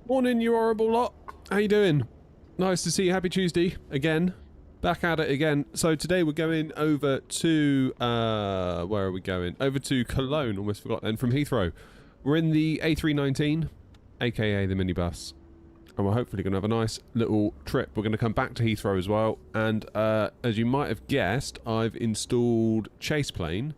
Morning, you horrible lot. How you doing? Nice to see you. Happy Tuesday again. Back at it again. So today we're going over to where are we going? Over to Cologne. Almost forgot then. From Heathrow. We're in the A319, aka the minibus, and we're hopefully going to have a nice little trip. We're going to come back to Heathrow as well. And as you might have guessed, I've installed Chase Plane.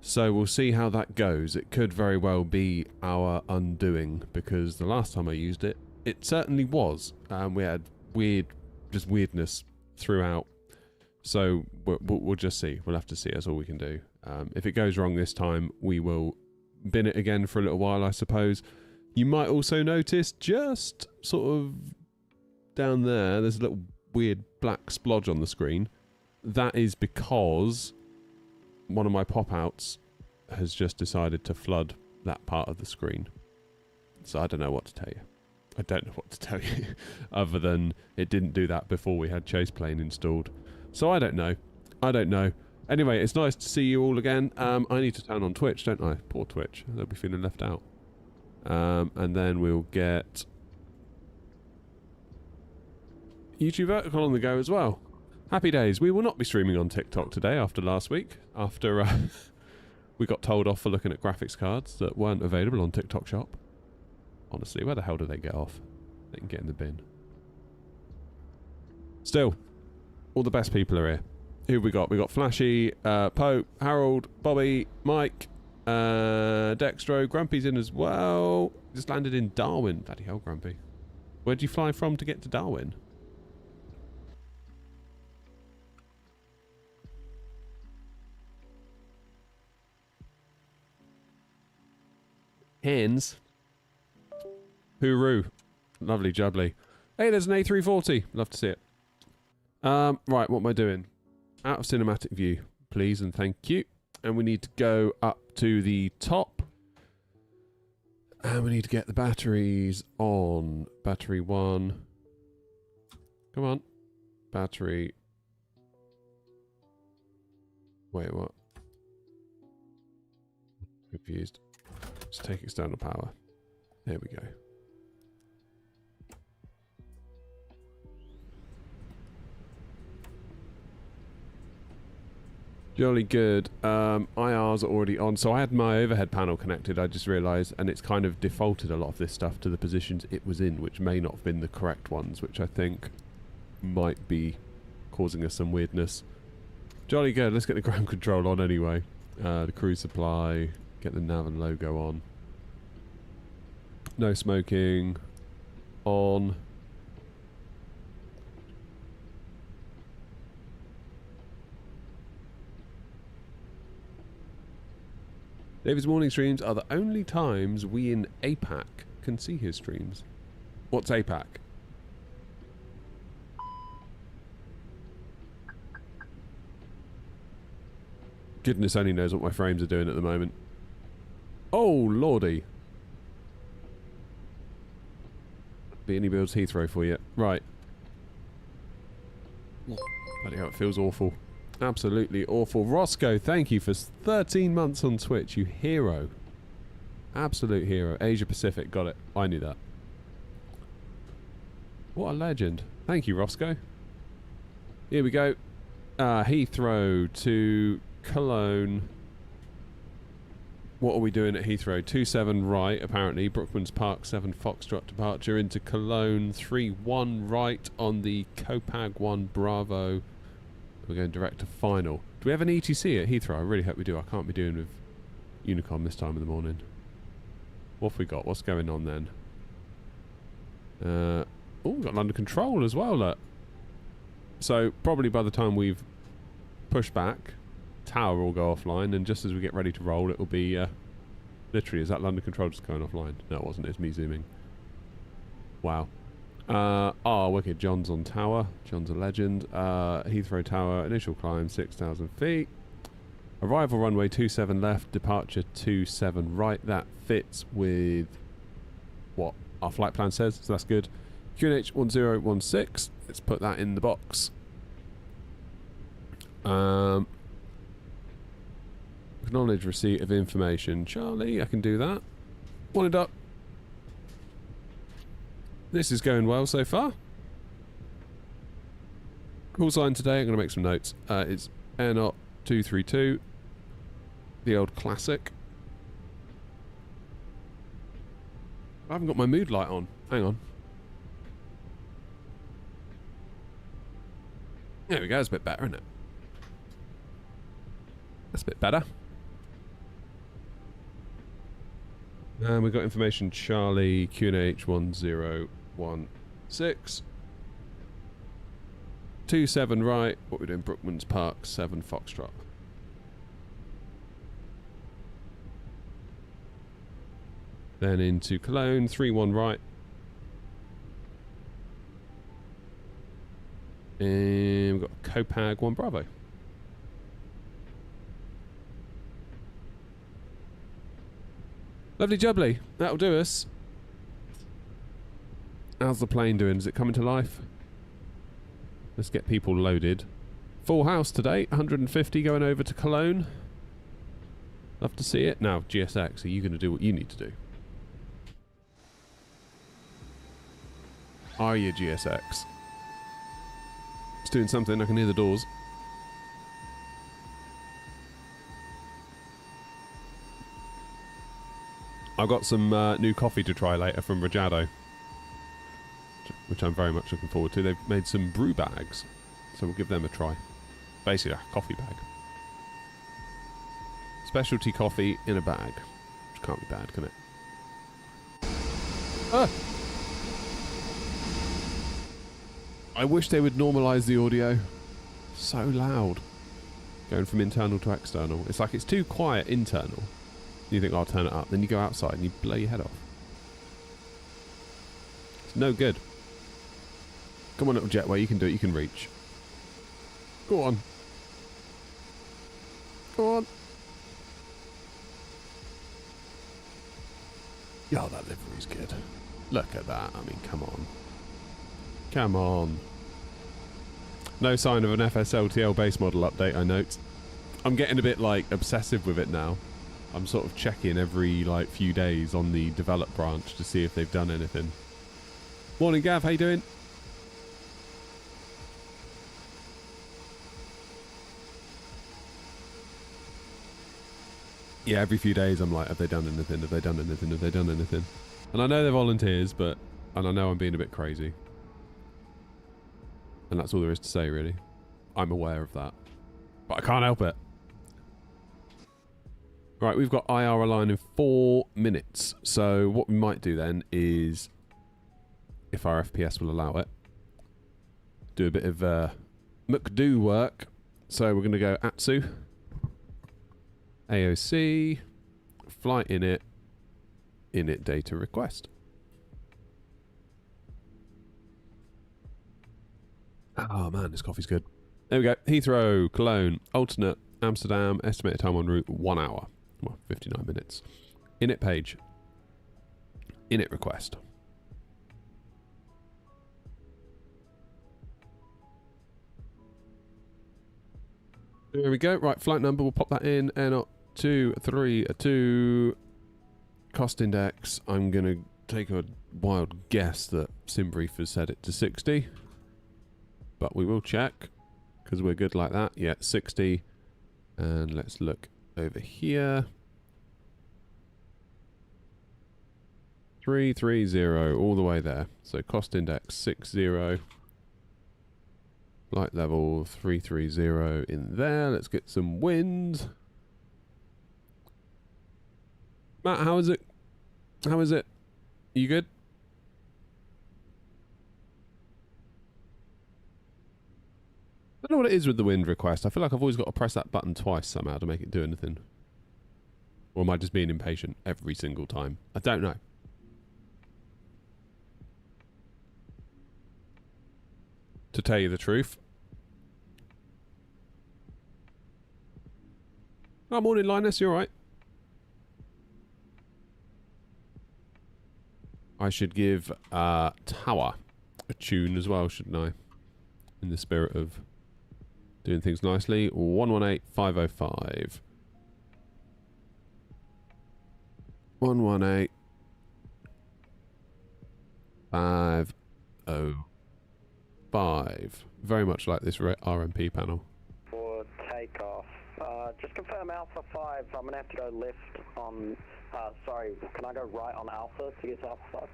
So we'll see how that goes. It could very well be our undoing, because the last time I used it, it certainly was. We had weirdness throughout. So we'll just see. We'll have to see. That's all we can do. If it goes wrong this time, we will bin it again for a little while, I suppose. You might also notice just sort of down there, there's a little weird black splodge on the screen. That is because one of my pop-outs has just decided to flood that part of the screen. So I don't know what to tell you. I don't know what to tell you other than it didn't do that before we had Chase Plane installed. So I don't know. I don't know. Anyway, it's nice to see you all again. I need to turn on Twitch, don't I? Poor Twitch. They'll be feeling left out. And then we'll get YouTube Vertical on the go as well. Happy days. We will not be streaming on TikTok today after last week. After we got told off for looking at graphics cards that weren't available on TikTok Shop. Honestly, where the hell do they get off? They can get in the bin. Still, all the best people are here. Who have we got? We got Flashy, Pope, Harold, Bobby, Mike, Dextro, Grumpy's in as well. Just landed in Darwin. Bloody hell, Grumpy. Where'd you fly from to get to Darwin? Hens. Hooroo. Lovely jubbly. Hey, there's an A340. Love to see it. Right, what am I doing? Out of cinematic view, please and thank you. And we need to go up to the top. And we need to get the batteries on. Battery 1. Come on. Battery. Wait, what? Confused. Let's take external power. There we go. Jolly good. IRs are already on. So I had my overhead panel connected, I just realised, and it's kind of defaulted a lot of this stuff to the positions it was in, which may not have been the correct ones, which I think might be causing us some weirdness. Jolly good. Let's get the ground control on anyway. The cruise supply. Get the nav and logo on. No smoking. On. David's morning streams are the only times we in APAC can see his streams. What's APAC? Goodness only knows what my frames are doing at the moment. Oh, lordy. Beanie builds Heathrow for you. Right. Bloody hell, it feels awful. Absolutely awful. Roscoe, thank you for 13 months on Twitch, you hero. Absolute hero. Asia Pacific, got it. I knew that. What a legend. Thank you, Roscoe. Here we go. Heathrow to Cologne. What are we doing at Heathrow? 27 right, apparently. Brookman's Park 7 Foxtrot departure into Cologne. 31 right on the Copag 1 Bravo. We're going direct to final. Do we have an ETC at Heathrow? I really hope we do. I can't be doing with Unicom this time in the morning. What have we got? What's going on then? Oh, we've got London Control as well, look. So, probably by the time we've pushed back, tower will go offline, and just as we get ready to roll, it will be, literally, is that London Control just going offline? No, it wasn't. It's me zooming. Wow. Wicked. John's on tower. John's a legend. Heathrow Tower, initial climb, 6,000 feet. Arrival runway 27 left, departure 27 right. That fits with what our flight plan says, so that's good. QNH 1016. Let's put that in the box. Acknowledge receipt of information. Charlie, I can do that. Wanted up. This is going well so far. Call sign today, I'm going to make some notes. It's Airnaut 232. The old classic. I haven't got my mood light on. Hang on. There we go, it's a bit better, isn't it? That's a bit better. And we've got information Charlie QNH 1016. 27 right. What we're doing, Brookman's Park, 7 Foxtrot. Then into Cologne, 31 right. And we've got Copag 1 Bravo. Lovely jubbly. That'll do us. How's the plane doing? Is it coming to life? Let's get people loaded. Full house today. 150 going over to Cologne. Love to see it. Now, GSX, are you going to do what you need to do? Are you, GSX? It's doing something. I can hear the doors. I've got some new coffee to try later from Rajado, which I'm very much looking forward to. They've made some brew bags, so we'll give them a try. Basically a coffee bag. Specialty coffee in a bag, which can't be bad, can it? Ah! I wish they would normalise the audio. So loud. Going from internal to external. It's like it's too quiet internal. You think, I'll turn it up. Then you go outside and you blow your head off. It's no good. Come on, little jetway. You can do it. You can reach. Go on. Go on. Yeah, that livery's good. Look at that. I mean, come on. Come on. No sign of an FSLTL base model update, I note. I'm getting a bit, like, obsessive with it now. I'm sort of checking every, like, few days on the develop branch to see if they've done anything. Morning, Gav. How you doing? Yeah, every few days I'm like, have they done anything? Have they done anything? Have they done anything? And I know they're volunteers, but... And I know I'm being a bit crazy. And that's all there is to say, really. I'm aware of that. But I can't help it. Right, we've got IR line in 4 minutes. So what we might do then is, if our FPS will allow it, do a bit of McDo work. So we're going to go ATSU, AOC, flight init data request. Oh man, this coffee's good. There we go. Heathrow, Cologne, alternate, Amsterdam, estimated time en route 1 hour. Well, 59 minutes. Init page. Init request. There we go. Right, flight number. We'll pop that in. Airnaut 232. Cost index. I'm going to take a wild guess that SimBrief has set it to 60. But we will check, because we're good like that. Yeah, 60. And let's look over here. 330 all the way there. So cost index 60. Flight level 330 in there. Let's get some wind. Matt, how is it? How is it? You good? I don't know what it is with the wind request. I feel like I've always got to press that button twice somehow to make it do anything. Or am I just being impatient every single time? I don't know. To tell you the truth. Oh, morning, Linus. You alright? I should give Tower a tune as well, shouldn't I? In the spirit of doing things nicely. 118505. 118 505. Very much like this RMP panel. For takeoff. Just confirm Alpha 5. I'm going to have to go left on... sorry, can I go right on Alpha to get to Alpha 5?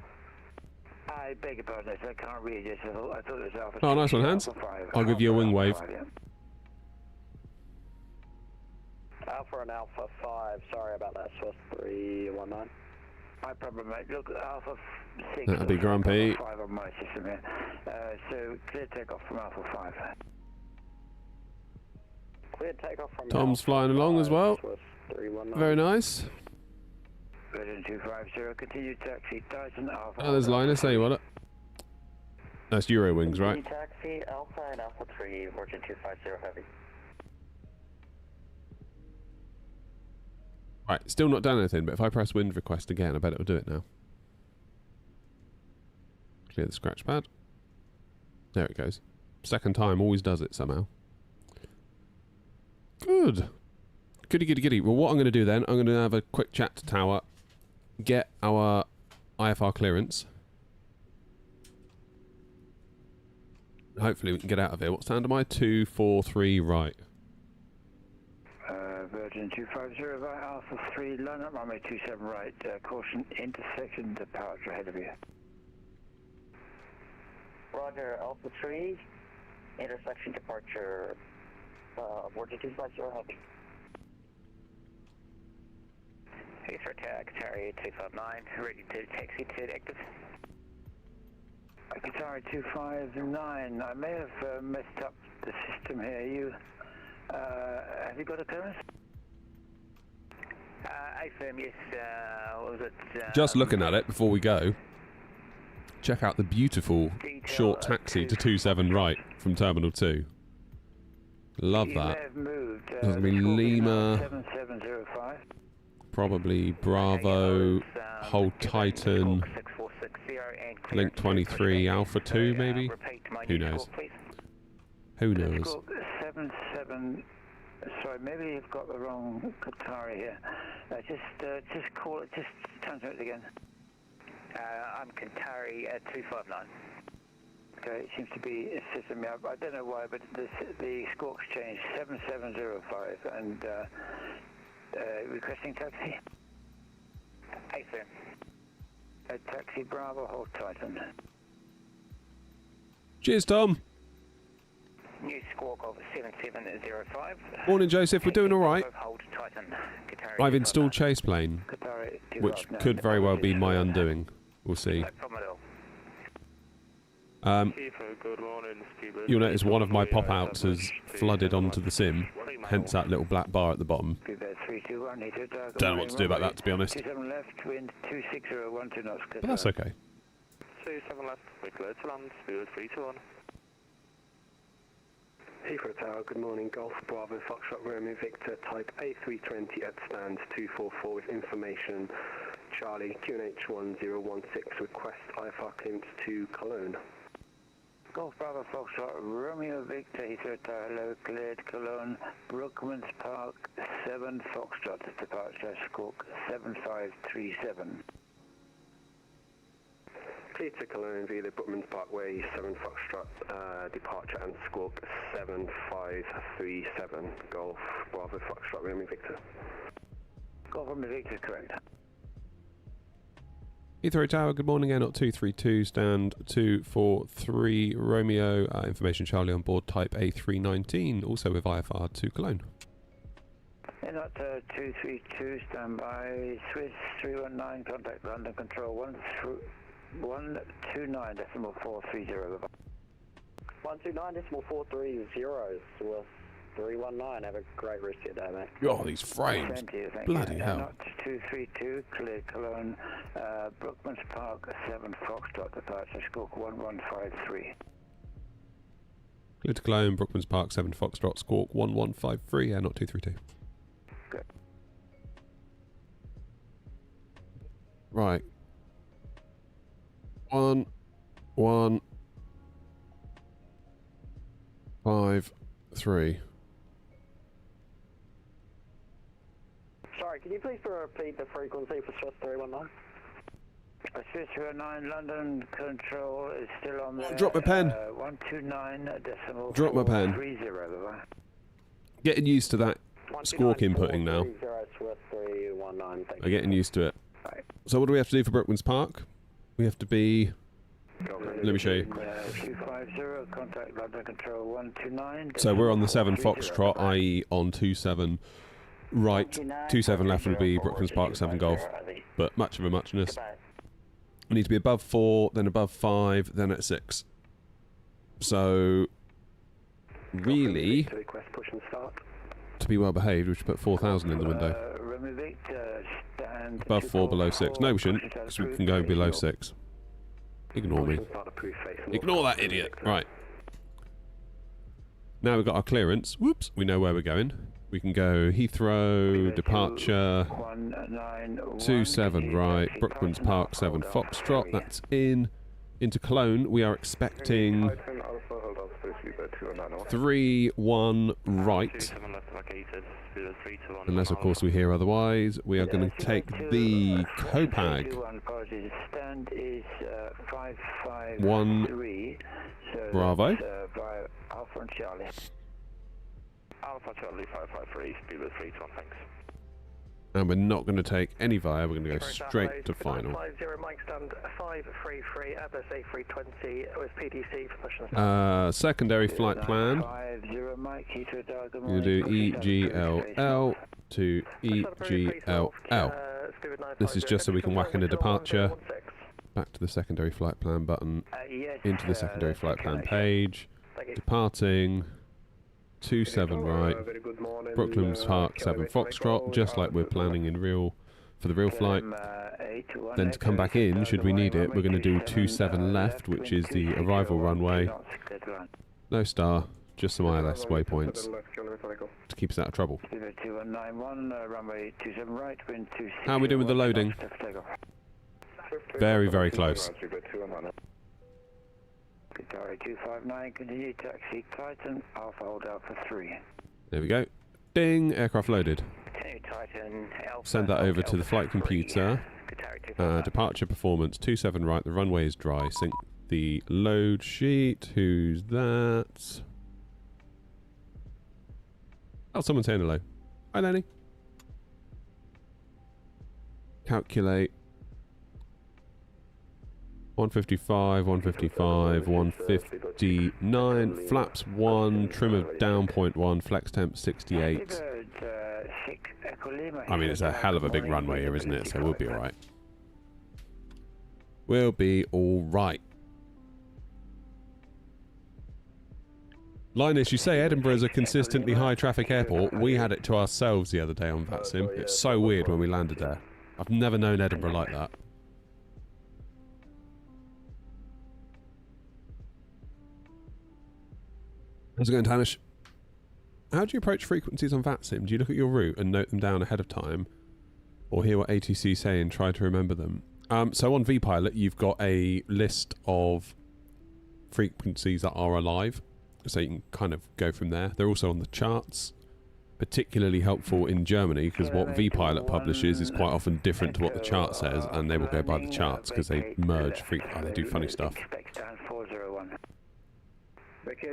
I beg your pardon, I can't read it. I thought it was Alpha 6. Oh, nice one, Hans. I'll give you a wing wave. Alpha and Alpha 5. Sorry about that. Source 319. My problem, mate. Look, Alpha 6. That'd be grumpy. Alpha 5 on my system here. So, clear takeoff from Alpha 5. Clear takeoff from Tom's Alpha flying along 5, as well. Source 319. Very nice. Virgin 250, continue taxi, Titan Alpha. Oh, there's Linus. There you want it. That's Euro wings, right? Taxi Alpha and Alpha 3, Virgin 250 heavy. Right, still not done anything, but if I press wind request again, I bet it'll do it now. Clear the scratch pad. There it goes. Second time always does it somehow. Good. Goody, goody, goody. Well, what I'm going to do then, I'm going to have a quick chat to tower, get our IFR clearance. Hopefully we can get out of here. What sound am I? 243 right. Virgin 250, Alpha 3, line up runway 27 right, caution intersection departure ahead of you. Roger, Alpha 3, intersection departure, Virgin 250 heavy. Heathrow tag, Qatari 259, ready to taxi to active. Qatari 259, I may have messed up the system here. You, have you got a clearance? AFM, yes, what was it? Just looking at it before we go, check out the beautiful short taxi to 27 right from Terminal 2. Love that. There's going to be Lima, 7705. probably Bravo, Hold Titan, Link 23, Alpha 2 maybe? Who knows? Who knows? 77. Sorry, maybe you've got the wrong Qatari here. Just call it. Just transmit it again. I'm Qatari at 259. Okay, it seems to be a system. I don't know why, but the squawks changed. 7705 and requesting taxi. Hey, sir. Taxi Bravo, Hold Titan. Cheers, Tom. New squawk of 7705. Morning, Joseph. We're doing all right. Hold Titan. I've installed chase plane, which could very well be my undoing. We'll see. No problem at all. You'll notice one of my pop-outs has flooded onto the sim, hence that little black bar at the bottom. Don't know what to do about that, to be honest. 27 left, wind 260, 12 knots. But that's okay. 27 left, we're clear to land, speed 321. Heathrow Tower, good morning. Golf Bravo Foxtrot Romeo Victor Type A320 at stand 244 with information. Charlie QNH 1016 request IFR clearance to Cologne. Golf Bravo Foxtrot Romeo Victor Heathrow Tower, hello, cleared Cologne, Brookmans Park 7 Foxtrot departure, squawk 7537. Clear to Cologne via the Brookmans Parkway 7 Foxtrot departure and squawk 7537. Golf Bravo Foxtrot Romeo Victor. Golf Romeo Victor, correct. Heathrow Tower, good morning, Air 232, stand 243, Romeo, information Charlie on board type A319, also with IFR to Cologne. Air 232, stand by, Swiss 319, contact London Control 129.430. 129.430, Swiss 319. Have a great rest of your day, mate. Oh, these frames. Bloody hell. 232, clear Cologne, Brookmans Park 7 Foxtrot departure, squawk 1153. Clear to Cologne, Brookmans Park 7 Foxtrot, squawk 1153, Air 232. Good. Right. 1, 1, 5, 3. Sorry, can you please repeat the frequency for Swiss 319? 309 London Control is still on there. Drop my pen. 129.430. Drop my pen. Getting used to that squawk inputting now. I'm getting used to it. So what do we have to do for Brookman's Park? We have to be... Let me show you. 250, contact London Control 129. So we're on the 7 Foxtrot, i.e. on 27 right, 27 left will be Brookman's Park 7 Golf. But much of a muchness. We need to be above 4, then above 5, then at 6. So, really, to be well behaved, we should put 4,000 in the window. Above 4, below 6. No, we shouldn't, because we can go below 6. Ignore me. Ignore that idiot. Right. Now we've got our clearance. Whoops. We know where we're going. We can go Heathrow, departure, 27 right, Brookman's Park 7 Foxtrot. That's into Cologne. We are expecting 3-1 right. Unless, of course, we hear otherwise. We are going to take the Copag. 1 Bravo. Alpha Charlie 553, speed with 321, thanks. And we're not going to take any via, we're going to go straight to final. 50 Mike stand 533 Airbus A320 with PDC for push and start. Secondary flight plan. We're going to do EGLL to EGLL. This is just so we can whack in a departure. Back to the secondary flight plan button. Into the secondary flight plan page. Departing. 27 right, Brooklands Park 7 Foxtrot, just like we're planning in for the real flight. Then to come back in, should we need it, we're going to do 27 left, which is the arrival runway. No star, just some ILS waypoints to keep us out of trouble. How are we doing with the loading? Very, very close. 259, continue taxi Titan, Alpha hold Alpha 3. There we go. Ding, aircraft loaded. Send that over to the flight computer. Departure performance, 27 right, the runway is dry. Sync the load sheet. Who's that? Oh, someone's saying hello. Hi, Lenny. Calculate. 155, 155, 159, flaps 1, trim of down 0.1, flex temp 68. I mean, it's a hell of a big runway here, isn't it? So we'll be alright. We'll be alright. Linus, you say Edinburgh is a consistently high traffic airport. We had it to ourselves the other day on VATSIM. It's so weird when we landed there. I've never known Edinburgh like that. How's it going, Tanish? How do you approach frequencies on VATSIM? Do you look at your route and note them down ahead of time? Or hear what ATC say and try to remember them? So on vPilot, you've got a list of frequencies that are alive. So you can kind of go from there. They're also on the charts. Particularly helpful in Germany, because what vPilot publishes is quite often different to what the chart says, and they will go by the charts because they merge they do funny stuff.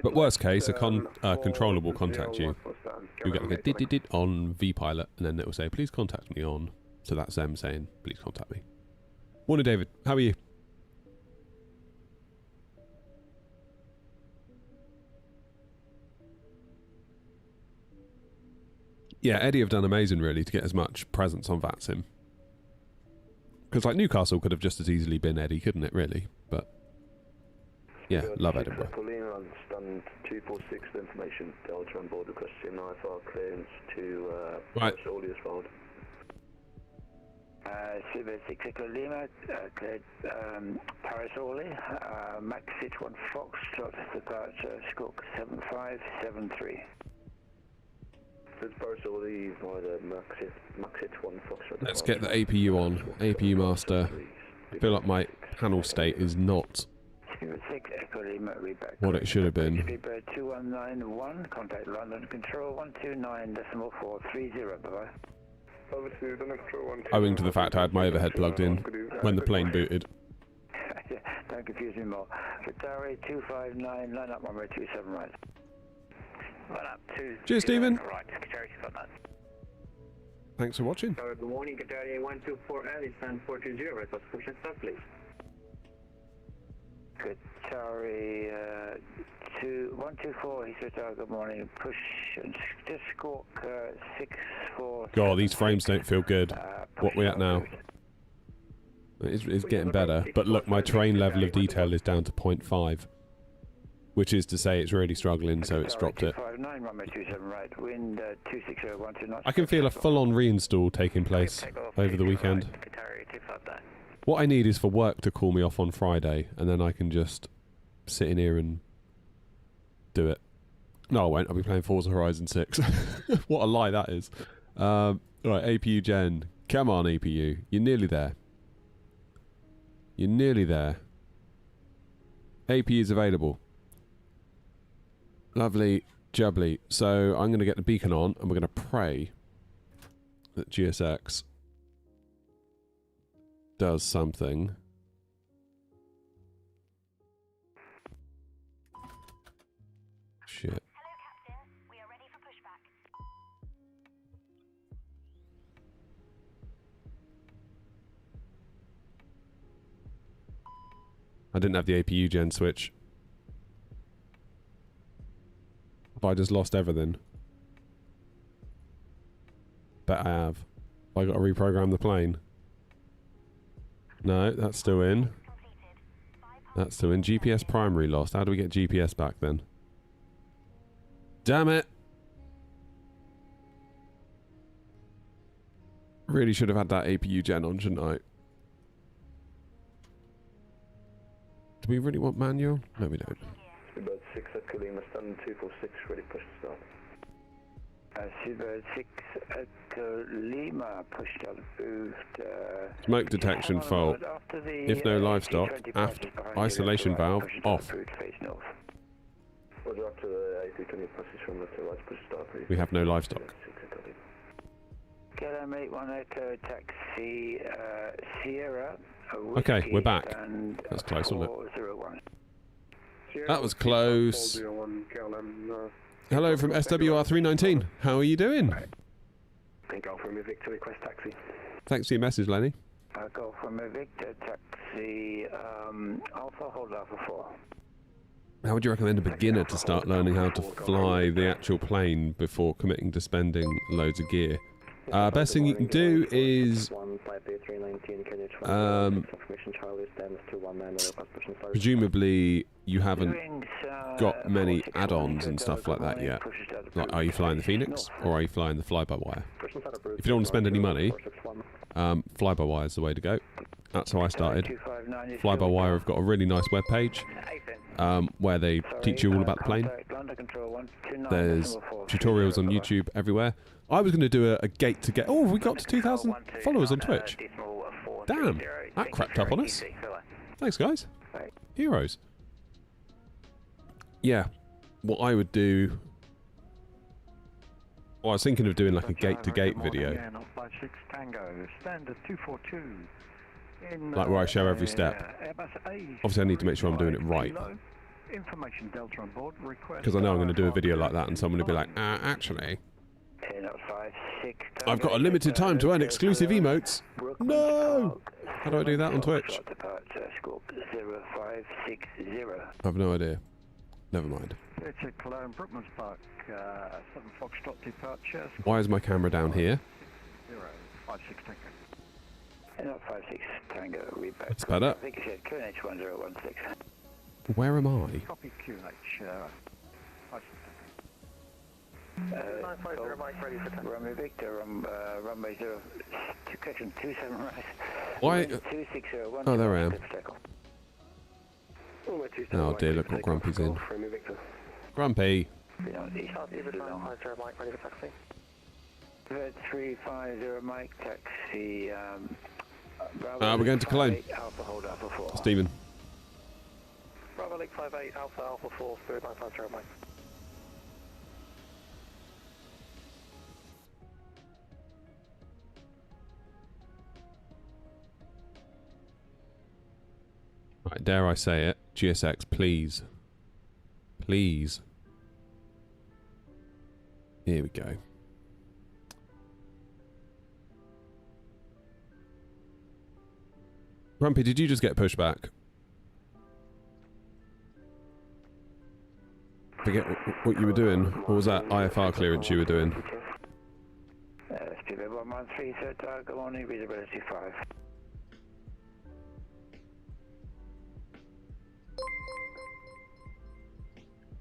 But worst case, a controller will contact you. You'll get like a did on vPilot, and then it will say, please contact me on. So that's them saying, please contact me. Morning, David. How are you? Yeah, Eddie have done amazing, really, to get as much presence on VATSIM. Because, like, Newcastle could have just as easily been Eddie, couldn't it, really? But, yeah, love Edinburgh. Stand 246 information, Delta on board requesting IFR clearance to right. Paris as well. Silver 6 Echo Lima, cleared Paris Orly, Max 61 Foxtrot, departure, Squawk 7573. It's Paris Orly via the Max 61 Foxtrot. Let's get the APU on. APU master. I feel like my panel state is not what it should have been. 2191, contact London Control 129.430, bye-bye. Over to the next one. owing to the fact I had my overhead plugged in when the plane booted. Don't confuse me more. Qatari 259, line up runway 27 right. Line up 2. Cheers, Stephen. Right, Qatari 259. Thanks for watching. Good morning, Qatari 124 Alice and 420, right, was push and start, please. Qatari 124, Heathrow Tower, good morning. Push and just squawk 64. God, these frames don't feel good. What are we at now? It's getting better, but look, my terrain level of detail is down to 0.5, which is to say it's really struggling, so it's dropped it. I can feel a full-on reinstall taking place over the weekend. What I need is for work to call me off on Friday, and then I can just sit in here and do it. No, I won't. I'll be playing Forza Horizon 6. What a lie that is. Right, APU Gen. Come on, APU. You're nearly there. You're nearly there. AP is available. Lovely, jubbly. So I'm going to get the beacon on, and we're going to pray that GSX does something. Shit. Hello, Captain. We are ready for pushback. I didn't have the APU gen switch. Have I just lost everything? Bet I have. Have I got to reprogram the plane? No, that's still in. That's still in. GPS primary lost. How do we get GPS back then? Damn it! Really should have had that APU gen on, shouldn't I? Do we really want manual? No, we don't. Seabird 6 at Cologne, stand 246, ready push to start. Seabird 6 at Lima, push start boost. Smoke detection fault. If no livestock, aft isolation valve off. Roger, after the A320 passes from left to right, push start. We have no livestock. Kellam 81 Echo taxi Sierra. Okay, we're back. That's close, wasn't it? That was close. Hello from SWR 319. How are you doing? Golf Romeo Victor, request taxi. Thanks for your message, Lenny. Golf Romeo Victor taxi Alpha, hold Alpha 4. How would you recommend a beginner to start learning how to fly the actual plane before committing to spending loads of gear? Best thing you can do is presumably you haven't got many add-ons and stuff like that yet. Like, are you flying the Phoenix or are you flying the fly-by-wire? If you don't want to spend any money, fly-by-wire is the way to go. That's how I started. Fly-by-wire have got a really nice web page where they teach you all about the plane. There's tutorials on YouTube everywhere. I was going to do a gate to get. Oh, we got to 2,000 followers on Twitch. Damn, that crept up on us. Thanks, guys. Heroes. Yeah, what I would do. Well, I was thinking of doing like a gate-to-gate video. Like where I show every step. Obviously, I need to make sure I'm doing it right. Because I know I'm going to do a video like that and someone will be like, actually, I've got a limited time to earn exclusive emotes. No! How do I do that on Twitch? I have no idea. Never mind. Why is my camera down here? It's better. Where am I? Romeo Victor, runway 0, correction, 27 right. Why? Oh, there I am. Oh dear, look what Grumpy's in. Grumpy! 350 Mike, taxi, we're going to Cologne. Alpha, hold Alpha 4. Stephen. Bravo Lake 58, Alpha 4, 3950 Mike. dare I say it, GSX, please. Please. Here we go. Grumpy, did you just get pushed back? Forget what you were doing. Or was that IFR clearance you were doing? Speedbird 113, third target, good morning, visibility 5.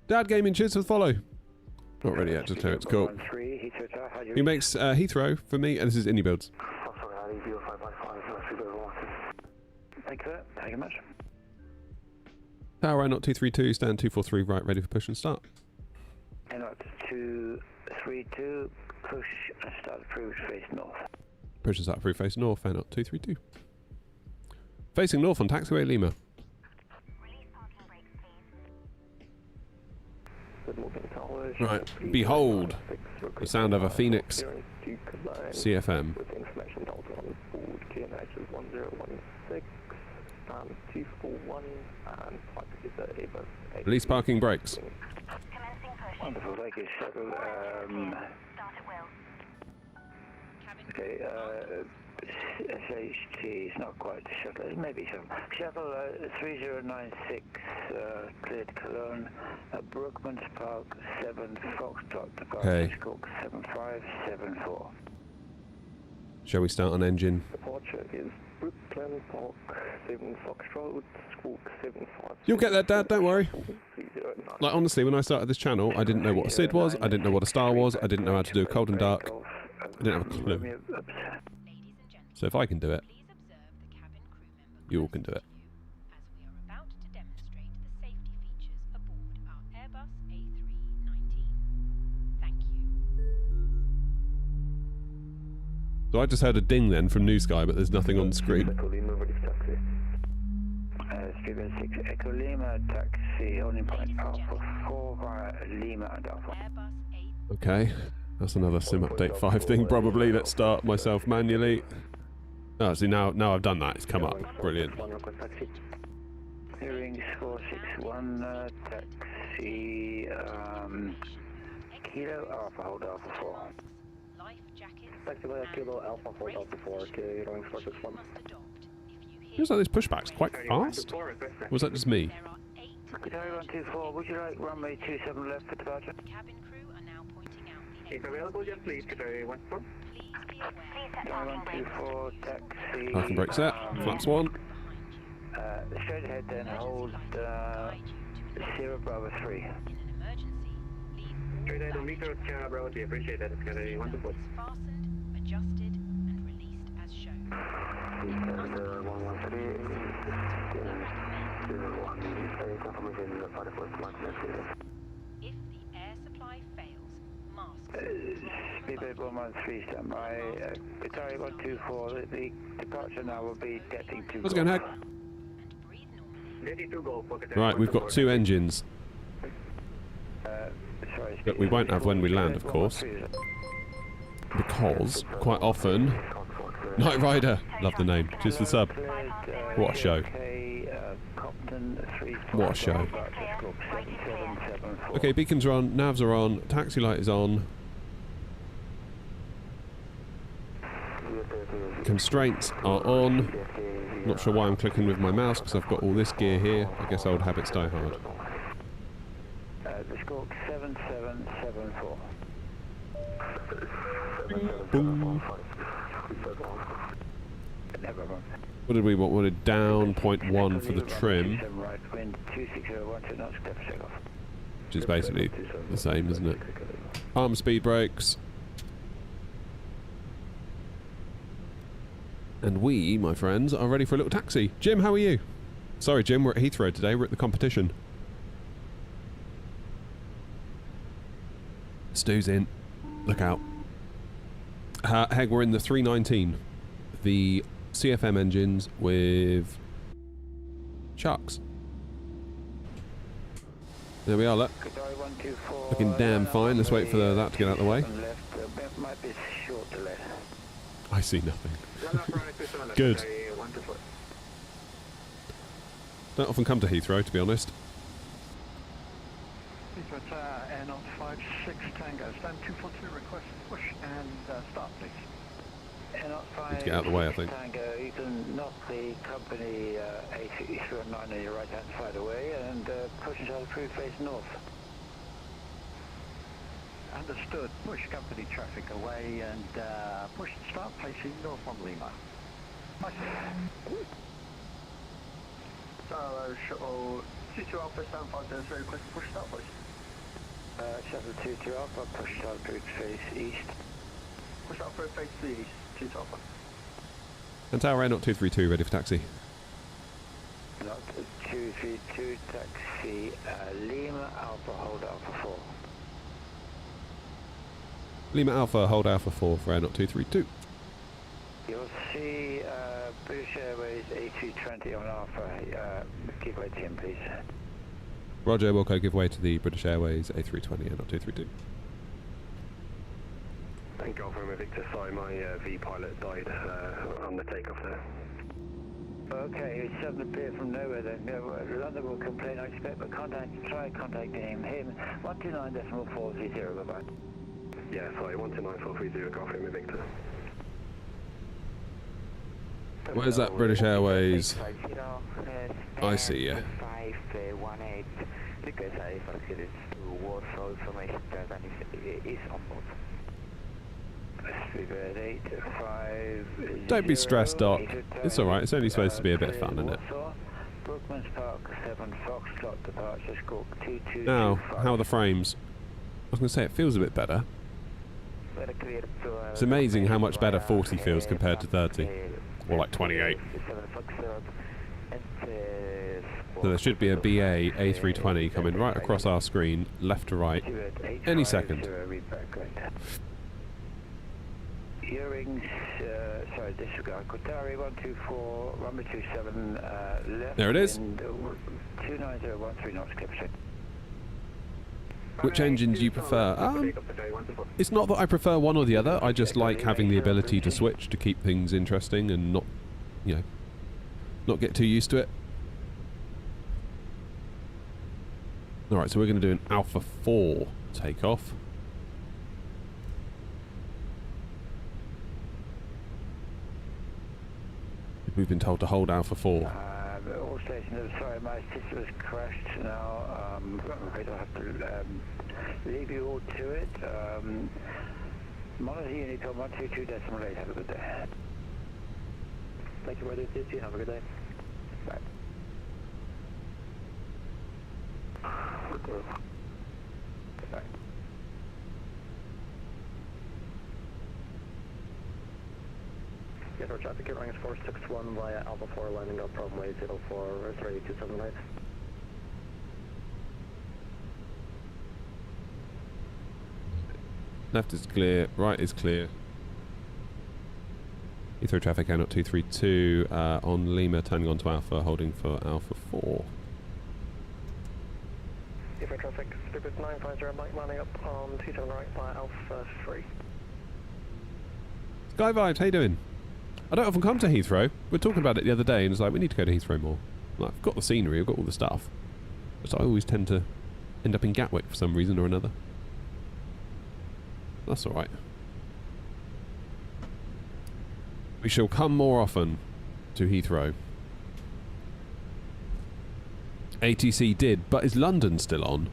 Dad Gaming, cheers for the follow. Not ready yet, just clear it's cool. He makes Heathrow for me, and this is Indie Builds. Thank you, sir. Thank you much. Tower not 232, stand 243, right, ready for push and start. And up to 232, push and start approved, face north. Push and start approved, face north, and up 232. Facing north on taxiway Lima. Release parking brakes, please. Right, behold the sound of a Phoenix CFM. With information delta on board, QNH is 1016, 241, and flight is Airbus. Release parking brakes. Commencing push. Wonderful, thank you, shuttle. Start at will. Okay, SHT is not quite the shuttle, it may be some. Shuttle 3096, cleared Cologne, Brookman's Park, 7 Foxtrot, departure Squawk 7574. Shall we start on engine? Departure is Brooklyn Park, 7 Foxtrot, Squawk 75. You'll get that, Dad, don't worry. Like, honestly, when I started this channel, I didn't know what a SID was, I didn't know what a star was, I didn't know how to do a cold and dark. I didn't have a clue. So if I can do it, you all can do it. As we are about to demonstrate the safety features aboard our Airbus A319. Thank you. So I just heard a ding then from New Sky, but there's nothing on the screen. Speedbird 6, Echo Lima, taxi, holding point Alpha 4 via Lima and Alpha. Airbus A319. Okay, that's another sim update 5 thing probably. Let's start myself manually. Oh, see now I've done that, it's come up. Brilliant. Hearing score 61, taxi, Kilo Alpha, hold Alpha 4. Life jackets. Taxi via Kilo Alpha, hold Alpha 4, okay, running score 61. Must adopt if you hear. Feels like this pushback's quite fast. Or was that just me? There are 8 Qatari 124, would you like runway 27 left for departure? cabin crew are now pointing out the If available, just please, Qatari 124. Please be aware. Please set Qatari parking brakes. 124, taxi. Parking brake set, flaps 1. Straight ahead then, hold Sierra Bravo 3. In an emergency, leave all Straight ahead on baggage Victor Sierra Bravo 3, appreciate that, Qatari 124. is fastened, adjusted, and released as shown. If the air supply fails, mask. Speedbird 113, stand by. Qatari 124, the departure now will be getting to. How's it going, Hag? And breathe normally. Ready to go for Qatari Right, we've got 2 engines Sorry, that we won't have when we land, of course. Because, quite often... Knight Rider! Love the name. Cheers for the sub. What a show. What a show. Okay, beacons are on, navs are on, taxi light is on. Constraints are on. Not sure why I'm clicking with my mouse because I've got all this gear here. I guess old habits die hard. The score 7774. Boom. Never mind. What did we want? We wanted down 0.1 for the trim, Right, wind 2601 to knots, step set off. which is basically the same, isn't it? Arm speed brakes. And we, my friends, are ready for a little taxi. Jim, how are you? Sorry, Jim, we're at Heathrow today. We're at the competition. Stu's in. Look out. Heg, we're in the 319. The CFM engines with sharks. There we are, look. Looking damn fine. Let's wait for that to get out of the way. Might be short delay. I see nothing. Good. Don't often come to Heathrow, to be honest. Heathrow Tower, Air 56 Tango, stand 242, request push and start, please. Air Need to get out of the way, I think. Tango, you can knock the company A319 on your right hand side away and push into the crew face north. Understood. Push company traffic away and push and start facing north on Lima. Tower Shuttle 22 Alpha, stand 503, request push start, please. Shuttle 22 Alpha, push start crew face east. Push start crew face to the east, 22 Alpha. And Tower Air 232, ready for taxi. Not 232, taxi Lima Alpha, hold Alpha 4. Lima Alpha, hold Alpha 4 for Air 232. You'll see British Airways A320 on Alpha. Give way to him, please. Roger, Wilco, give way to the British Airways A320 Air 232. And Golf Romeo Victor, sorry, my V pilot died on the takeoff there. Okay, he suddenly appeared from nowhere then. London will complain, I expect, but try contacting him. 129.430, bye-bye. Yeah, sorry, 129.430, Golf Romeo Victor. Where's that British Airways? I see you. 518. Because I forget Warsaw information that is on board. Don't be stressed, Doc. It's alright, it's only supposed to be a bit of fun, isn't it? Brookman's Park 7 Foxtrot departure squawk 2225. Now, how are the frames? I was going to say, it feels a bit better. It's amazing how much better 40 feels compared to 30. Or like 28. So there should be a BA A320 coming right across our screen, left to right, any second. Earrings, sorry, disregard. Qatari 124, runway 27, left. There it is. 29013 knots, clip check. Which engine do you prefer? It's not that I prefer one or the other, I just like having the ability to switch to keep things interesting and not, you know, not get too used to it. Alright, so we're going to do an Alpha 4 takeoff. We've been told to hold Alpha 4. All stations, sorry, my system has crashed now. I'm afraid I'll have to leave you all to it. Monitor Unicom 122.8, have a good day. Thank you, Ready TC, have a good day. Bye. Bye. Get our traffic running is 461 via Alpha 4, landing up runway 04, sorry, 279. Left is clear, right is clear. Heathrow traffic Air 232 on Lima, turning on to Alpha, holding for Alpha 4. Heathrow traffic, Stupid 950, Mike landing up on 27 right via Alpha 3. Sky Vibes, how you doing? I don't often come to Heathrow. We were talking about it the other day and it's like, we need to go to Heathrow more. Like, I've got the scenery, I've got all the stuff. But I always tend to end up in Gatwick for some reason or another. That's alright. We shall come more often to Heathrow. ATC did, but is London still on?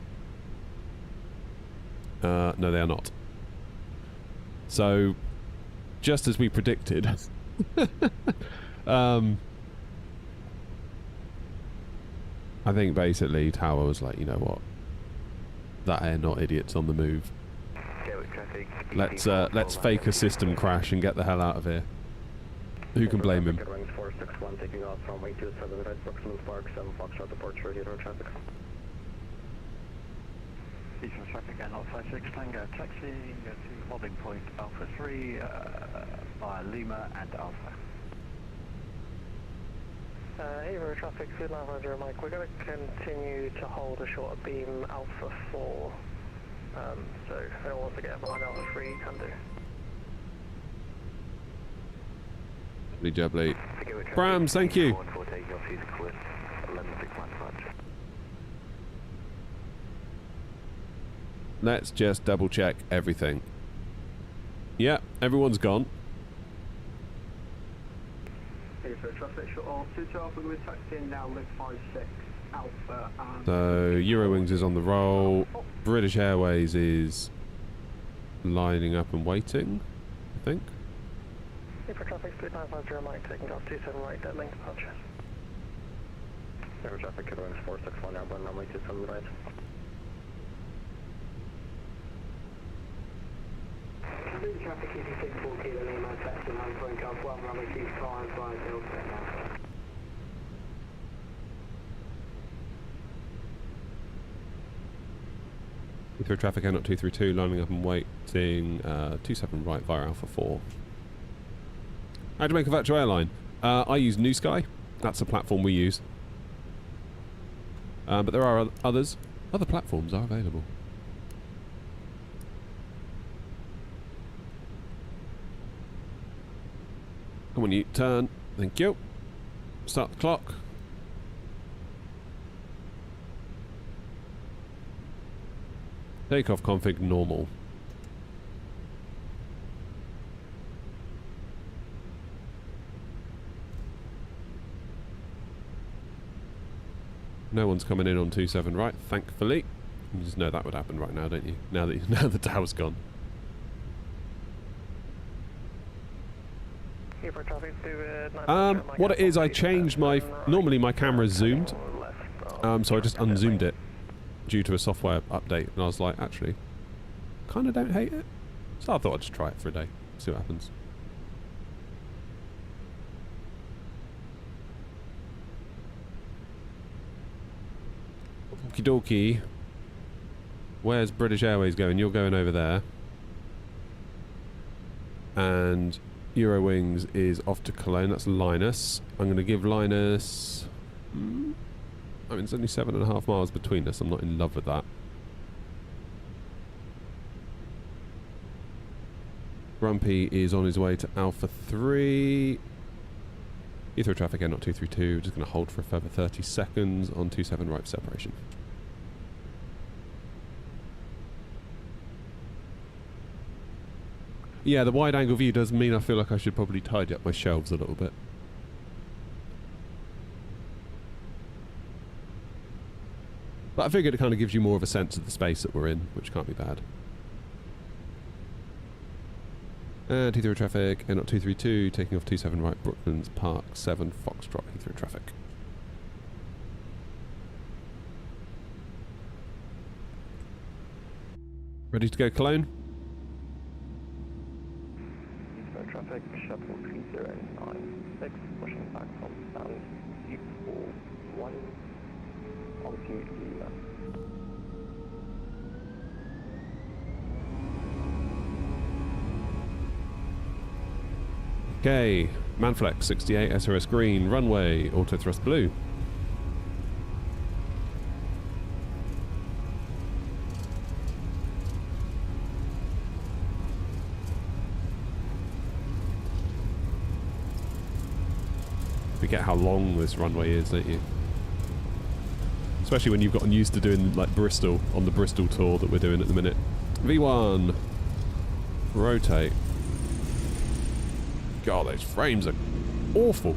No, they are not. So, just as we predicted, I think basically Tower was like, you know what? That air not idiots on the move. Let's fake a system crash and get the hell out of here. Who can blame him? 461 taking off from 827 right, Brookman's Park 7 Foxtrot departure, Heathrow traffic. Heathrow traffic and 56 Tango taxiing to holding point Alpha 3 via Lima and Alpha. Heathrow traffic, Food 900 Mike, we're going to continue to hold a shorter beam Alpha 4. So if anyone wants to get behind Alpha 3, you can do. Jubbly. Brams, thank you. Let's just double check everything. Yeah, everyone's gone. Heathrow traffic short of 212, we're going to be taxiing now, lift 56 Alpha and... So, Eurowings is on the roll. British Airways is lining up and waiting, I think. Heathrow traffic, speed 950, Mike, taking off 27 right, dead link departure. Heathrow traffic, Cologne 461, airborne, runway 27 right. Speed traffic, EDDK 4 kilo, Lima, taxi 9 Golf 1, runway 25 right, Delta now. Heathrow traffic, N 232, lining up and waiting, 27 right via Alpha 4. How to make a virtual airline? I use New Sky. That's the platform we use. But there are others. Other platforms are available. Come on, you turn. Thank you. Start the clock. Takeoff config normal. No one's coming in on 27 right, thankfully. You just know that would happen right now, don't you? Now the tow's gone. What it is, I changed my... Normally my camera's zoomed, so I just unzoomed it due to a software update, and I was like, actually, kind of don't hate it. So I thought I'd just try it for a day, see what happens. Okie dokie. Where's British Airways going? You're going over there. And Eurowings is off to Cologne. That's Linus. I'm going to give Linus... I mean, it's only 7.5 miles between us. I'm not in love with that. Grumpy is on his way to Alpha 3. Heathrow traffic, N 232. Just going to hold for a further 30 seconds on 27 right separation. Yeah, the wide angle view does mean I feel like I should probably tidy up my shelves a little bit. But I figured it kind of gives you more of a sense of the space that we're in, which can't be bad. And Heathrow traffic, N 232, taking off 27 right, Brooklands Park 7, Foxtrot, Heathrow traffic. Ready to go, Cologne? Heathrow traffic, shuttle 3096, pushing back from stand 241, altitude Lima. Okay, Manflex 68, SRS green, runway, auto thrust blue. Forget how long this runway is, don't you? Especially when you've gotten used to doing like Bristol on the Bristol tour that we're doing at the minute. V1, rotate. God, those frames are awful.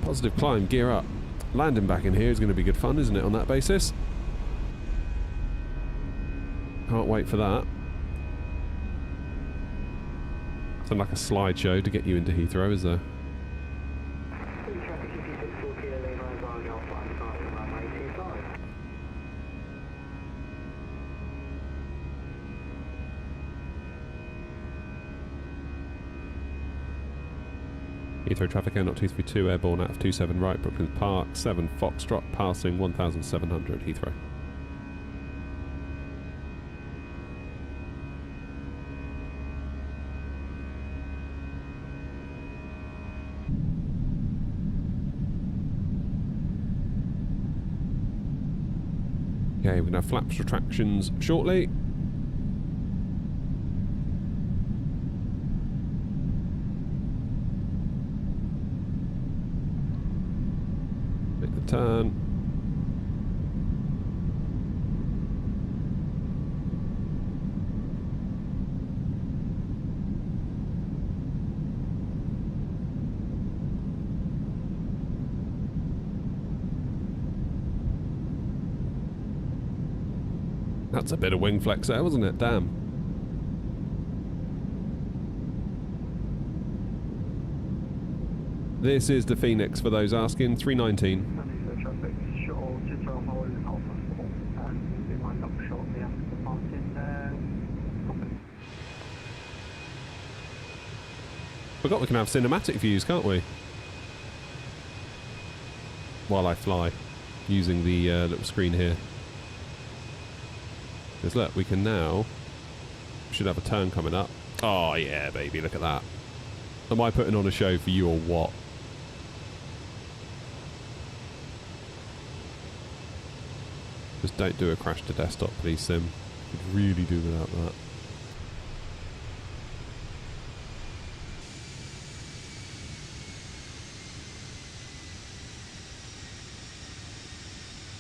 Positive climb, gear up. Landing back in here is going to be good fun, isn't it, on that basis? Can't wait for that. Sound like a slideshow to get you into Heathrow, is there? Heathrow traffic, N 232, airborne out of 27 right, Brooklands Park, 7 Foxtrot, passing 1,700 Heathrow. Okay, we're going to have flaps retractions shortly. turn. That's a bit of wing flex there, wasn't it? Damn. This is the Phoenix, for those asking. 319. Forgot we can have cinematic views, can't we? While I fly, using the little screen here. Because look, we can now... should have a turn coming up. Oh yeah, baby, look at that. Am I putting on a show for you or what? Just don't do a crash to desktop, please, Sim. Could really do without that.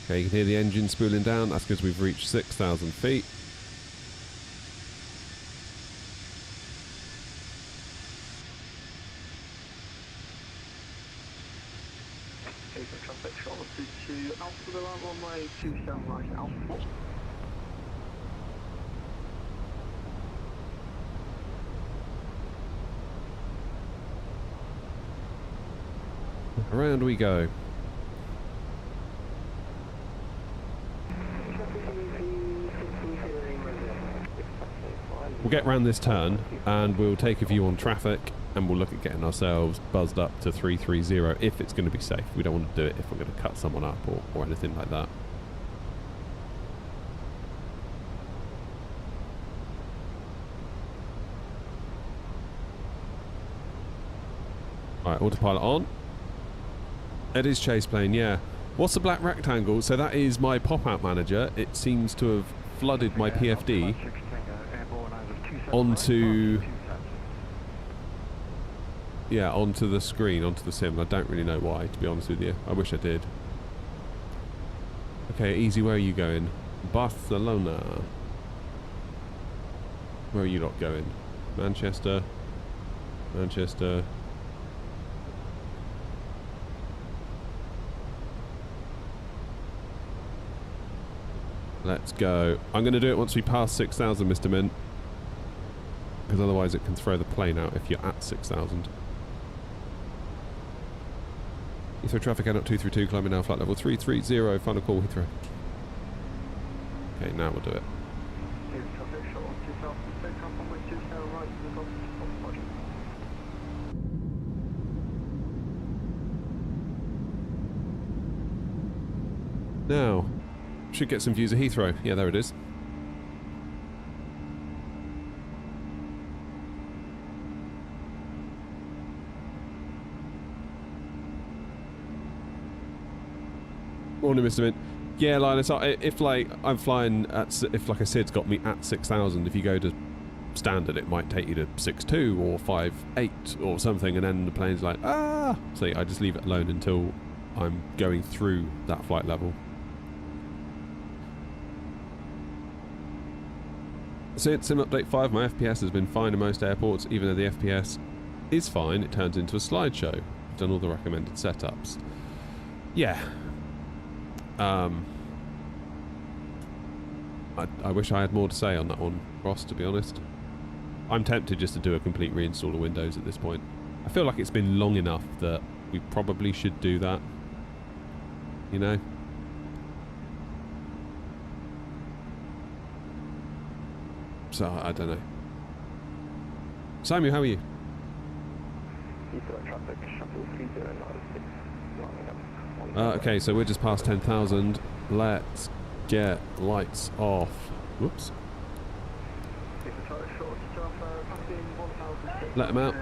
Okay, you can hear the engine spooling down. That's because we've reached 6,000 feet. Around we go. We'll get round this turn and we'll take a view on traffic and we'll look at getting ourselves buzzed up to 330 if it's going to be safe. We don't want to do it if we're going to cut someone up or anything like that. Alright, autopilot on. It is chase plane, yeah. What's the black rectangle? So that is my pop-out manager. It seems to have flooded my PFD onto... yeah, onto the screen, onto the sim. I don't really know why, to be honest with you. I wish I did. Okay, easy, where are you going? Barcelona. Where are you lot going? Manchester. Manchester. Let's go. I'm going to do it once we pass 6,000, Mr. Mint. Because otherwise it can throw the plane out if you're at 6,000. Heathrow traffic out 232, climbing now flight level 330, final call Heathrow. Okay, now we'll do it. Now, should get some views of Heathrow. Yeah, there it is. Morning, Mr. Mint. Yeah, Linus, if like I'm flying at, if like I said, it's got me at 6,000, if you go to standard, it might take you to 6.2 or 5.8 or something, and then the plane's like, ah! So I just leave it alone until I'm going through that flight level. Since Sim Update 5, my FPS has been fine in most airports. Even though the FPS is fine, it turns into a slideshow. I've done all the recommended setups. Yeah. I wish I had more to say on that one, Ross, to be honest. I'm tempted just to do a complete reinstall of Windows at this point. I feel like it's been long enough that we probably should do that. You know? So, I don't know. Samuel, how are you? Okay, so we're just past 10,000. Let's get lights off. Whoops. Let them out.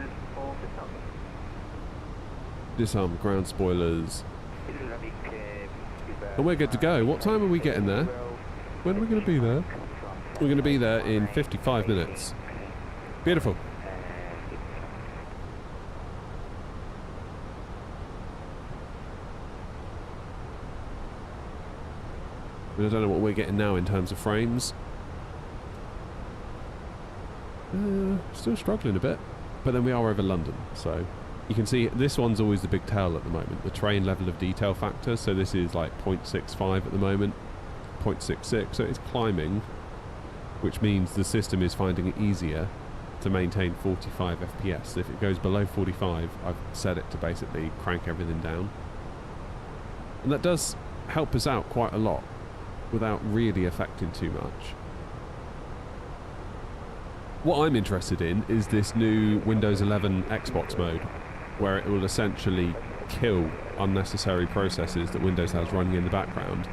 Disarm ground spoilers. And we're good to go. What time are we getting there? When are we going to be there? We're going to be there in 55 minutes. Beautiful. But I don't know what we're getting now in terms of frames. Still struggling a bit. But then we are over London, so you can see this one's always the big tell at the moment. The train level of detail factor, so this is like 0.65 at the moment, 0.66, so it's climbing, which means the system is finding it easier to maintain 45 FPS. If it goes below 45, I've set it to basically crank everything down. And that does help us out quite a lot without really affecting too much. What I'm interested in is this new Windows 11 Xbox mode, where it will essentially kill unnecessary processes that Windows has running in the background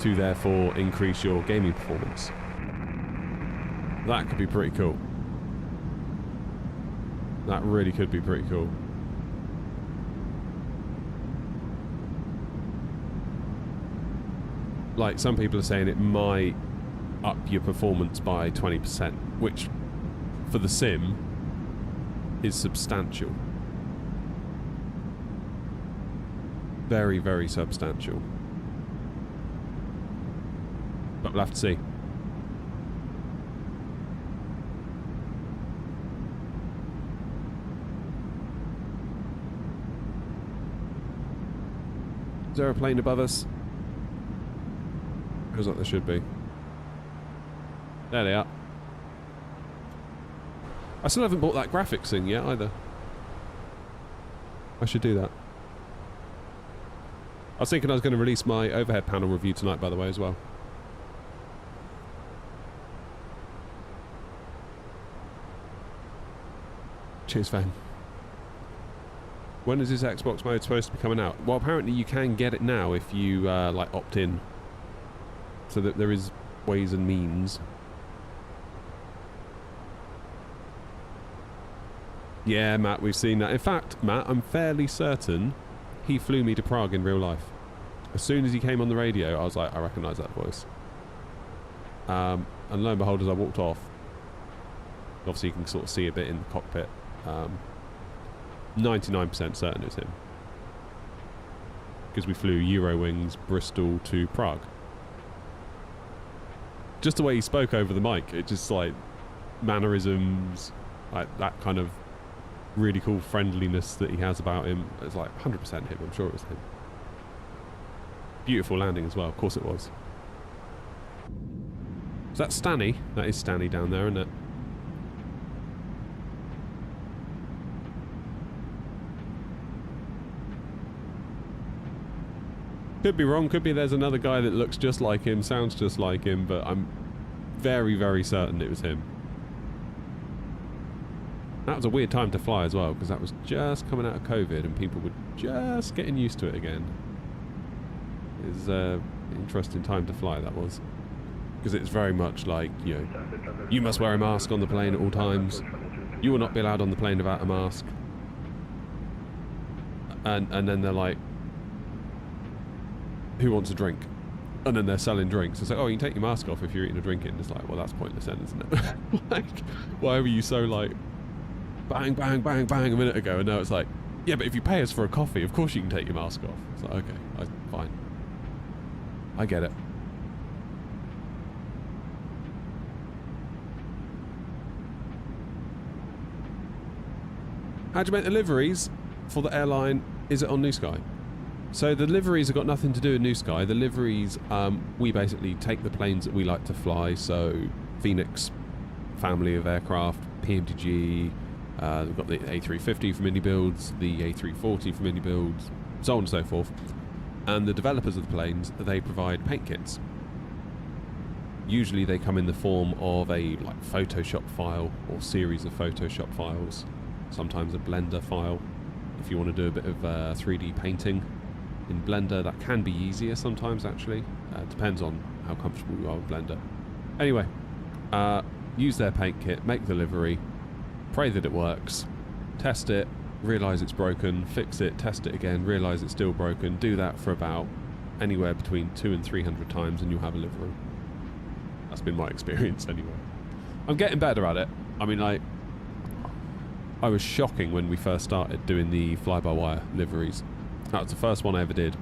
to therefore increase your gaming performance. That could be pretty cool. That really could be pretty cool. Like, some people are saying it might up your performance by 20%, which for the sim is substantial. Very, very substantial. But we'll have to see. Is there a plane above us? Feels like there should be. There they are. I still haven't bought that graphics thing yet either. I should do that. I was thinking I was going to release my overhead panel review tonight, by the way, as well. Cheers, fam. When is this Xbox mode supposed to be coming out? Well, apparently you can get it now if you like opt in. So that there is ways and means. Yeah, Matt, we've seen that. In fact, Matt, I'm fairly certain he flew me to Prague in real life. As soon as he came on the radio, I was like, I recognise that voice. And lo and behold, as I walked off, obviously you can sort of see a bit in the cockpit. 99% certain it's him. Because we flew Eurowings Bristol to Prague. Just the way he spoke over the mic, it just like mannerisms, like that kind of really cool friendliness that he has about him. It's like 100% him, I'm sure it was him. Beautiful landing as well, of course it was. Is that Stanny? That is Stanny down there, isn't it? Could be wrong, could be there's another guy that looks just like him, sounds just like him, but I'm very, very certain it was him. That was a weird time to fly as well, because that was just coming out of COVID and people were just getting used to it again. It was an interesting time to fly, that was. Because it's very much like, you know, you must wear a mask on the plane at all times. You will not be allowed on the plane without a mask. And then they're like, who wants a drink? And then they're selling drinks. It's like, oh, you can take your mask off if you're eating a drink. And it's like, well, that's pointless then, isn't it? Like, why were you so like, bang, bang, bang, bang a minute ago? And now it's like, yeah, but if you pay us for a coffee, of course you can take your mask off. It's like, okay, fine. I get it. How do you make the liveries for the airline? Is it on New Sky? So the liveries have got nothing to do with New Sky. The liveries, we basically take the planes that we like to fly. So Phoenix family of aircraft, PMDG, we've got the A350 from Minibus, the A340 from Minibus, so on and so forth. And the developers of the planes, they provide paint kits. Usually they come in the form of a like Photoshop file or series of Photoshop files. Sometimes a Blender file. If you want to do a bit of 3D painting in Blender, that can be easier sometimes actually. Depends on how comfortable you are with Blender. Anyway, use their paint kit, make the livery, pray that it works, test it, realise it's broken, fix it, test it again, realise it's still broken. Do that for about anywhere between 200 and 300 times and you'll have a livery. That's been my experience anyway. I'm getting better at it. I mean, I was shocking when we first started doing the fly-by-wire liveries. That was the first one I ever did.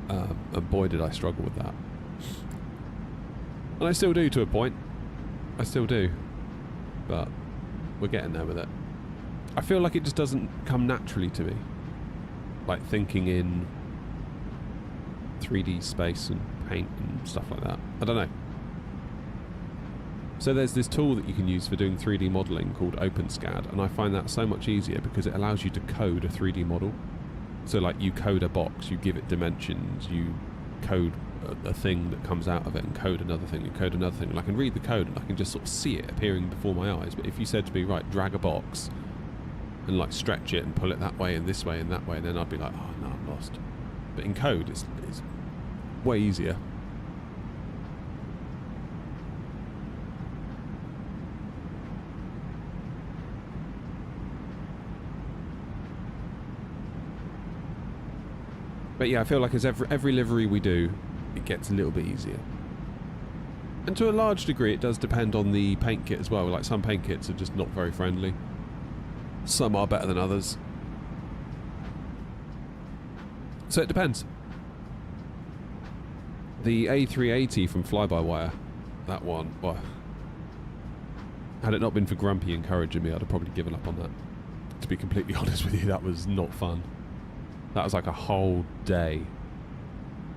And boy did I struggle with that. And I still do to a point. I still do. But we're getting there with it. I feel like it just doesn't come naturally to me. Like thinking in 3D space and paint and stuff like that. I don't know. So there's this tool that you can use for doing 3D modelling called OpenSCAD, and I find that so much easier because it allows you to code a 3D model. So like you code a box, you give it dimensions, you code a thing that comes out of it and code another thing and code another thing. And I can read the code and I can just sort of see it appearing before my eyes. But if you said to me, right, drag a box and like stretch it and pull it that way and this way and that way, then I'd be like, oh no, I'm lost. But in code, it's way easier. But yeah, I feel like as every livery we do, it gets a little bit easier. And to a large degree, it does depend on the paint kit as well. Like some paint kits are just not very friendly. Some are better than others. So it depends. The A380 from Fly-by-Wire, that one, well, had it not been for Grumpy encouraging me, I'd have probably given up on that. To be completely honest with you, that was not fun. That was like a whole day.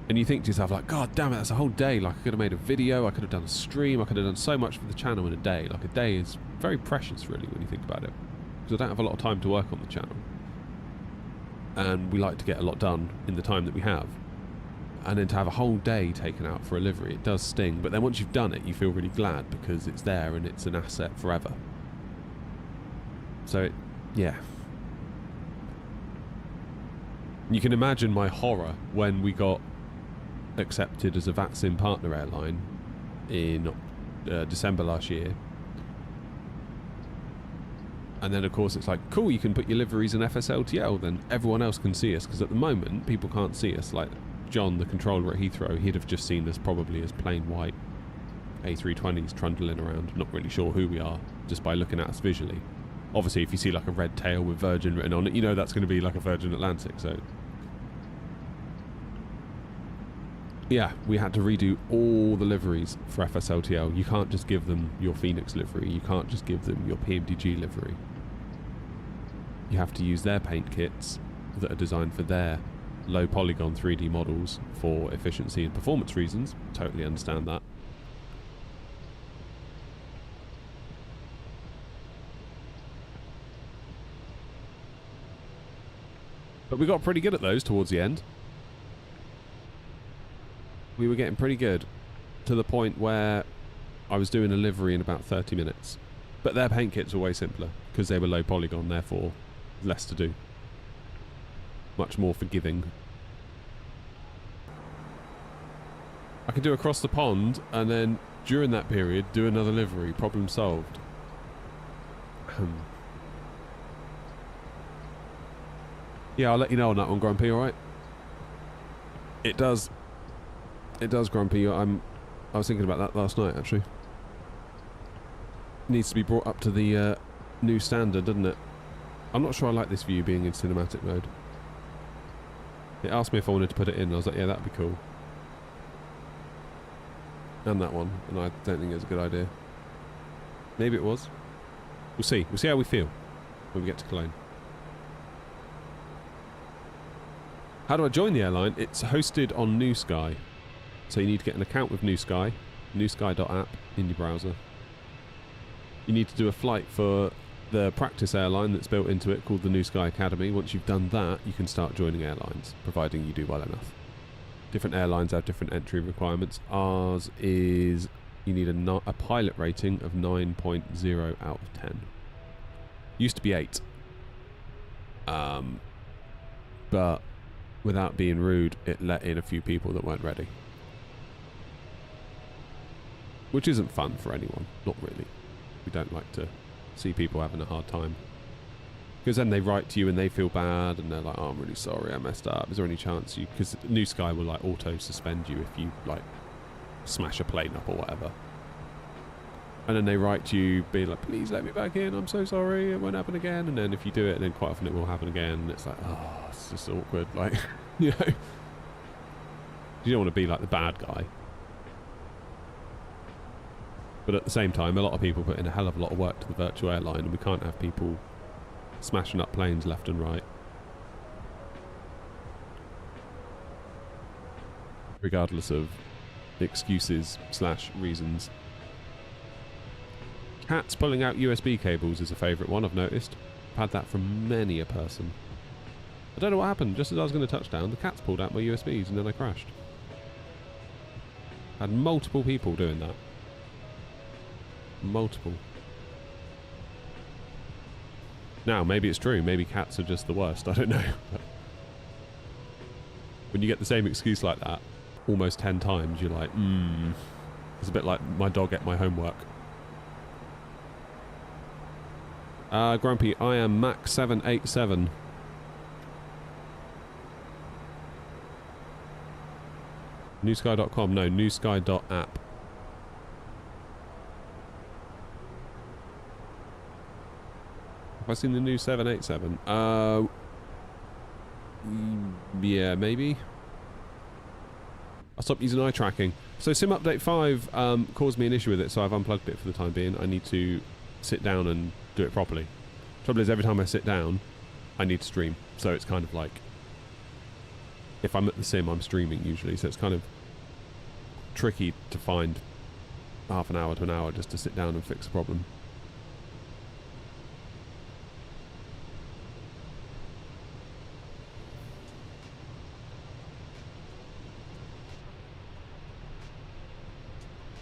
And you think to yourself, like, God damn it, that's a whole day. Like, I could have made a video, I could have done a stream, I could have done so much for the channel in a day. Like, a day is very precious, really, when you think about it. Because I don't have a lot of time to work on the channel. And we like to get a lot done in the time that we have. And then to have a whole day taken out for a livery, it does sting. But then once you've done it, you feel really glad because it's there and it's an asset forever. So, yeah. You can imagine my horror when we got accepted as a VATSIM partner airline in December last year. And then of course it's like, cool, you can put your liveries in FSLTL, then everyone else can see us, because at the moment people can't see us. Like John, the controller at Heathrow, he'd have just seen us probably as plain white A320s trundling around, not really sure who we are, just by looking at us visually. Obviously if you see like a red tail with Virgin written on it, you know that's going to be like a Virgin Atlantic. So yeah, we had to redo all the liveries for FSLTL. You can't just give them your Phoenix livery, you can't just give them your PMDG livery. You have to use their paint kits that are designed for their low polygon 3D models for efficiency and performance reasons. Totally understand that. But we got pretty good at those towards the end. We were getting pretty good, to the point where I was doing a livery in about 30 minutes. But their paint kits were way simpler, because they were low polygon, therefore less to do. Much more forgiving. I could do across the pond, and then during that period do another livery. Problem solved. Yeah, I'll let you know on that one, Grumpy, alright? It does, Grumpy. I was thinking about that last night, actually. Needs to be brought up to the new standard, doesn't it? I'm not sure I like this view being in cinematic mode. It asked me if I wanted to put it in, and I was like, yeah, that'd be cool. And that one, and I don't think it's a good idea. Maybe it was. We'll see. We'll see how we feel when we get to Cologne. How do I join the airline? It's hosted on New Sky. So you need to get an account with New Sky, newsky.app in your browser. You need to do a flight for the practice airline that's built into it called the New Sky Academy. Once you've done that, you can start joining airlines, providing you do well enough. Different airlines have different entry requirements. Ours is you need a pilot rating of 9.0 out of 10. Used to be 8. But without being rude, it let in a few people that weren't ready. Which isn't fun for anyone, not really. We don't like to see people having a hard time. Because then they write to you and they feel bad and they're like, oh, I'm really sorry, I messed up. Is there any chance you... Because New Sky will like auto-suspend you if you like smash a plane up or whatever. And then they write to you being like, please let me back in, I'm so sorry, it won't happen again. And then if you do it, then quite often it will happen again. And it's like, oh, it's just awkward. Like, you know, 'cause New Sky will like auto-suspend you if you like smash a plane up or whatever. And then they write to you being like, please let me back in, I'm so sorry, it won't happen again. And then if you do it, then quite often it will happen again. And it's like, oh, it's just awkward. Like, you know. You don't want to be like the bad guy. But at the same time, a lot of people put in a hell of a lot of work to the virtual airline, and we can't have people smashing up planes left and right. Regardless of excuses / reasons. Cats pulling out USB cables is a favourite one, I've noticed. I've had that from many a person. I don't know what happened. Just as I was going to touch down, the cats pulled out my USBs and then I crashed. I had multiple people doing that. Multiple. Now, maybe it's true. Maybe cats are just the worst. I don't know. But when you get the same excuse like that almost 10 times, you're like, It's a bit like my dog ate my homework. Grumpy, I am Mac 787. Newsky.com? No, newsky.app. Have I seen the new 787? Yeah, maybe. I stopped using eye tracking. So Sim Update 5 caused me an issue with it, so I've unplugged it for the time being. I need to sit down and do it properly. Trouble is, every time I sit down, I need to stream. So it's kind of like, if I'm at the sim, I'm streaming usually. So it's kind of tricky to find half an hour to an hour just to sit down and fix a problem.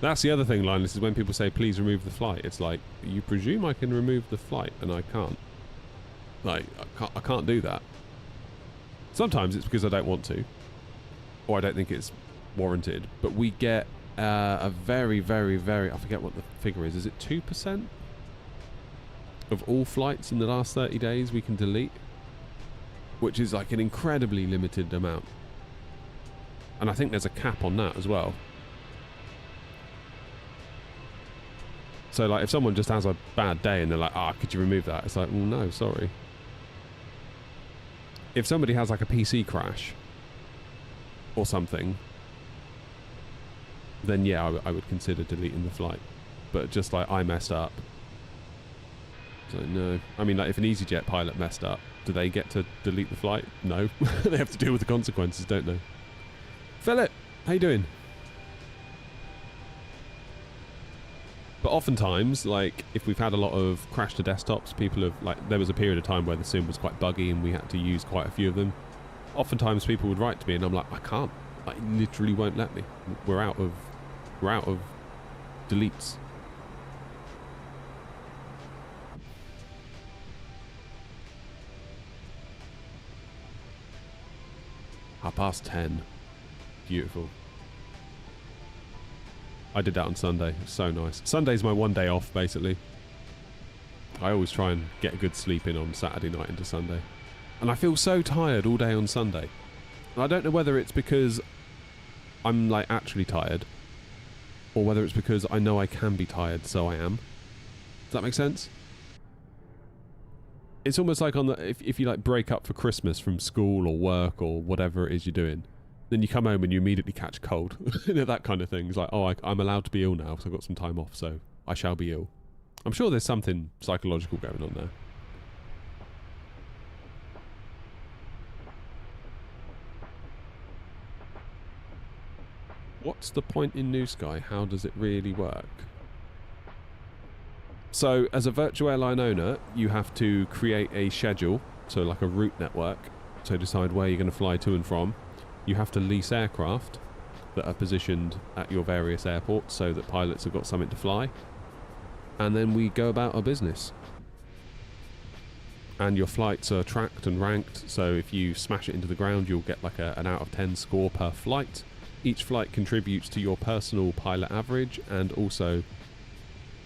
That's the other thing, Linus, is when people say, please remove the flight. It's like, you presume I can remove the flight, and I can't. Like, I can't do that. Sometimes it's because I don't want to, or I don't think it's warranted. But we get a very, very, very, I forget what the figure is. Is it 2% of all flights in the last 30 days we can delete? Which is like an incredibly limited amount. And I think there's a cap on that as well. So, like, if someone just has a bad day and they're like, could you remove that? It's like, well, no, sorry. If somebody has, like, a PC crash or something, then, yeah, I would consider deleting the flight. But just, like, I messed up. So, no. I mean, like, if an EasyJet pilot messed up, do they get to delete the flight? No. They have to deal with the consequences, don't they? Philip, how you doing? But oftentimes, like, if we've had a lot of crash to desktops, people have, like, there was a period of time where the sim was quite buggy and we had to use quite a few of them. Oftentimes people would write to me and I'm like, I can't. Like, it literally won't let me. We're out of deletes. Past 10. Beautiful. I did that on Sunday. It was so nice. Sunday's my one day off, basically. I always try and get a good sleep in on Saturday night into Sunday. And I feel so tired all day on Sunday. And I don't know whether it's because I'm, like, actually tired, or whether it's because I know I can be tired, so I am. Does that make sense? It's almost like on the if you, like, break up for Christmas from school or work or whatever it is you're doing, then you come home and you immediately catch a cold. You know, that kind of thing. It's like, I'm allowed to be ill now because I've got some time off, so I shall be ill. I'm sure there's something psychological going on there. What's the point in New Sky? How does it really work? So, as a virtual airline owner, you have to create a schedule, so like a route network, so decide where you're going to fly to and from. You have to lease aircraft that are positioned at your various airports so that pilots have got something to fly. And then we go about our business. And your flights are tracked and ranked, so if you smash it into the ground, you'll get like an out of 10 score per flight. Each flight contributes to your personal pilot average, and also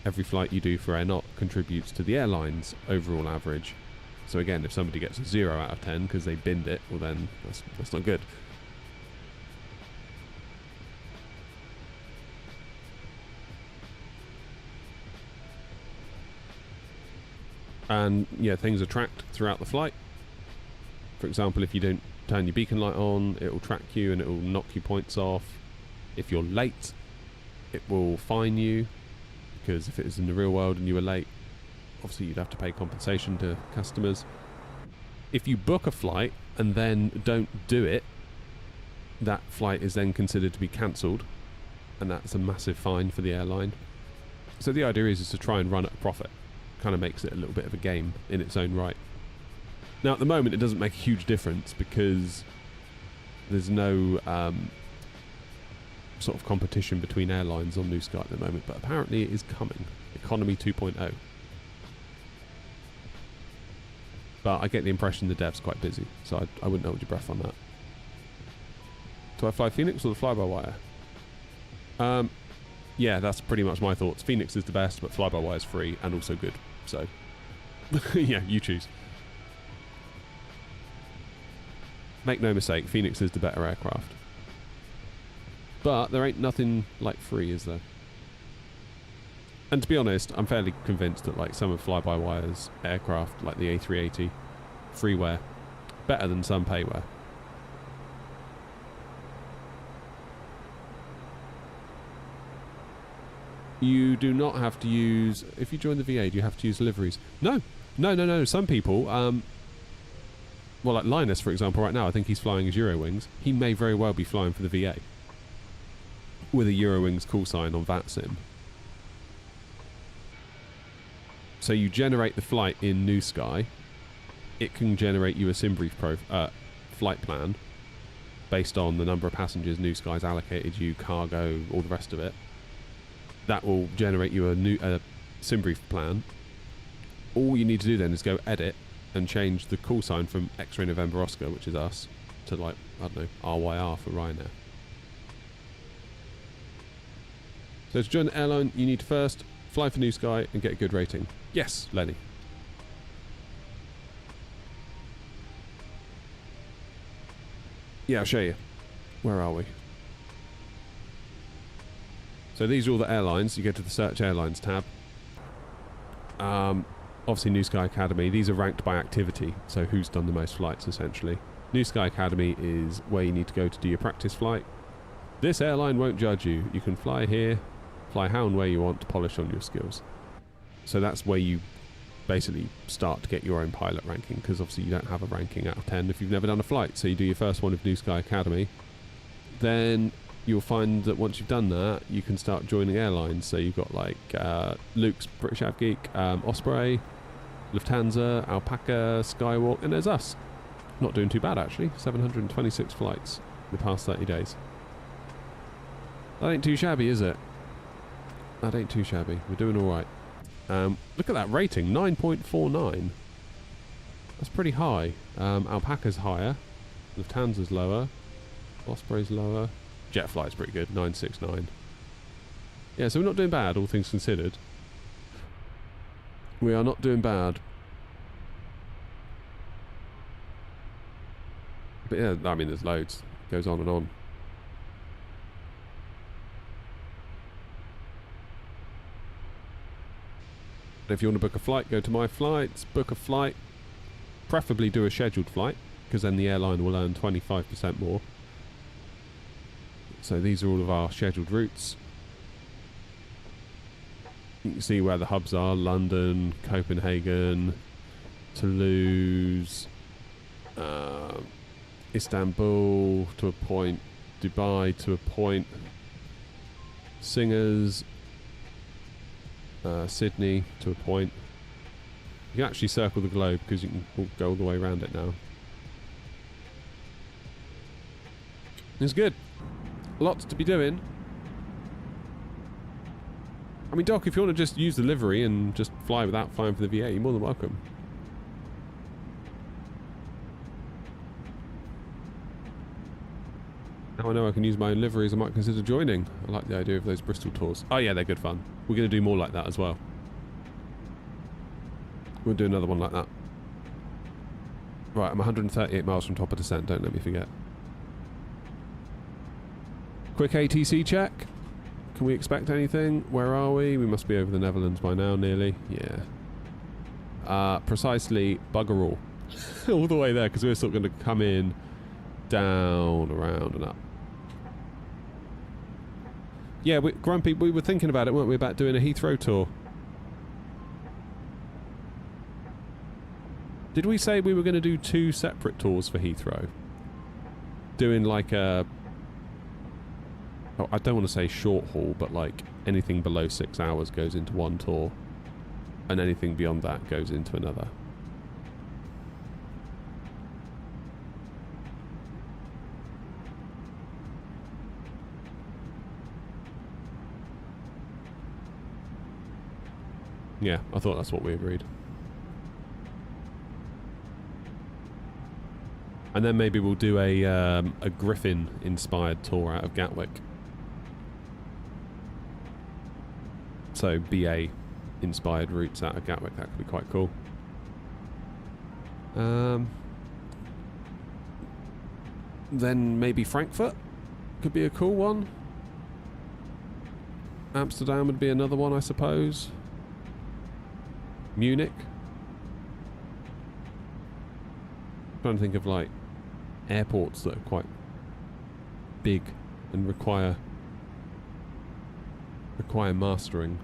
every flight you do for AirNot contributes to the airline's overall average. So again, if somebody gets a 0 out of 10 because they binned it, well then that's not good. And yeah, things are tracked throughout the flight. For example, if you don't turn your beacon light on, it will track you and it will knock you points off. If you're late, it will fine you, because if it was in the real world and you were late, obviously you'd have to pay compensation to customers. If you book a flight and then don't do it, that flight is then considered to be cancelled, and that's a massive fine for the airline. So the idea is to try and run at a profit. Kind of makes it a little bit of a game in its own right. Now at the moment it doesn't make a huge difference because there's no sort of competition between airlines on New Sky at the moment, but apparently it is coming. Economy 2.0. But I get the impression the dev's quite busy, so I wouldn't hold your breath on that. Do I fly Phoenix or the fly-by-wire? Yeah, that's pretty much my thoughts. Phoenix is the best, but fly-by-wire is free and also good. So, yeah, you choose. Make no mistake, Phoenix is the better aircraft. But there ain't nothing like free, is there? And to be honest, I'm fairly convinced that like some of fly-by-wire's aircraft, like the A380, freeware, better than some payware. You do not have to use, if you join the VA, do you have to use liveries? No. Some people, well, like Linus, for example, right now, I think he's flying his Eurowings. He may very well be flying for the VA with a Eurowings call sign on VATSIM. So you generate the flight in New Sky. It can generate you a SimBrief flight plan based on the number of passengers New Sky's allocated you, cargo, all the rest of it. That will generate you a SimBrief plan. All you need to do then is go edit and change the call sign from X-Ray November Oscar, which is us, to like, I don't know, RYR for Ryanair. So to join the airline, you need to first fly for New Sky and get a good rating. Yes, Lenny. Yeah, I'll show you. Where are we? So these are all the airlines. You go to the Search Airlines tab. Obviously New Sky Academy. These are ranked by activity, so who's done the most flights, essentially. New Sky Academy is where you need to go to do your practice flight. This airline won't judge you. You can fly here, fly how and where you want to polish on your skills. So that's where you basically start to get your own pilot ranking, because obviously you don't have a ranking out of 10 if you've never done a flight. So you do your first one of New Sky Academy. Then you'll find that once you've done that, you can start joining airlines. So you've got like Luke's British Avgeek, Osprey, Lufthansa, Alpaca, Skywalk, and there's us. Not doing too bad actually. 726 flights in the past 30 days. That ain't too shabby, is it? That ain't too shabby. We're doing all right. Look at that rating, 9.49. That's pretty high. Alpaca's higher. Lufthansa's lower. Osprey's lower. Jet Flight's pretty good, 969. Yeah, so we're not doing bad, all things considered. We are not doing bad. But yeah, I mean, there's loads. It goes on and on. If you want to book a flight, go to My Flights, book a flight. Preferably do a scheduled flight, because then the airline will earn 25% more. So these are all of our scheduled routes. You can see where the hubs are: London, Copenhagen, Toulouse, Istanbul to a point, Dubai to a point, Singers, Sydney to a point. You can actually circle the globe because you can go all the way around it now. It's good. Lots to be doing. I mean, Doc, if you want to just use the livery and just fly without flying for the VA, you're more than welcome. Now I know I can use my own liveries, I might consider joining. I like the idea of those Bristol tours. Oh yeah, they're good fun. We're going to do more like that as well. We'll do another one like that. Right, I'm 138 miles from top of descent, don't let me forget. Quick ATC check. Can we expect anything? Where are we? We must be over the Netherlands by now, nearly. Yeah. Precisely bugger all. All the way there, because we're sort of going to come in down, around and up. Yeah, Grumpy, we were thinking about it, weren't we, about doing a Heathrow tour? Did we say we were going to do 2 separate tours for Heathrow? Doing like a... Oh, I don't want to say short haul, but like anything below 6 hours goes into one tour. And anything beyond that goes into another. Yeah, I thought that's what we agreed. And then maybe we'll do a Griffin-inspired tour out of Gatwick. So BA-inspired routes out of Gatwick, that could be quite cool. Then maybe Frankfurt could be a cool one. Amsterdam would be another one, I suppose. Munich. I'm trying to think of like airports that are quite big and require mastering.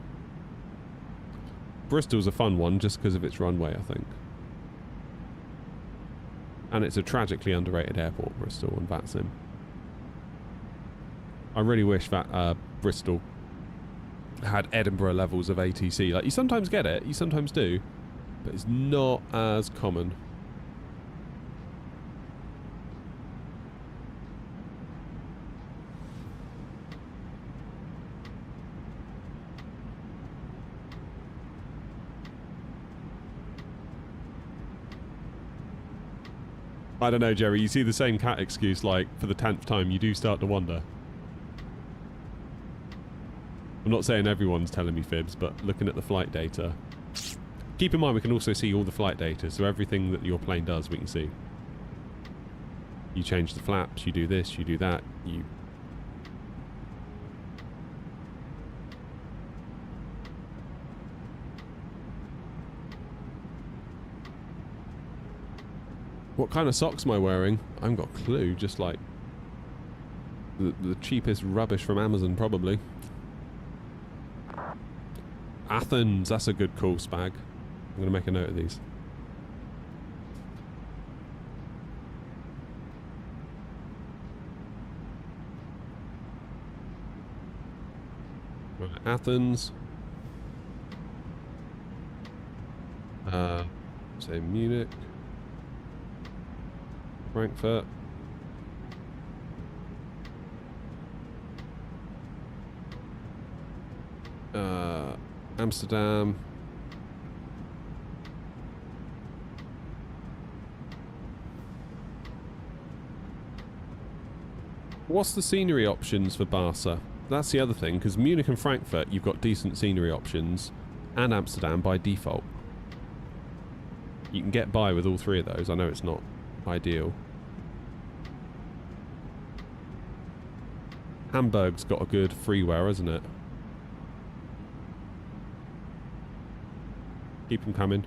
Bristol's a fun one just because of its runway, I think. And it's a tragically underrated airport, Bristol and VATSIM. I really wish that Bristol had Edinburgh levels of ATC. Like, you sometimes get it, you sometimes do, but it's not as common. I don't know, Jerry, you see the same cat excuse, like, for the 10th time, you do start to wonder. I'm not saying everyone's telling me fibs, but looking at the flight data... Keep in mind we can also see all the flight data, so everything that your plane does we can see. You change the flaps, you do this, you do that, you... What kind of socks am I wearing? I haven't got a clue, just like... The cheapest rubbish from Amazon, probably. Athens, that's a good call, Spag. I'm going to make a note of these. Right, Athens. Say Munich. Frankfurt. Amsterdam. What's the scenery options for Barca? That's the other thing, because Munich and Frankfurt, you've got decent scenery options, and Amsterdam by default. You can get by with all 3 of those. I know it's not ideal. Hamburg's got a good freeware, hasn't it? Keep them coming.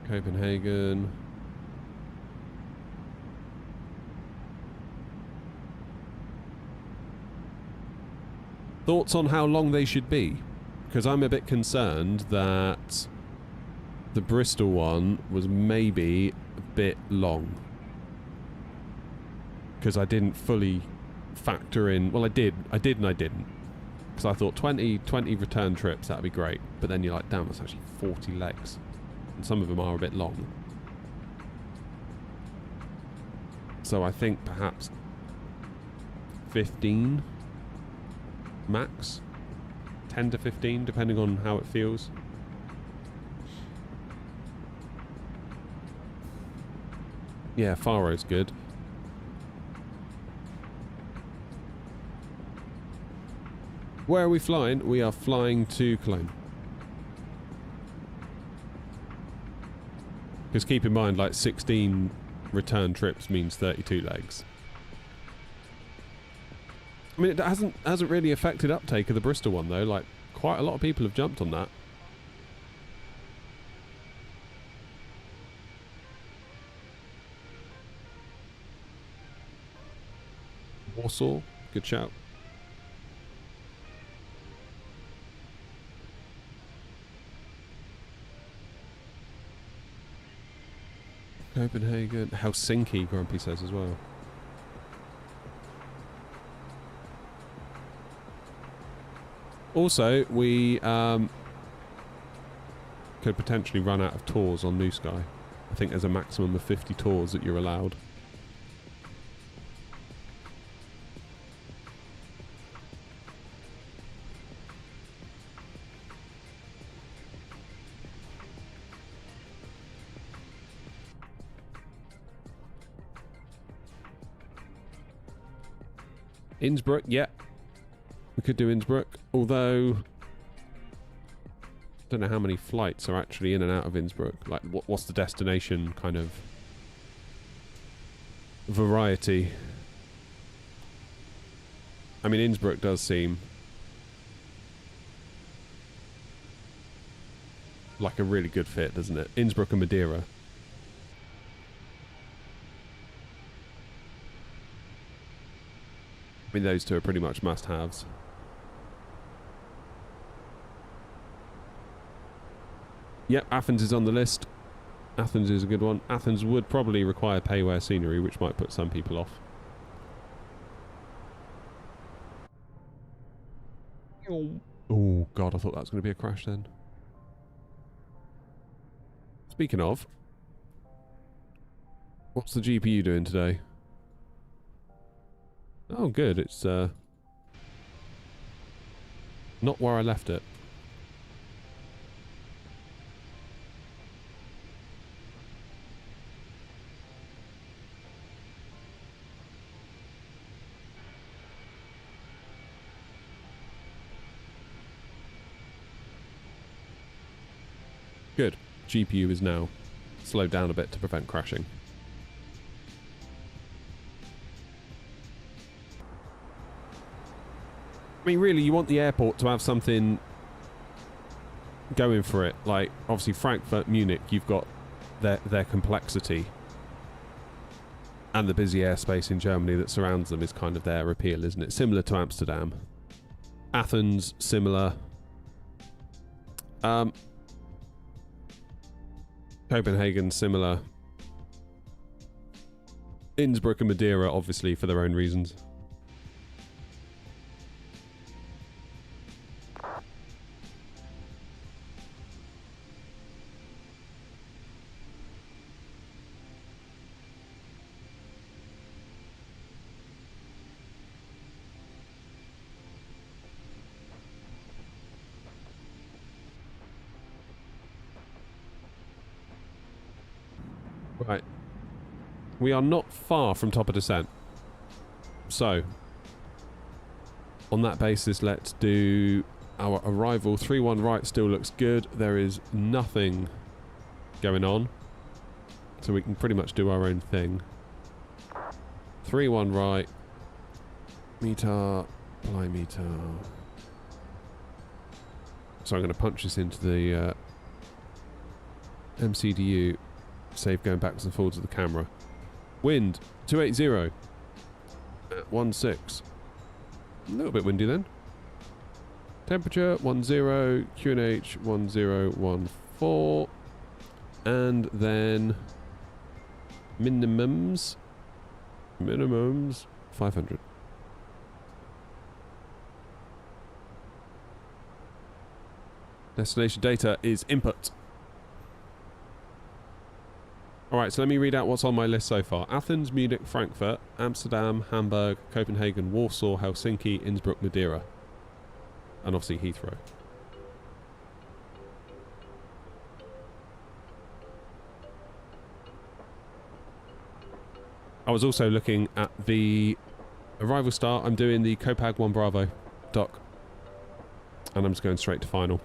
Copenhagen. Thoughts on how long they should be? Because I'm a bit concerned that the Bristol one was maybe a bit long. Because I didn't fully factor in... Well, I did and I didn't. Because I thought 20 return trips, that'd be great. But then you're like, damn, that's actually 40 legs. And some of them are a bit long. So I think perhaps 15 max. 10 to 15, depending on how it feels. Yeah, Faro's good. Where are we flying? We are flying to Cologne. Because keep in mind, like 16 return trips means 32 legs. I mean, it hasn't really affected uptake of the Bristol one though. Like, quite a lot of people have jumped on that. Warsaw. Good shout. Copenhagen. Helsinki, Grumpy says as well. Also, we could potentially run out of tours on New Sky. I think there's a maximum of 50 tours that you're allowed. Innsbruck, yeah. We could do Innsbruck, although I don't know how many flights are actually in and out of Innsbruck. Like, what's the destination kind of variety? I mean, Innsbruck does seem like a really good fit, doesn't it? Innsbruck and Madeira. I mean, those two are pretty much must-haves. Yep, Athens is on the list. Athens is a good one. Athens would probably require payware scenery, which might put some people off. Oh, God, I thought that was going to be a crash then. Speaking of, what's the GPU doing today? Oh, good. It's not where I left it. Good. GPU is now slowed down a bit to prevent crashing. I mean, really, you want the airport to have something going for it. Like, obviously, Frankfurt, Munich, you've got their complexity. And the busy airspace in Germany that surrounds them is kind of their appeal, isn't it? Similar to Amsterdam. Athens, similar. Copenhagen, similar. Innsbruck and Madeira, obviously, for their own reasons. Right. We are not far from top of descent. So, on that basis, let's do our arrival. 3-1 right still looks good. There is nothing going on. So we can pretty much do our own thing. 3-1 right. Meter. Fly meter. So I'm going to punch this into the MCDU. Save going backwards and forwards of the camera. Wind 280 at 16. A little bit windy then. Temperature 10, QNH 1014, and then minimums 500. Destination data is input. Alright, so let me read out what's on my list so far. Athens, Munich, Frankfurt, Amsterdam, Hamburg, Copenhagen, Warsaw, Helsinki, Innsbruck, Madeira. And obviously Heathrow. I was also looking at the arrival start. I'm doing the Copag 1 Bravo dock. And I'm just going straight to final.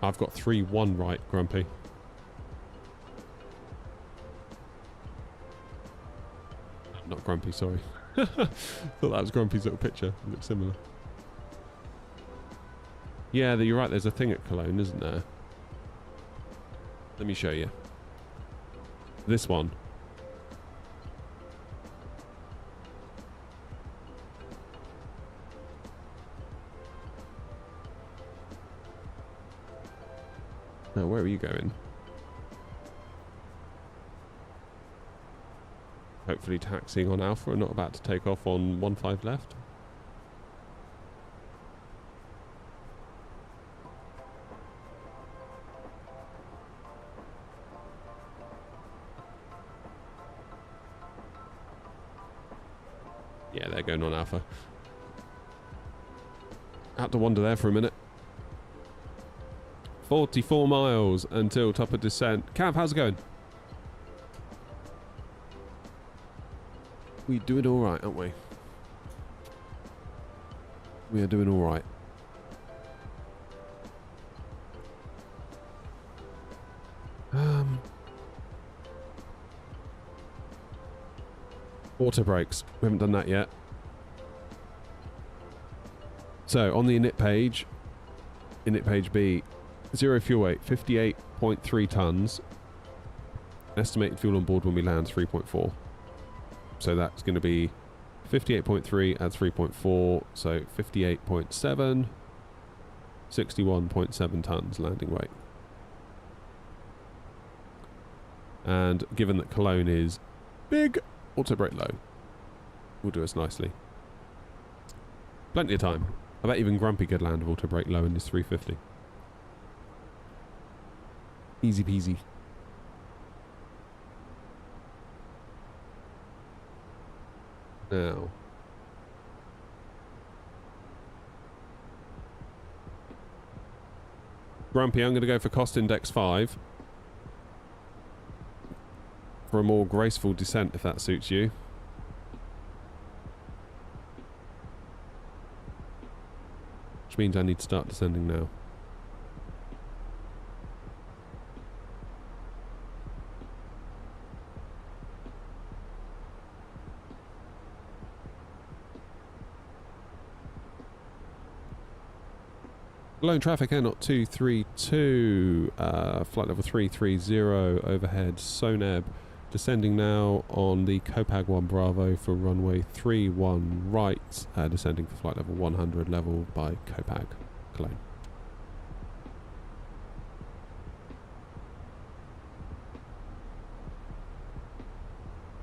I've got 3-1 right, Grumpy. Not Grumpy, sorry. Thought that was Grumpy's little picture. It looks similar. Yeah, you're right. There's a thing at Cologne, isn't there? Let me show you. This one. Now, where are you going? Hopefully taxiing on Alpha and not about to take off on 15 left. Yeah, they're going on Alpha. Had to wander there for a minute. 44 miles until top of descent. Cav, how's it going? We're doing alright, aren't we? We are doing alright. Auto brakes. We haven't done that yet. So, on the init page B, 0 fuel weight, 58.3 tons. Estimated fuel on board when we land, 3.4. So that's going to be 58.3 at 3.4, so 58.7, 61.7 tons landing weight. And given that Cologne is big, auto brake low will do us nicely. Plenty of time. I bet even Grumpy could land auto brake low in this 350. Easy peasy. Now. Grumpy, I'm going to go for cost index 5. For a more graceful descent, if that suits you. Which means I need to start descending now. Cologne traffic air not 232, flight level 330, overhead Soneb. Descending now on the Copag 1 Bravo for runway 31 right, descending for flight level 100 level by Copag, Cologne.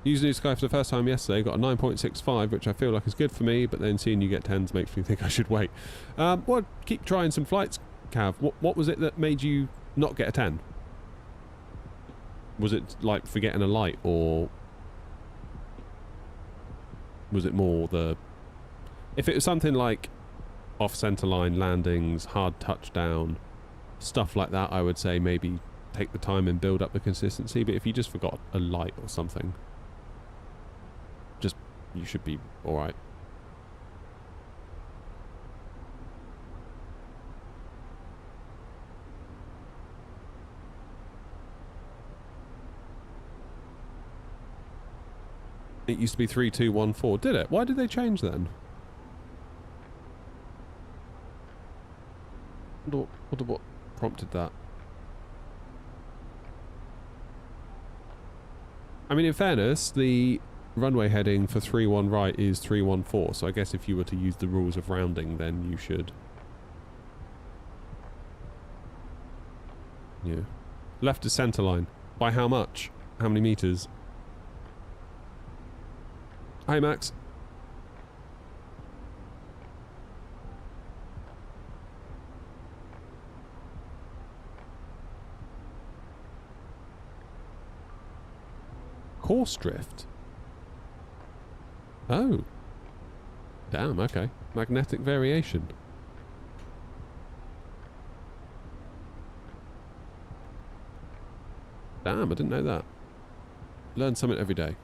Used New Sky for the first time yesterday, got a 9.65, which I feel like is good for me, but then seeing you get 10s makes me think I should wait. Well, keep trying some flights, Cav. What was it that made you not get a 10? Was it like forgetting a light, or was it more the... If it was something like off-centre line landings, hard touchdown, stuff like that, I would say maybe take the time and build up the consistency, but if you just forgot a light or something, just, you should be alright. It used to be 3214, did it? Why did they change then? What prompted that? I mean, in fairness, the runway heading for 31 right is 314, so I guess if you were to use the rules of rounding, then you should... Yeah. Left to centre line. By how much? How many metres? Hi, Max. Course drift. Oh. Damn, okay. Magnetic variation. Damn, I didn't know that. Learn something every day.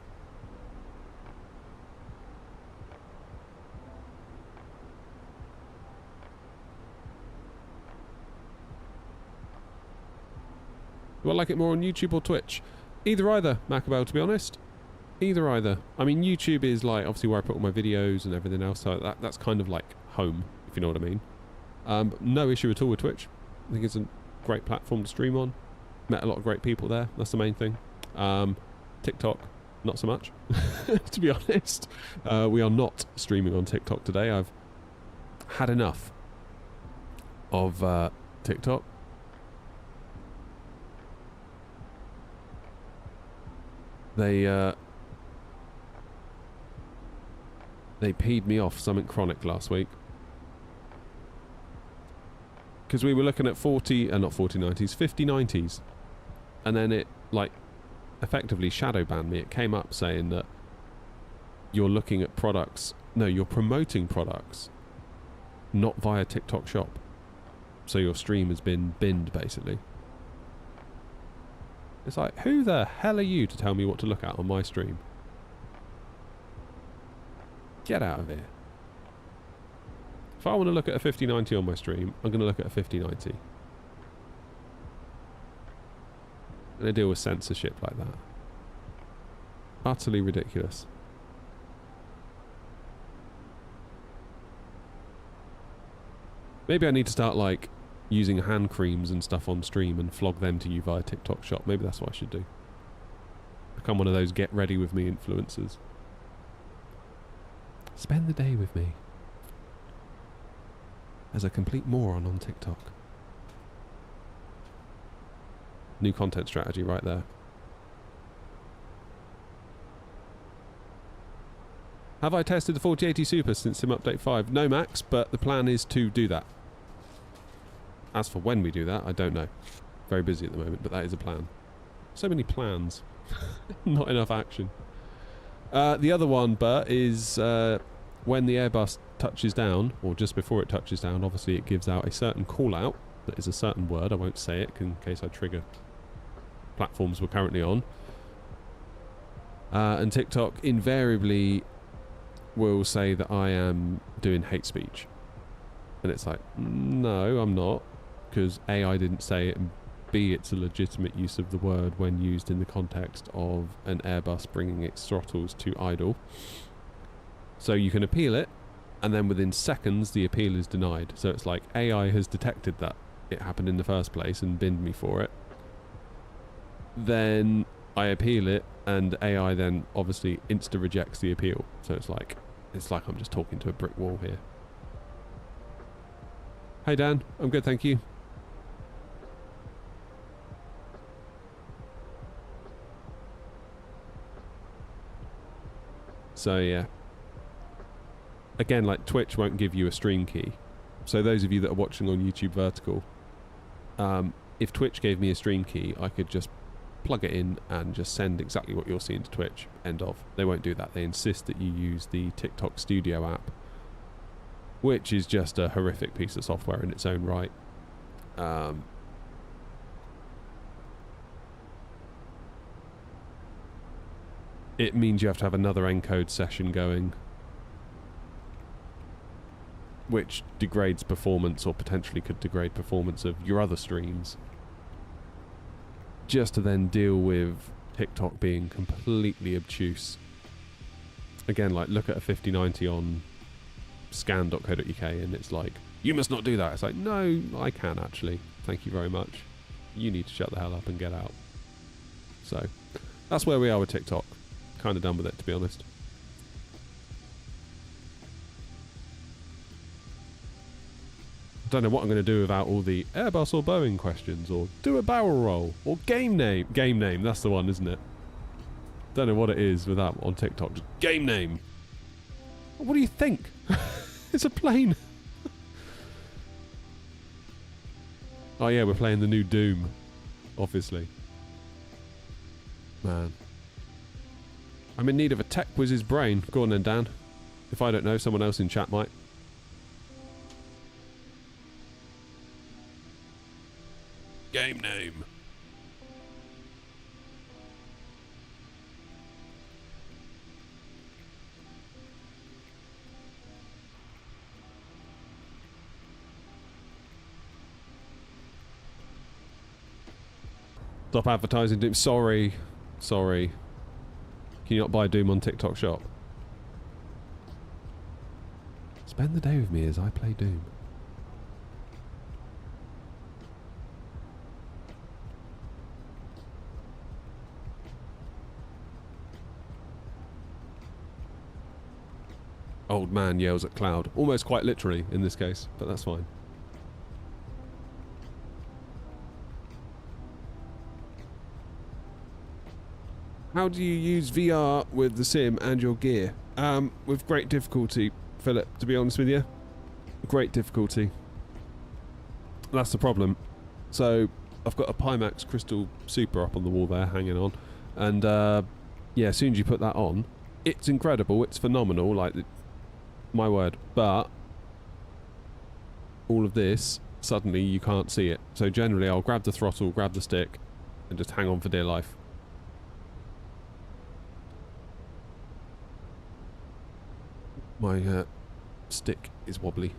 Do I like it more on YouTube or Twitch? Either, Macabel, to be honest. Either. I mean, YouTube is like, obviously, where I put all my videos and everything else, so that's kind of like home, if you know what I mean. No issue at all with Twitch. I think it's a great platform to stream on. Met a lot of great people there. That's the main thing. TikTok, not so much, to be honest. We are not streaming on TikTok today. I've had enough of TikTok. They peed me off something chronic last week. Because we were looking at 5090s. And then it, like, effectively shadow banned me. It came up saying that you're looking at products... No, you're promoting products not via TikTok Shop. So your stream has been binned, basically. It's like, who the hell are you to tell me what to look at on my stream? Get out of here. If I want to look at a 5090 on my stream, I'm going to look at a 5090. I'm going to deal with censorship like that. Utterly ridiculous. Maybe I need to start, like, using hand creams and stuff on stream and flog them to you via TikTok Shop. Maybe that's what I should do. Become one of those get ready with me influencers. Spend the day with me. As a complete moron on TikTok. New content strategy right there. Have I tested the 4080 Super since Sim Update 5? No, Max, but the plan is to do that. As for when we do that, I don't know. Very busy at the moment, but that is a plan. So many plans. Not enough action. The other one, Bert, is when the Airbus touches down, or just before it touches down, obviously it gives out a certain call out that is a certain word. I won't say it in case I trigger platforms we're currently on. And TikTok invariably will say that I am doing hate speech. And it's like, no, I'm not. Because A, I didn't say it, and B, it's a legitimate use of the word when used in the context of an Airbus bringing its throttles to idle. So you can appeal it, and then within seconds the appeal is denied. So it's like AI has detected that it happened in the first place and binned me for it. Then I appeal it, and AI then obviously insta-rejects the appeal. So it's like I'm just talking to a brick wall here. Hey Dan, I'm good, thank you. So yeah. Again, like Twitch won't give you a stream key. So those of you that are watching on YouTube Vertical, if Twitch gave me a stream key, I could just plug it in and just send exactly what you're seeing to Twitch. End of. They won't do that. They insist that you use the TikTok Studio app, which is just a horrific piece of software in its own right. It means you have to have another encode session going, which degrades performance, or potentially could degrade performance of your other streams, just to then deal with TikTok being completely obtuse. Again, like, look at a 5090 on scan.co.uk and it's like, you must not do that. It's like, no, I can actually. Thank you very much. You need to shut the hell up and get out. So, that's where we are with TikTok. Kind of done with it, to be honest. Don't know what I'm going to do without all the Airbus or Boeing questions, or do a barrel roll, or game name. Game name, that's the one, isn't it? Don't know what it is without on TikTok. Just game name. What do you think? It's a plane. Oh yeah, we're playing the new Doom, obviously. Man. I'm in need of a tech whizz's brain. Go on then, Dan. If I don't know, someone else in chat might. Game name. Stop advertising Doom. Sorry. Sorry. Can you not buy Doom on TikTok Shop? Spend the day with me as I play Doom. Old man yells at cloud. Almost quite literally in this case, but that's fine. How do you use VR with the sim and your gear? With great difficulty, Philip, to be honest with you. Great difficulty. That's the problem. So, I've got a Pimax Crystal Super up on the wall there, hanging on. And, yeah, as soon as you put that on, it's incredible, it's phenomenal, like, my word. But, all of this, suddenly you can't see it. So generally I'll grab the throttle, grab the stick, and just hang on for dear life. My stick is wobbly.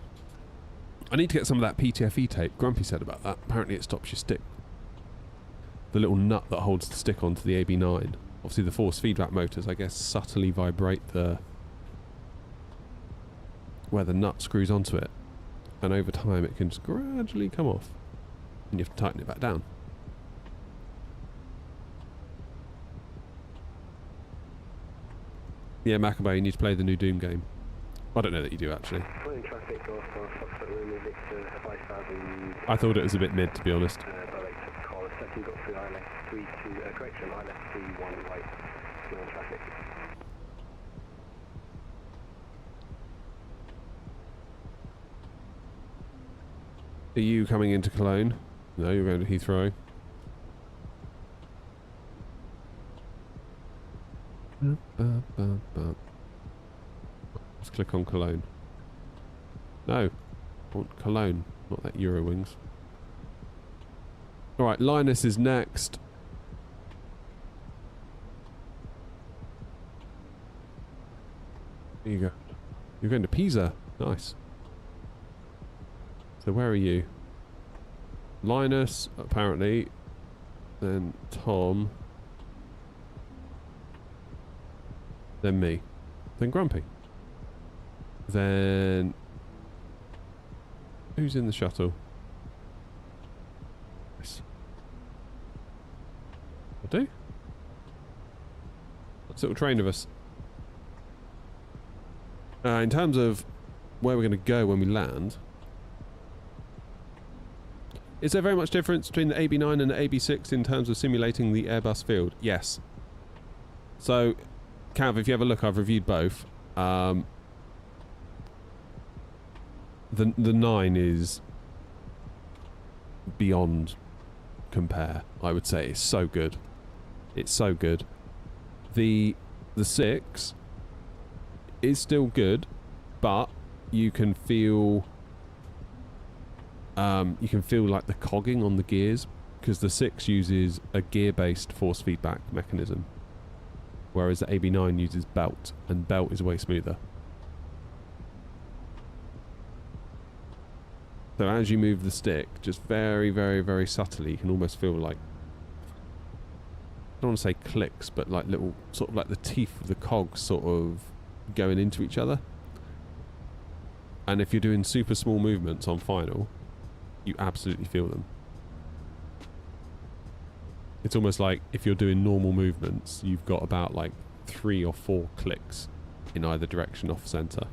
I need to get some of that PTFE tape. Grumpy said about that. Apparently it stops your stick. The little nut that holds the stick onto the AB9. Obviously the force feedback motors, I guess, subtly vibrate the where the nut screws onto it. And over time it can just gradually come off. And you have to tighten it back down. Yeah, Macabre, you need to play the new Doom game. I don't know that you do, actually. Traffic off Foxtrot Romeo Victor 5000. I thought it was a bit mid, to be honest. Direct call, second got 3 I left 3 2, correction, I left 3 1 right, still on traffic. Are you coming into Cologne? No, you're going to Heathrow. Let's click on Cologne. No, I want Cologne, not that Eurowings. Alright, Linus is next. There you go. You're going to Pisa. Nice. So where are you? Linus, apparently. Then Tom. Then me. Then Grumpy. Then... who's in the shuttle? Yes. I do? That's a little train of us. In terms of where we're going to go when we land... is there very much difference between the AB9 and the AB6 in terms of simulating the Airbus field? Yes. So, Cav, if you have a look, I've reviewed both. The 9 is beyond compare, I would say. It's so good. It's so good. The 6 is still good, but you can feel like the cogging on the gears, because the 6 uses a gear-based force feedback mechanism, whereas the AB9 uses belt, and belt is way smoother. So as you move the stick, just very, very, very subtly, you can almost feel like, I don't want to say clicks, but like little, sort of like the teeth of the cogs sort of going into each other. And if you're doing super small movements on final, you absolutely feel them. It's almost like if you're doing normal movements, you've got about like 3 or 4 clicks in either direction off center.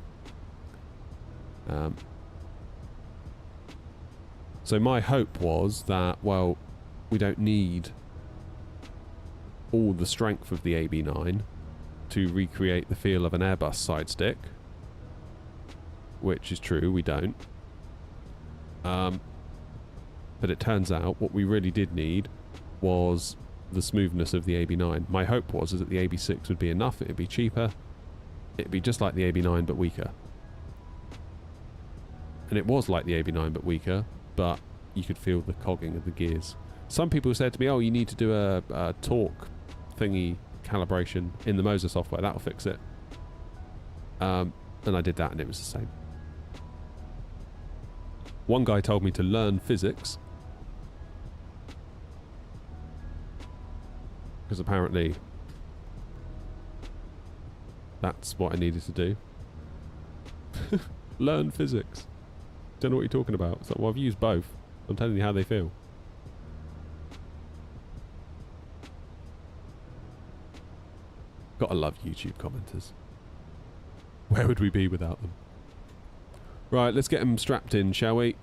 So my hope was that, well, we don't need all the strength of the AB9 to recreate the feel of an Airbus side stick, which is true, we don't. But it turns out what we really did need was the smoothness of the AB9. My hope was that the AB6 would be enough, it would be cheaper, it would be just like the AB9 but weaker. And it was like the AB9 but weaker, but you could feel the cogging of the gears. Some people said to me, oh, you need to do a torque thingy calibration in the Moza software, that'll fix it. And I did that and it was the same. One guy told me to learn physics, because apparently that's what I needed to do. Learn physics. Don't know what you're talking about. It's like, well, I've used both. I'm telling you how they feel. Gotta love YouTube commenters. Where would we be without them? Right, let's get them strapped in, shall we?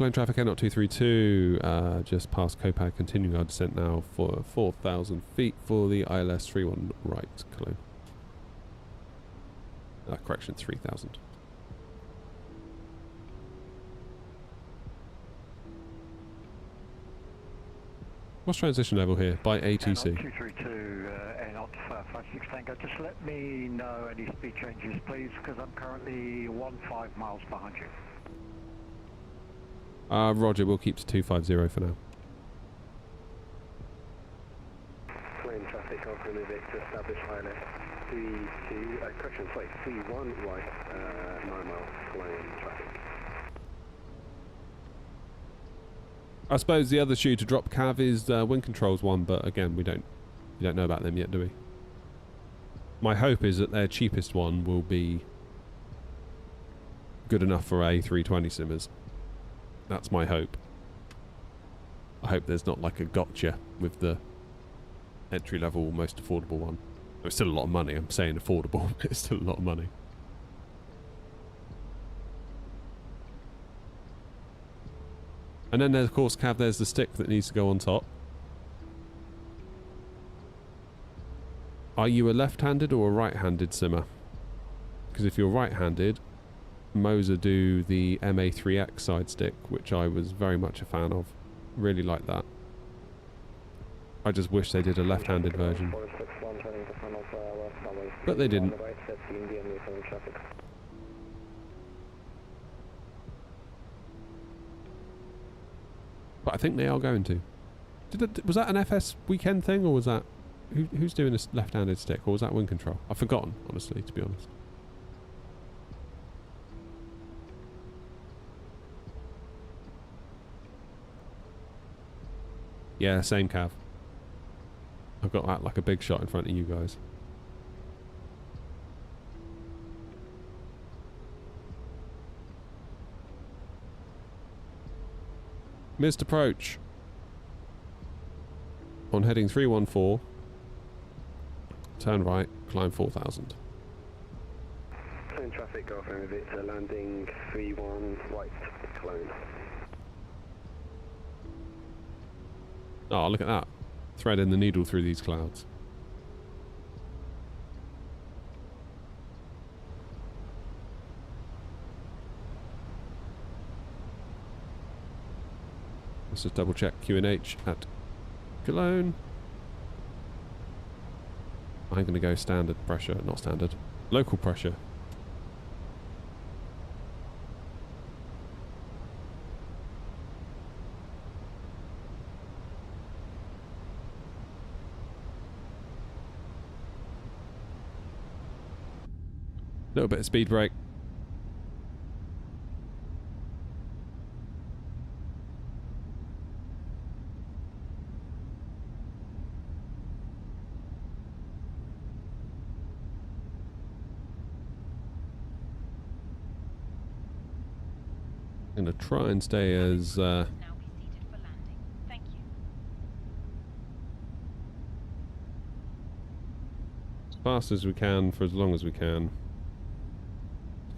Line traffic N0232, just past Copag, continuing our descent now for 4,000 feet for the ILS 31 right, Cologne. Correction, 3,000. What's transition level here by ATC? 232, N0 56 Tango. Just let me know any speed changes, please, because I'm currently 15 miles behind you. Roger, we'll keep to 250 for now. Plane traffic Golf Romeo Victor, establish ILS 32, correction, sorry, 31 right, 9 miles, plane traffic. I suppose the other shoe to drop Cav is wind controls one, but again, we don't know about them yet, do we? My hope is that their cheapest one will be good enough for A320 simmers. That's my hope. I hope there's not like a gotcha with the entry level most affordable one. It's still a lot of money. I'm saying affordable, but it's still a lot of money. And then, of course, Cav, there's the stick that needs to go on top. Are you a left-handed or a right-handed simmer? Because if you're right-handed, Moza do the MA3X side stick, which I was very much a fan of. Really like that. I just wish they did a left-handed version. But they didn't. But I think they are going to. Was that an FS weekend thing, or was that... Who's doing this left-handed stick, or was that wind control? I've forgotten, honestly, to be honest. Yeah, same Cav. I've got that like a big shot in front of you guys. Missed approach. On heading 314. Turn right, climb 4,000. Plane traffic Golf Romeo Victor, landing 31 right, Cologne. Oh, look at that. Threading the needle through these clouds. Let's just double check QNH at Cologne. I'm going to go standard pressure, not standard. Local pressure. Little bit of speed brake. I'm going to try and stay as Now be seated for landing. Thank you. fast as we can for as long as we can.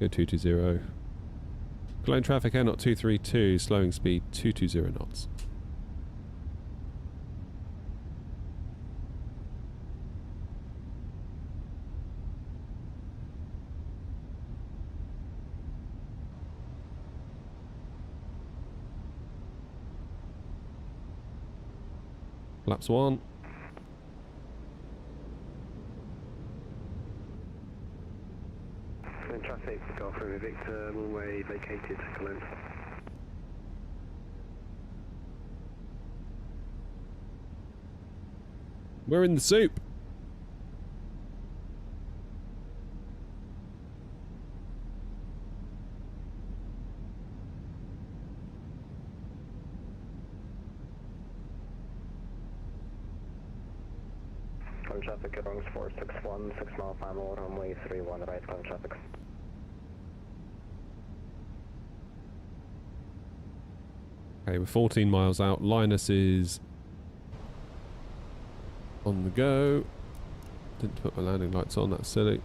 Go 220. Cologne traffic N0 232, slowing speed 220 knots. Flaps 1. Cologne traffic, Golf Romeo Victor, runway vacated, Cologne. We're in the soup. Cologne traffic, runway 461, 6 mile final, runway 31 right, Cologne traffic. Okay, we're 14 miles out. Linus is On the go. Didn't put my landing lights on, that's silly.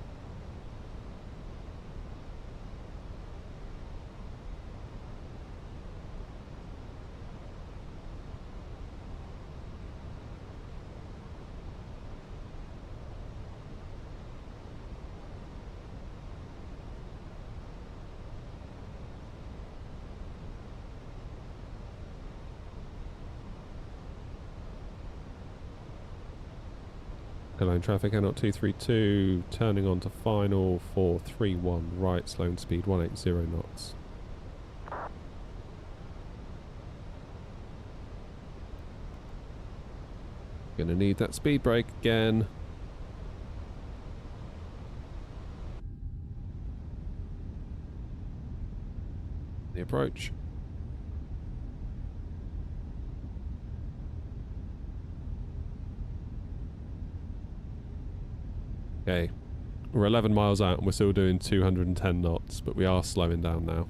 Cologne traffic, N0 232, turning on to final 431, right, slowing speed 180 knots. Gonna need that speed brake again. The approach. Okay, we're 11 miles out and we're still doing 210 knots, but we are slowing down now.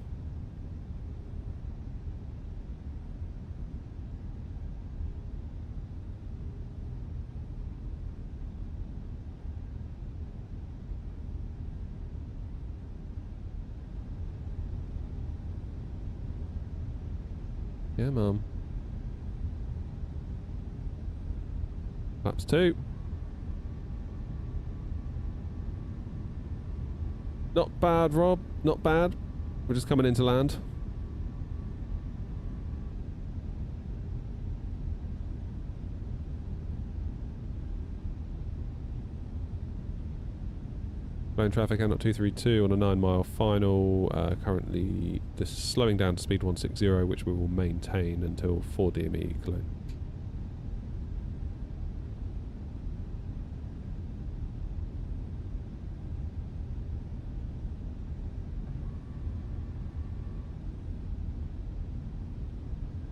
Yeah, Mum. Laps 2. Not bad, Rob. Not bad. We're just coming into land. Cologne traffic, N0 232 on a 9-mile final. Currently this is slowing down to speed 160, which we will maintain until 4 DME Cologne.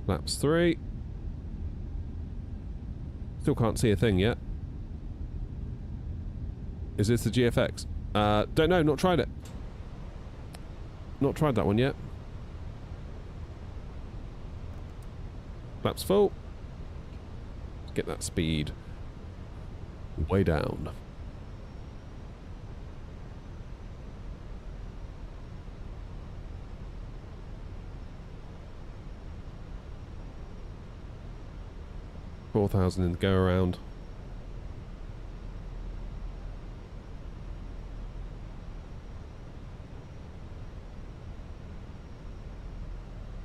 Laps 3. Still can't see a thing yet. Is this the GFX? Don't know, not tried it. Not tried that one yet. Laps full. Let's get that speed way down. $4,000 in the go around.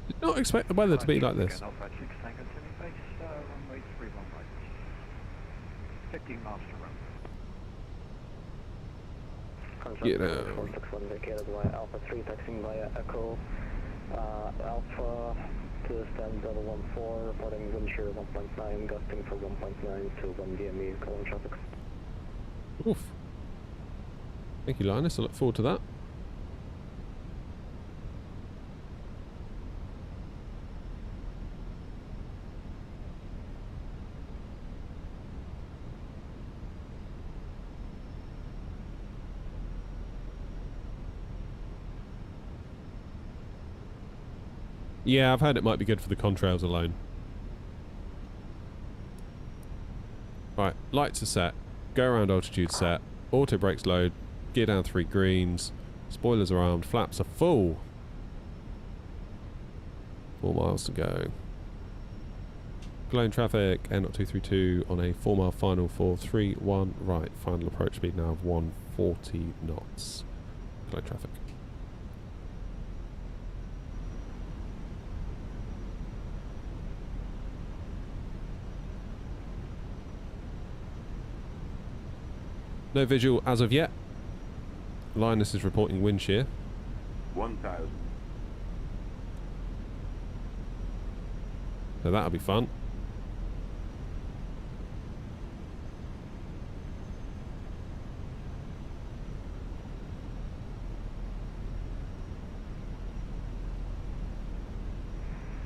Did not expect the weather to be like this. 15 miles to run. Get out. 461 vacated via Alpha 3, taxiing via Echo. Alpha to stand level 14, reporting wind shear 1.9, gusting for 1.9 to 1 DME, Cologne traffic. Oof. Thank you, Linus. I look forward to that. Yeah, I've heard it might be good for the contrails alone. Right, lights are set, go around altitude set, auto brakes load, gear down 3 greens, spoilers are armed, flaps are full. 4 miles to go. Cologne traffic, N0 232 on a 4-mile final 431, right, final approach speed now of 140 knots. Cologne traffic. No visual as of yet. Linus is reporting wind shear. 1,000. So that'll be fun.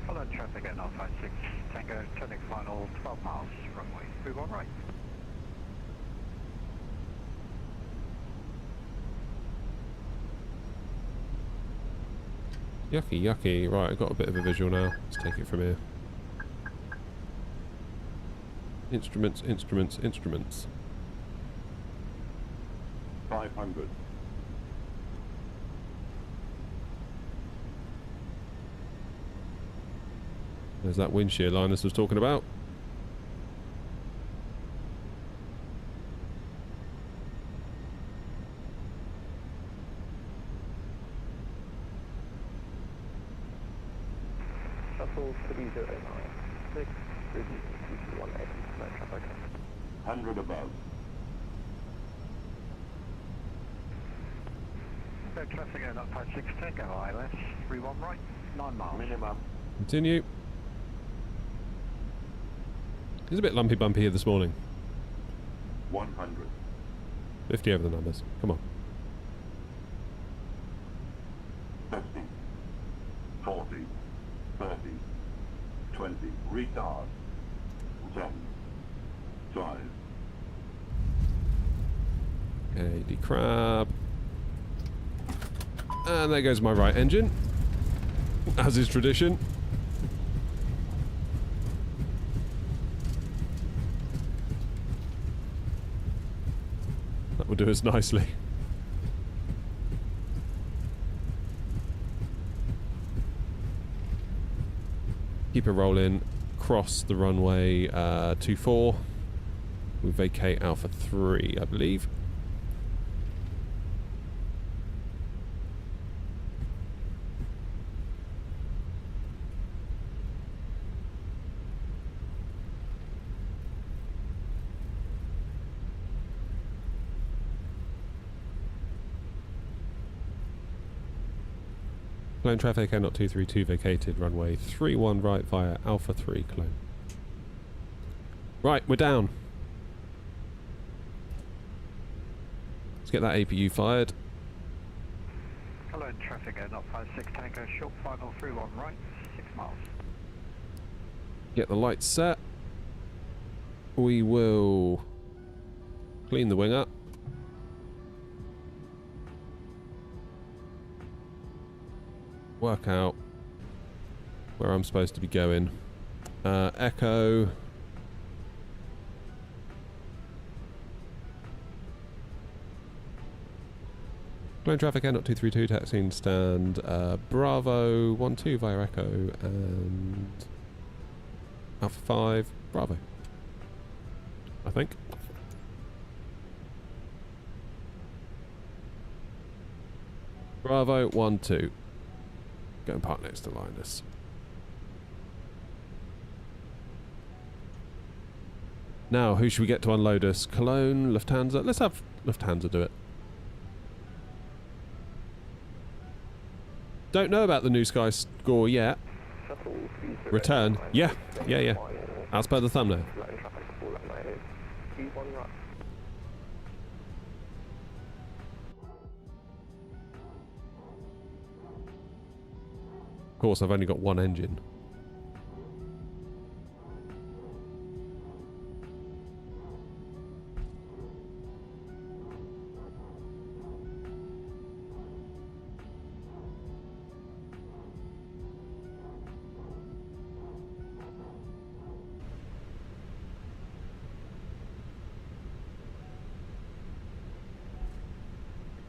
Cologne traffic at 056 Tango, turning final 12 miles, runway 31 right. Yucky, yucky. Right, I've got a bit of a visual now. Let's take it from here. Instruments, instruments, instruments. 500. There's that wind shear Linus was talking about. Shuttle 309, 6, 18, traffic. 100 above. No traffic going up 56 Tango ILS, 31 right, 9 miles. Minimum. Continue. It's a bit lumpy bumpy here this morning. 100. 50 over the numbers. Come on. 50. 40. 30. 20. Retard. 10. 5. Okay, decrab. And there goes my right engine. As is tradition. That will do us nicely. Keep it rolling. Cross the runway 24. We vacate Alpha 3, I believe. Cologne traffic, not 232 vacated, runway 31 right via Alpha 3 Cologne. Right, we're down. Let's get that APU fired. Cologne traffic not 56 Tango, short final 31 right, 6 miles. Get the lights set. We will clean the wing up. Work out where I'm supposed to be going. Echo. Cologne traffic, not 232, taxiing stand Bravo 12 via Echo and Alpha 5 Bravo, I think. Bravo 12. Go and park next to Linus. Now, who should we get to unload us? Cologne, Lufthansa? Let's have Lufthansa do it. Don't know about the new Sky score yet. Return? Yeah. As per the thumbnail. Of course, I've only got one engine.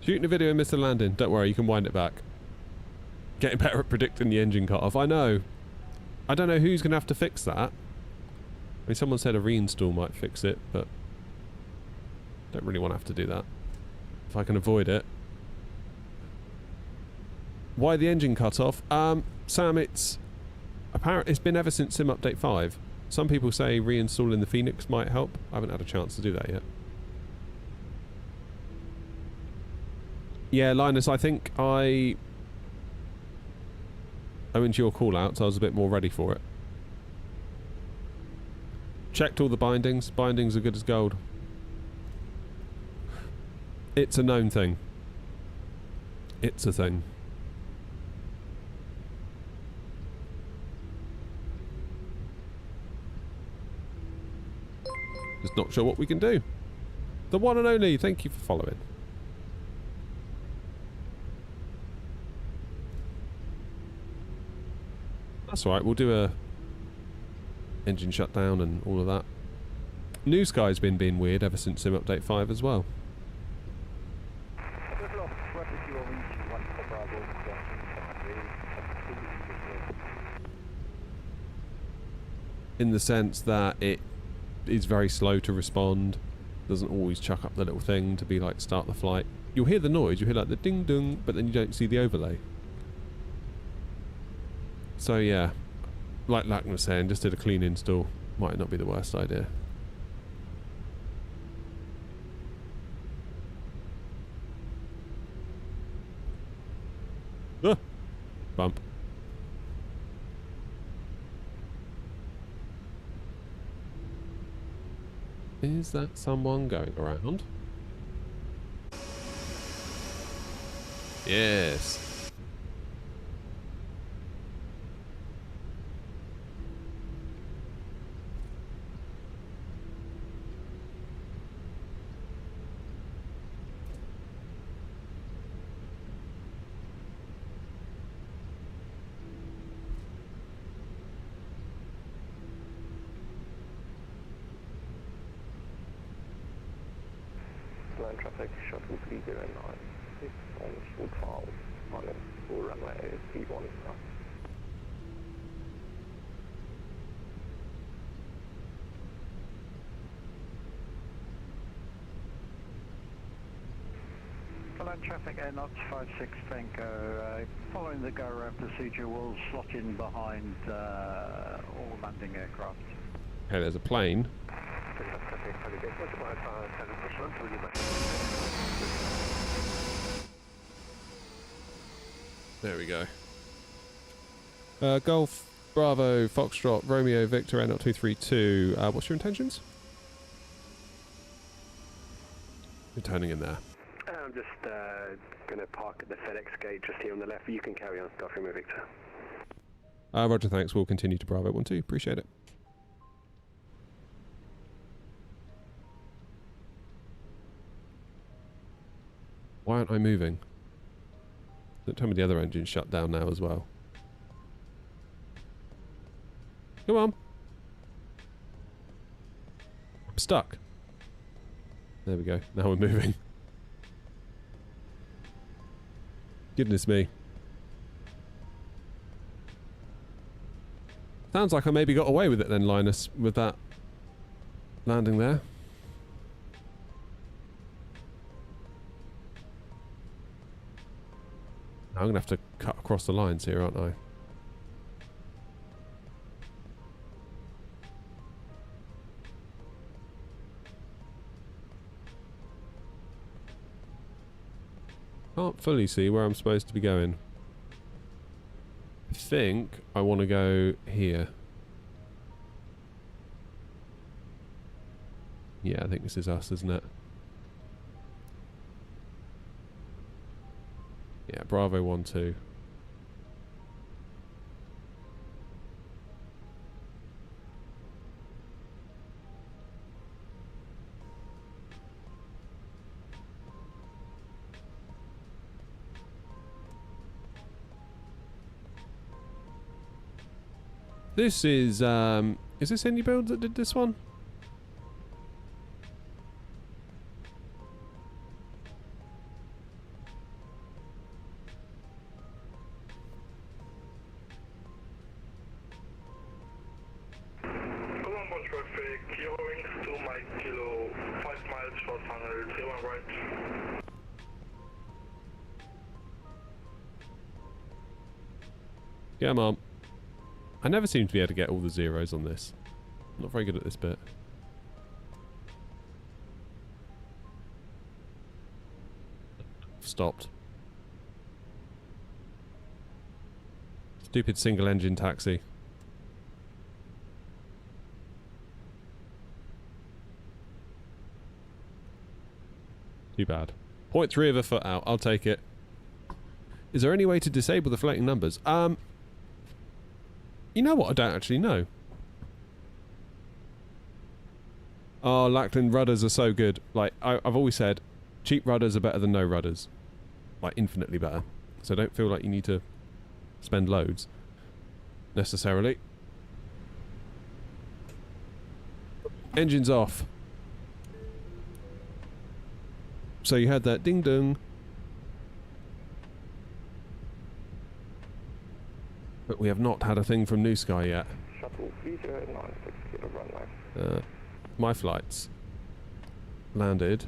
Shooting a video and missed a landing. Don't worry, you can wind it back. Getting better at predicting the engine cut-off. I know. I don't know who's going to have to fix that. I mean, someone said a reinstall might fix it, but don't really want to have to do that. If I can avoid it. Why the engine cut-off? Sam, it's been ever since Sim Update 5. Some people say reinstalling the Phoenix might help. I haven't had a chance to do that yet. Yeah, Linus, I think I went to your call out, so I was a bit more ready for it. Checked all the bindings. Bindings are good as gold. It's a known thing. It's a thing. Just not sure what we can do. The one and only, thank you for following. That's alright, we'll do a engine shutdown and all of that. New Sky's been being weird ever since Sim Update 5 as well. In the sense that it is very slow to respond, doesn't always chuck up the little thing to be like start the flight. You'll hear the noise, you'll hear like the ding dong, but then you don't see the overlay. So yeah, like Lackman was saying, just did a clean install. Might not be the worst idea. Ah! Bump. Is that someone going around? Yes. Line traffic, shuttle 309, on full trial, on a full runway, speed 1 now. Line traffic, Air Knox 56 Tango, following the go-around procedure, will slot in behind all landing aircraft. Okay, there's a plane. There we go. Golf, Bravo, Foxtrot, Romeo, Victor, NL232. What's your intentions? You're turning in there. I'm just going to park at the FedEx gate just here on the left. You can carry on, Golf Romeo Victor. Roger, thanks. We'll continue to Bravo 12. Appreciate it. Why aren't I moving? Don't tell me the other engine's shut down now as well. Come on. I'm stuck. There we go. Now we're moving. Goodness me. Sounds like I maybe got away with it then, Linus, with that landing there. I'm going to have to cut across the lines here, aren't I? Can't fully see where I'm supposed to be going. I think I want to go here. Yeah, I think this is us, isn't it? Yeah, Bravo 12. This is this Indie Builds that did this one? Come on. I never seem to be able to get all the zeros on this. I'm not very good at this bit. Stopped. Stupid single engine taxi. Too bad. 0.3 of a foot out. I'll take it. Is there any way to disable the floating numbers? You know what? I don't actually know. Oh, Lackland rudders are so good. Like, I've always said, cheap rudders are better than no rudders. Like, infinitely better. So don't feel like you need to spend loads. Necessarily. Engine's off. So you heard that ding dong. But we have not had a thing from New Sky yet. Shuttle 3096, get a runway. My flights landed.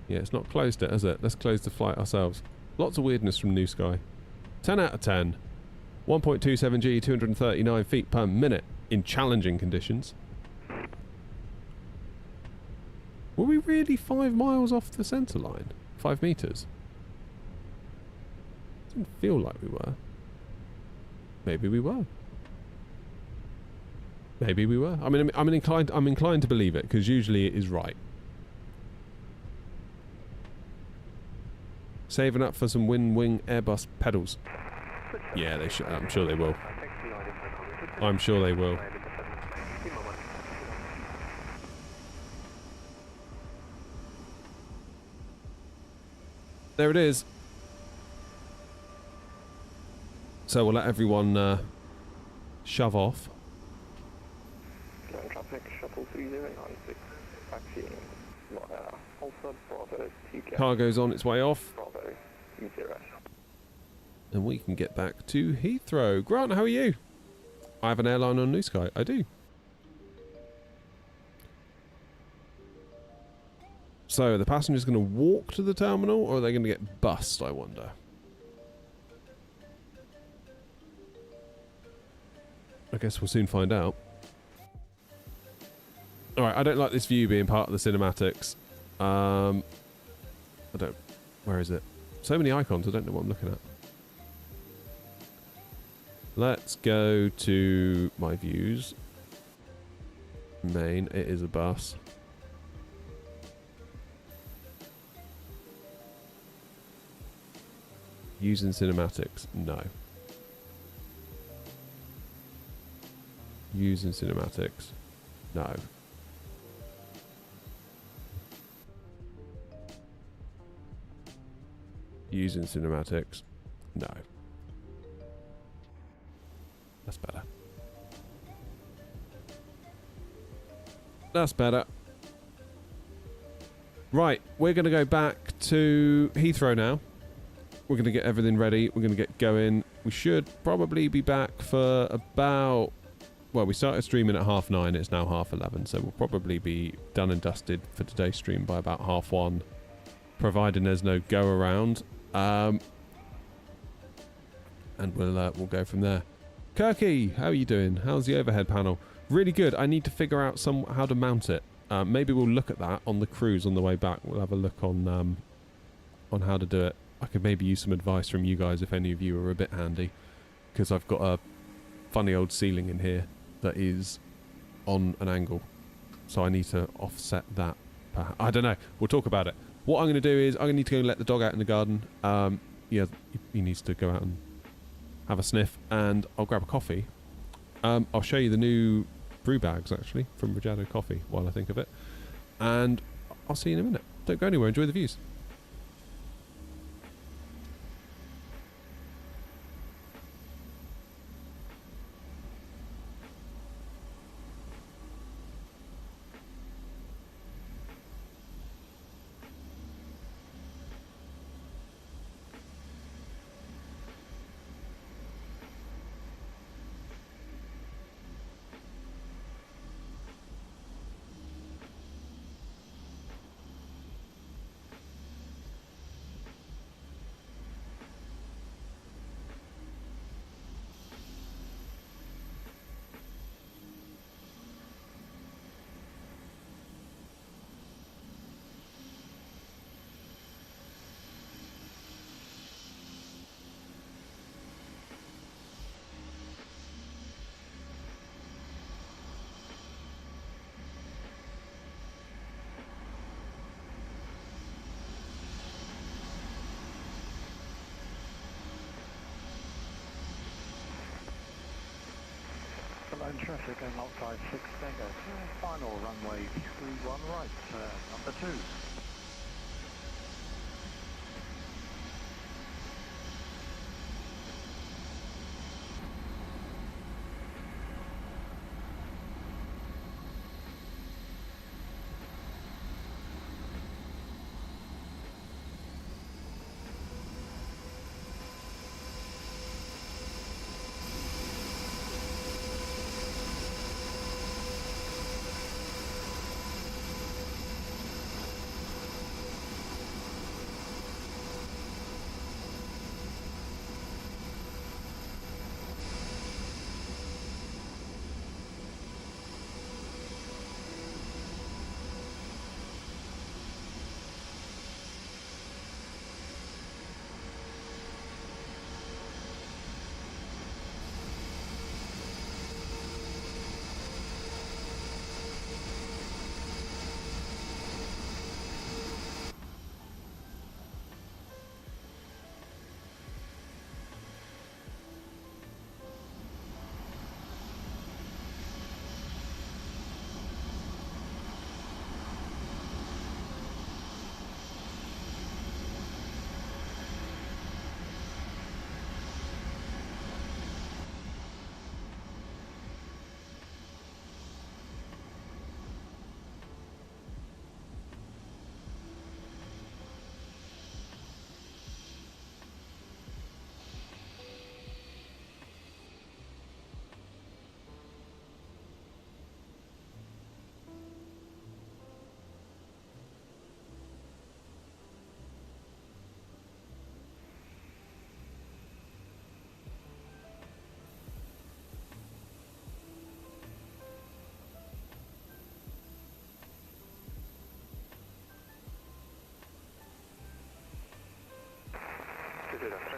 Yeah, it's not closed it, has it? Let's close the flight ourselves. Lots of weirdness from New Sky. 10 out of 10. 1.27 G, 239 feet per minute in challenging conditions. Were we really 5 miles off the centre line? 5 metres? Didn't feel like we were. Maybe we were. Maybe we were. I mean, I'm inclined to believe it because usually it is right. Saving up for some wing Airbus pedals. Yeah, they should. I'm sure they will. I'm sure they will. There it is. So we'll let everyone shove off. Cologne traffic, shuttle 3096, taxiing via Alpha Bravo TK. Cargo's on its way off. Bravo 30. And we can get back to Heathrow. Grant, how are you? I have an airline on New Sky. I do. So, are the passengers going to walk to the terminal, or are they going to get bussed, I wonder? I guess we'll soon find out. Alright, I don't like this view being part of the cinematics. I don't... Where is it? So many icons, I don't know what I'm looking at. Let's go to my views. Main, it is a bus. Using cinematics, no. Using cinematics, no. Using cinematics, no. That's better. That's better. Right, we're going to go back to Heathrow now. We're going to get everything ready. We're going to get going. We should probably be back for about... Well, we started streaming at 9:30. It's now 11:30. So we'll probably be done and dusted for today's stream by about 1:30. Providing there's no go around. And we'll go from there. Kirky, how are you doing? How's the overhead panel? Really good. I need to figure out how to mount it. Maybe we'll look at that on the cruise on the way back. We'll have a look on how to do it. I could maybe use some advice from you guys if any of you are a bit handy, because I've got a funny old ceiling in here that is on an angle, so I need to offset that. I don't know. We'll talk about it. What I'm going to do is I'm going to need to go and let the dog out in the garden. Yeah, he needs to go out and have a sniff, and I'll grab a coffee. I'll show you the new brew bags actually from Rajado Coffee while I think of it, and I'll see you in a minute. Don't go anywhere. Enjoy the views. Cologne traffic and lot 56 Tango. Final runway 31 right, number 2.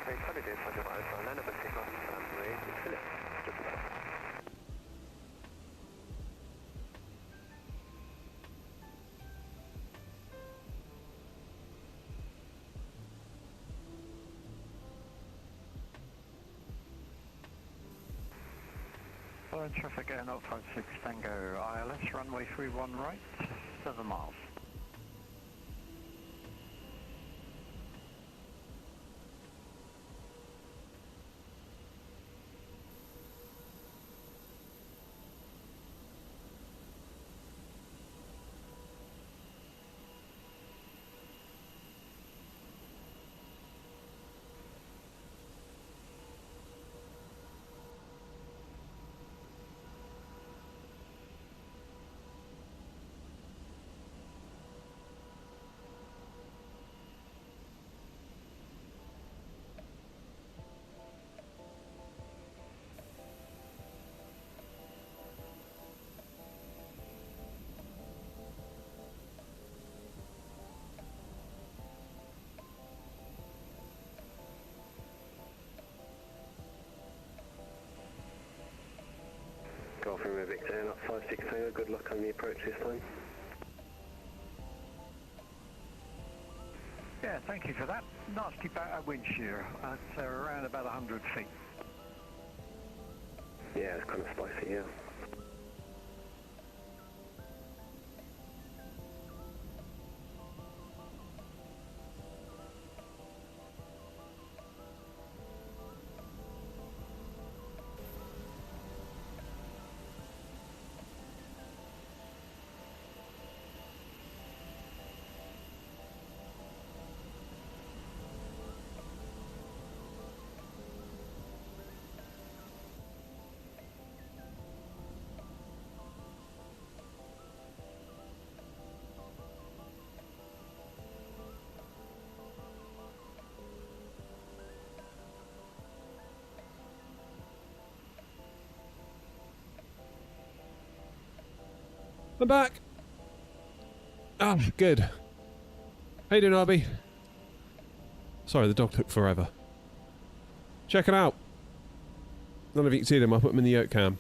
traffic, Charlie Day 5 Alpha, line up at takeoff, runway, Philip, just about. Following traffic Air 056 Tango ILS, runway 31 right, 7 miles. Golf Romeo Victor, not 56 Tango, good luck on the approach this time. Yeah, thank you for that. Nasty wind shear at around about 100 feet. Yeah, it's kind of spicy, yeah. I'm back. Ah, good. How you doing, Arby? Sorry, the dog took forever. Check it out. None of you can see them. I'll put them in the yoke cam.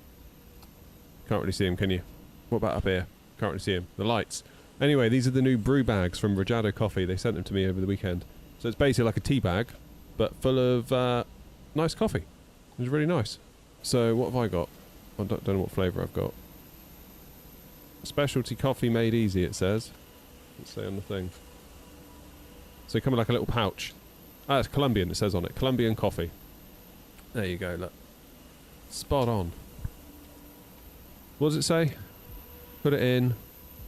Can't really see them, can you? What about up here? Can't really see them. The lights. Anyway, these are the new brew bags from Rajado Coffee. They sent them to me over the weekend. So it's basically like a tea bag, but full of nice coffee. It was really nice. So what have I got? I don't know what flavour I've got. Specialty coffee made easy, it says. Let's say on the thing. So they come in like a little pouch. Ah, it's Colombian, it says on it. Colombian coffee. There you go, look. Spot on. What does it say? Put it in.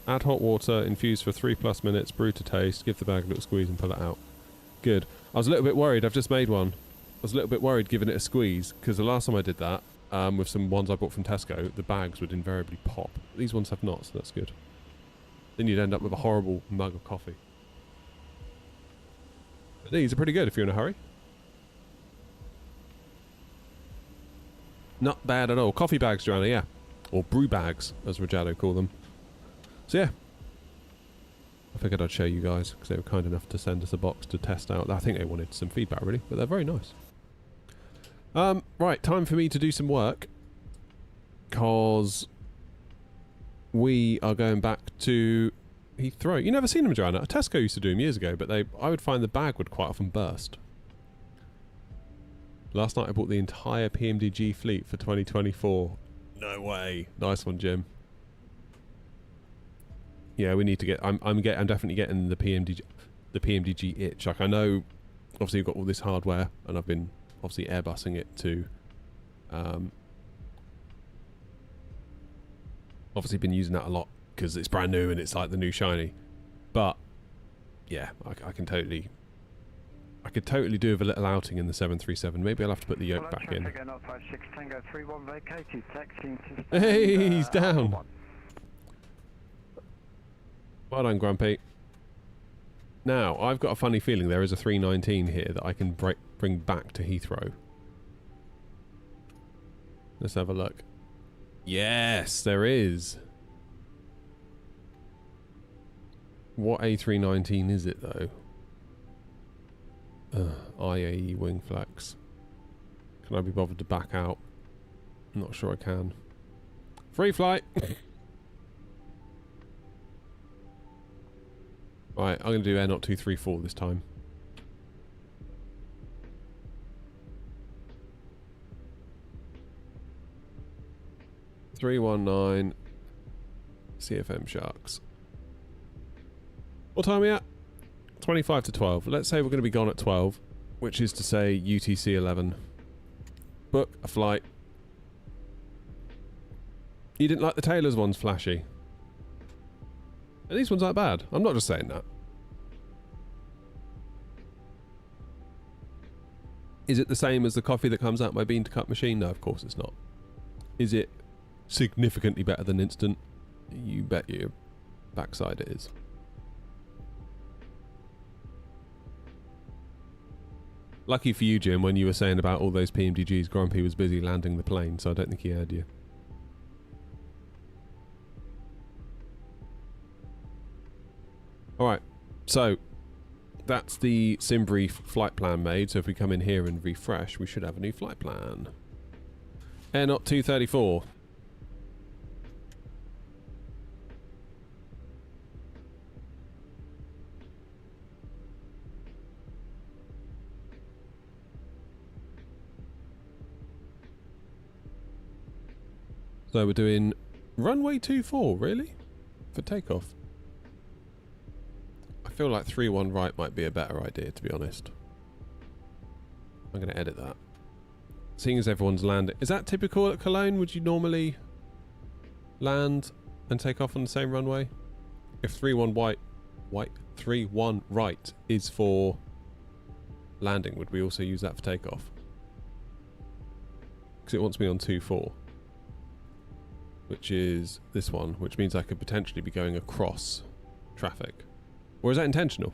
Add hot water, infuse for 3+ minutes, brew to taste, give the bag a little squeeze and pull it out. Good. I was a little bit worried, I've just made one. I was a little bit worried giving it a squeeze, because the last time I did that, with some ones I bought from Tesco, the bags would invariably pop. These ones have not, so that's good. Then you'd end up with a horrible mug of coffee. But these are pretty good if you're in a hurry. Not bad at all. Coffee bags, Joanna, yeah. Or brew bags, as Rajado call them. So yeah. I figured I'd show you guys, because they were kind enough to send us a box to test out. I think they wanted some feedback, really, but they're very nice. Right, time for me to do some work. Because we are going back to Heathrow. You never seen them, Joanna? Tesco used to do them years ago, but I would find the bag would quite often burst. Last night I bought the entire PMDG fleet for 2024. No way. Nice one, Jim. Yeah, we need to get. I'm definitely getting the PMDG itch. Like, I know, obviously you've got all this hardware, and I've been obviously airbusing it to. Obviously been using that a lot because it's brand new and it's like the new shiny. But yeah, I can totally. I could totally do with a little outing in the 737. Maybe I'll have to put the yoke back in. Hey, he's down. Well done, Grumpy. Now, I've got a funny feeling there is a 319 here that I can bring back to Heathrow. Let's have a look. Yes, there is. What A319 is it, though? IAE wing flex. Can I be bothered to back out? I'm not sure I can. Free flight! Right, I'm going to do air not 234 this time. (319) CFM Sharks. What time are we at? 25 to 12. Let's say we're going to be gone at 12, which is to say UTC 11. Book a flight. You didn't like the Taylor's ones flashy? And these ones aren't bad. I'm not just saying that. Is it the same as the coffee that comes out my bean to cup machine? No, of course it's not. Is it significantly better than instant? You bet your backside it is. Lucky for you, Jim, when you were saying about all those PMDGs, Grumpy was busy landing the plane, so I don't think he heard you. Alright, so that's the SimBrief flight plan made, so if we come in here and refresh, we should have a new flight plan. Air not 234. So we're doing runway 24, really? For takeoff? I feel like 3-1 right might be a better idea, to be honest. I'm going to edit that. Seeing as everyone's landed... Is that typical at Cologne? Would you normally land and take off on the same runway? If 3-1 3-1 right is for landing, would we also use that for takeoff? Because it wants me on 2-4. Which is this one, which means I could potentially be going across traffic. Or is that intentional?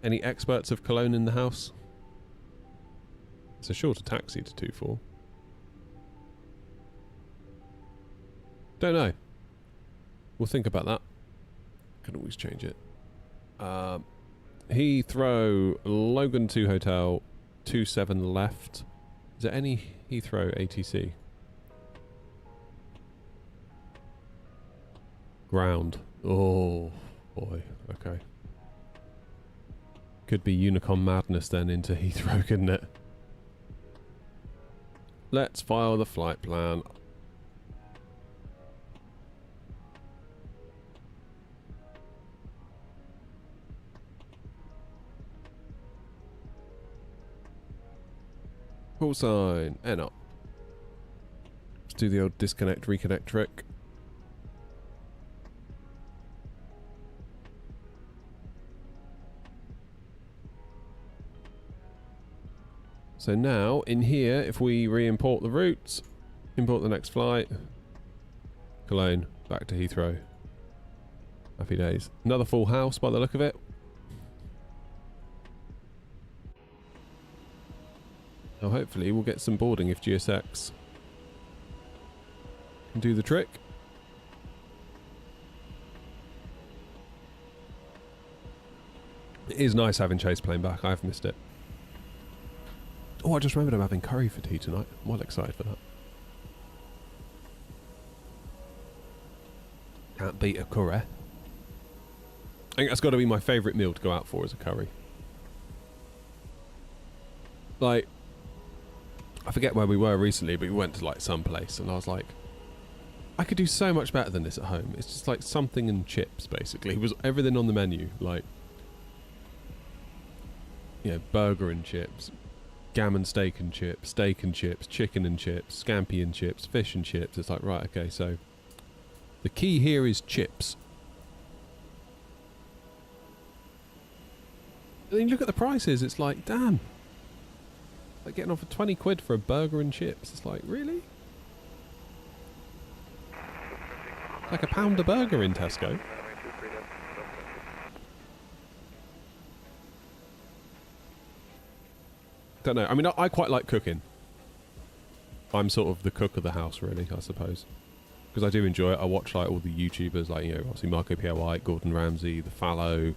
Any experts of Cologne in the house? It's a shorter taxi to 2-4. Don't know. We'll think about that. Can always change it. Heathrow, Logan 2 Hotel, 27 left. Is there any Heathrow ATC? Ground. Oh, boy. Okay. Could be Unicom madness then into Heathrow, couldn't it? Let's file the flight plan. Call sign. And up. Let's do the old disconnect, reconnect trick. So now, in here, if we re-import the routes, import the next flight, Cologne, back to Heathrow. Happy days. Another full house by the look of it. Now hopefully we'll get some boarding if GSX can do the trick. It is nice having Chase plane back, I've missed it. Oh, I just remembered I'm having curry for tea tonight. I'm well excited for that. Can't beat a curry. I think that's got to be my favourite meal to go out for, as a curry. Like, I forget where we were recently, but we went to like some place and I was like, I could do so much better than this at home. It's just like something and chips, basically. It was everything on the menu. Like, you know, burger and chips. Gammon steak and chips, chicken and chips, scampi and chips, fish and chips. It's like, right, okay, so the key here is chips. And then you look at the prices, it's like, damn. Like getting offered 20 quid for a burger and chips. It's like, really? Like a pound a burger in Tesco. Don't know. I mean, I quite like cooking. I'm sort of the cook of the house, really, I suppose. Because I do enjoy it. I watch like all the YouTubers, like, you know, obviously Marco Pierre White, Gordon Ramsay, The Fallow,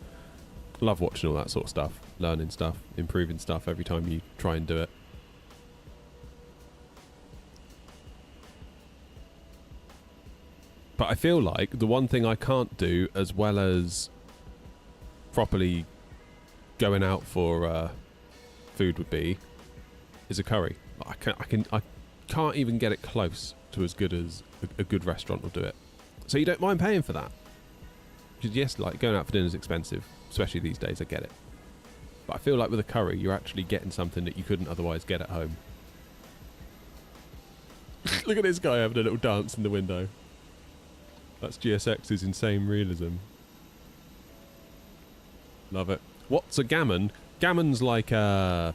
Love watching all that sort of stuff, learning stuff, improving stuff every time you try and do it. But I feel like the one thing I can't do as well as properly going out for food would be is a curry. I can't even get it close to as good as a good restaurant will do it. So you don't mind paying for that? Because yes, like going out for dinner is expensive, especially these days. I get it, but I feel like with a curry, you're actually getting something that you couldn't otherwise get at home. Look at this guy having a little dance in the window. That's GSX's insane realism. Love it. What's a gammon? Gammon's like a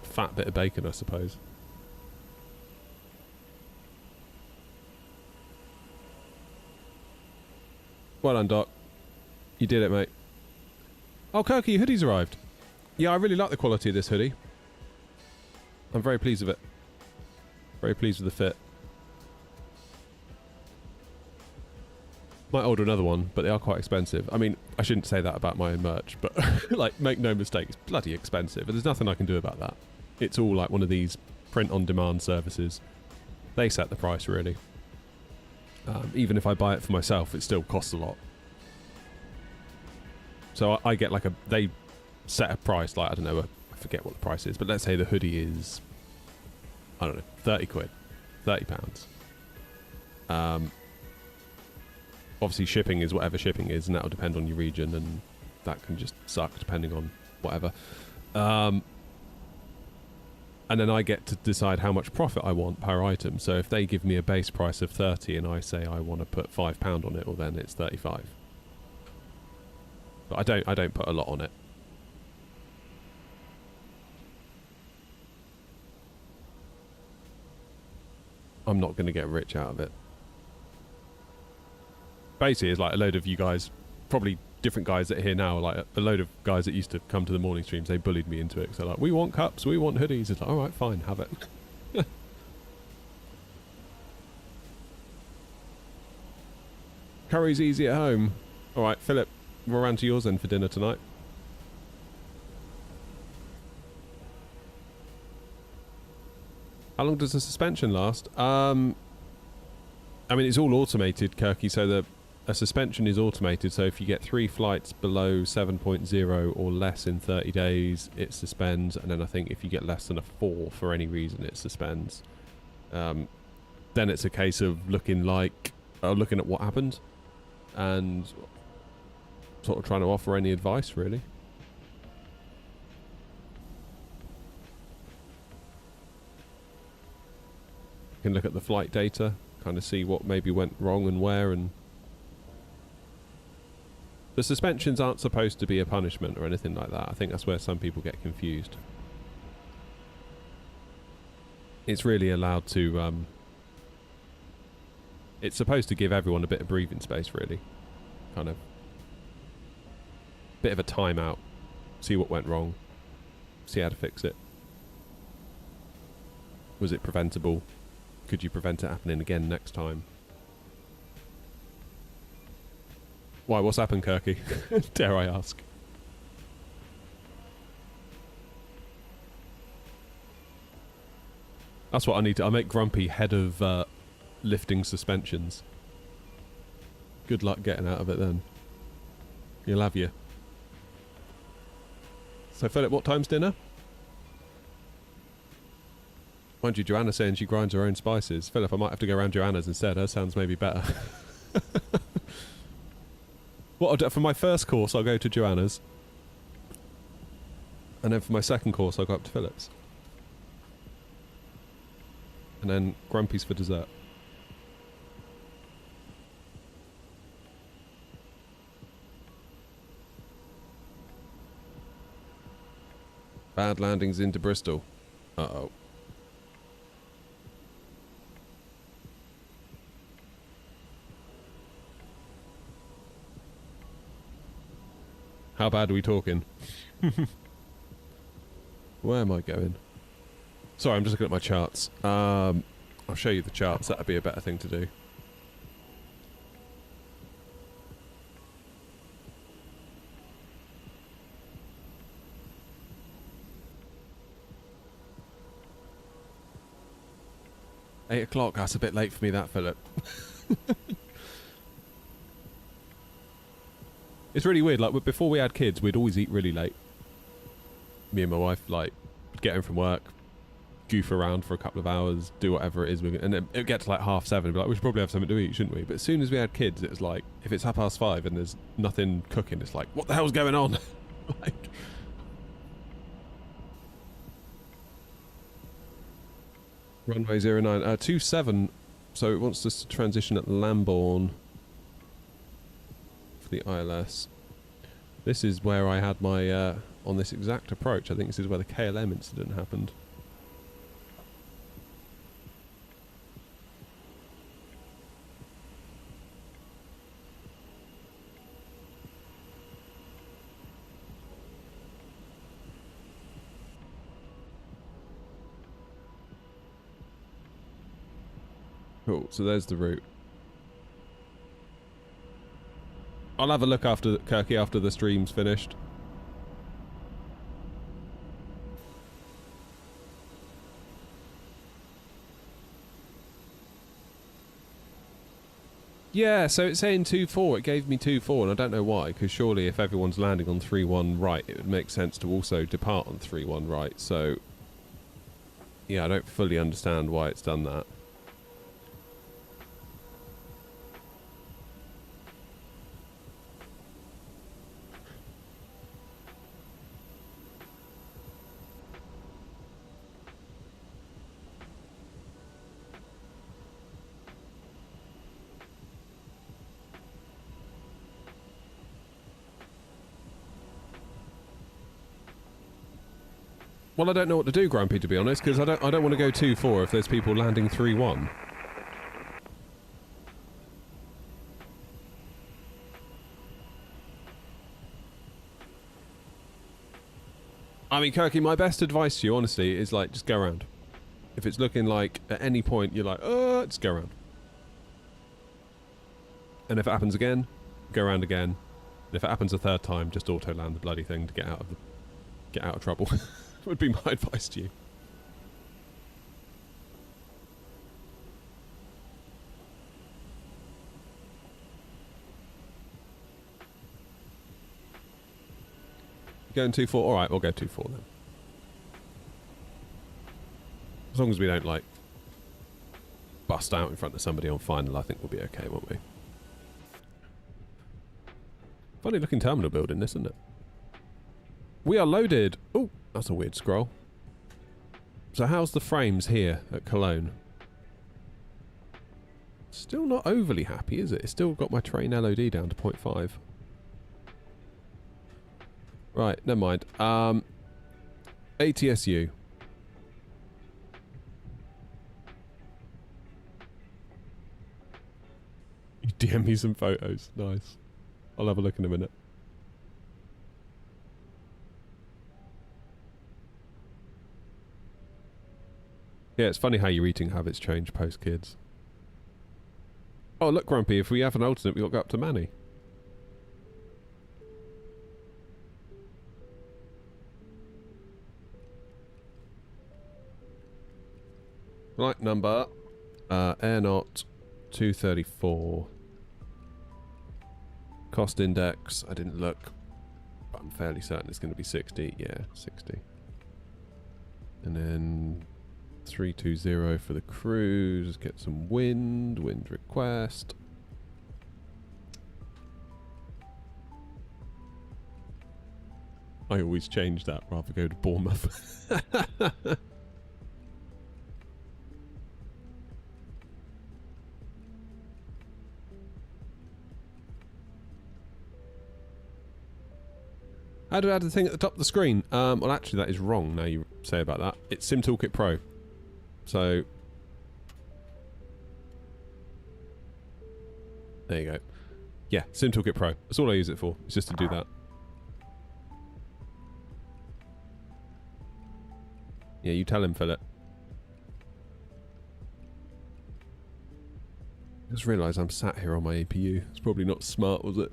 fat bit of bacon, I suppose. Well done, Doc. You did it, mate. Oh, Kirky, your hoodie's arrived. Yeah, I really like the quality of this hoodie. I'm very pleased with it. Very pleased with the fit. Might order another one, but they are quite expensive. I mean, I shouldn't say that about my own merch, but like, make no mistake, it's bloody expensive, and there's nothing I can do about that. It's all like one of these print-on-demand services. They set the price, really. Even if I buy it for myself, it still costs a lot. So I get like they set a price, like, I don't know, I forget what the price is, but let's say the hoodie is, I don't know, 30 quid, £30. Obviously shipping is whatever shipping is, and that'll depend on your region, and that can just suck depending on whatever. And then I get to decide how much profit I want per item. So if they give me a base price of 30 and I say I want to put £5 on it, well then it's 35. But I don't put a lot on it. I'm not going to get rich out of it. Basically, it's like a load of you guys, probably different guys that are here now, like a load of guys that used to come to the morning streams, they bullied me into it. So like, we want cups, we want hoodies. It's like, alright, fine, have it. Curry's easy at home. Alright, Philip, we're around to yours then for dinner tonight. How long does the suspension last? I mean, it's all automated, Kirky, so a suspension is automated, so if you get 3 flights below 7.0 or less in 30 days, it suspends, and then I think if you get less than a 4 for any reason, it suspends. Then it's a case of looking at what happened and sort of trying to offer any advice, really. You can look at the flight data, kind of see what maybe went wrong and where, and the suspensions aren't supposed to be a punishment or anything like that. I think that's where some people get confused. It's really allowed to it's supposed to give everyone a bit of breathing space, really. Kind of bit of a timeout, see what went wrong, see how to fix it. Was it preventable? Could you prevent it happening again next time? Why, what's happened, Kirky? Dare I ask? That's what I need to... I'll make Grumpy head of lifting suspensions. Good luck getting out of it then. You'll have you. So, Philip, what time's dinner? Mind you, Joanna's saying she grinds her own spices. Philip, I might have to go around Joanna's instead. Her sounds maybe better. What I'll do, for my first course, I'll go to Joanna's. And then for my second course, I'll go up to Philip's. And then Grumpy's for dessert. Bad landings into Bristol. Uh-oh. How bad are we talking? Where am I going? Sorry, I'm just looking at my charts. I'll show you the charts. That'd be a better thing to do. 8 o'clock, that's a bit late for me, that, Philip. It's really weird, like, before we had kids, we'd always eat really late. Me and my wife, like, get home from work, goof around for a couple of hours, do whatever it is, and then it'd get to like 7:30, and be like, we should probably have something to eat, shouldn't we? But as soon as we had kids, it was like, if it's 5:30 and there's nothing cooking, it's like, what the hell's going on? Like, runway 09, 27, so it wants us to transition at Lambourne for the ILS. This is where I had my, on this exact approach, I think this is where the KLM incident happened. Cool, so there's the route. I'll have a look after Kirky after the stream's finished. Yeah, so it's saying 2-4. It gave me 2-4, and I don't know why, because surely if everyone's landing on 3-1 right, it would make sense to also depart on 3-1 right. So, yeah, I don't fully understand why it's done that. Well, I don't know what to do, Grumpy, to be honest, because I don't want to go 2-4 if there's people landing 3-1. I mean, Kirky, my best advice to you, honestly, is like, just go around. If it's looking like, at any point, you're like, just go around. And if it happens again, go around again. And if it happens a third time, just auto-land the bloody thing to get out of trouble. Would be my advice to you. Going 2-4? Alright, we'll go 2-4 then. As long as we don't, like, bust out in front of somebody on final, I think we'll be okay, won't we? Funny looking terminal building, this, isn't it? We are loaded! Oh! That's a weird scroll. So how's the frames here at Cologne? Still not overly happy, is it? It's still got my train LOD down to 0.5. Right, never mind. ATSU. You DM me some photos. Nice. I'll have a look in a minute. Yeah, it's funny how your eating habits change post-kids. Oh, look, Grumpy, if we have an alternate, we've got to go up to Manny. Flight number, Airnaut 234. Cost index, I didn't look, but I'm fairly certain it's going to be 60. Yeah, 60. And then 320 for the cruise, get some wind request. I always change that, rather go to Bournemouth. How do I add the thing at the top of the screen? Well, actually, that is wrong now you say about that. It's Sim Toolkit Pro. So, there you go. Yeah, Sim Toolkit Pro. That's all I use it for. It's just to do that. Yeah, you tell him, Philip. I just realised I'm sat here on my APU. It's probably not smart, was it?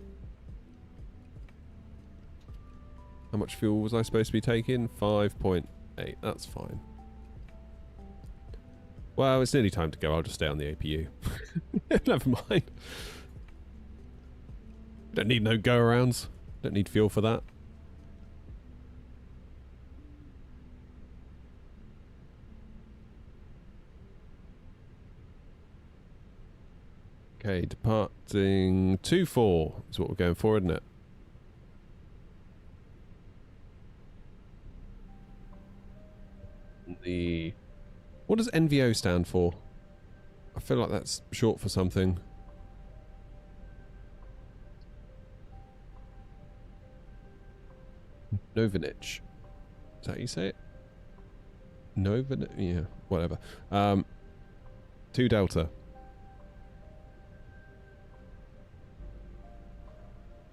How much fuel was I supposed to be taking? 5.8. That's fine. Well, it's nearly time to go. I'll just stay on the APU. Never mind. Don't need no go-arounds. Don't need fuel for that. Okay, departing 2-4 is what we're going for, isn't it? What does NVO stand for? I feel like that's short for something. Novinich. Is that how you say it? Novinich? Yeah, whatever. 2 Delta.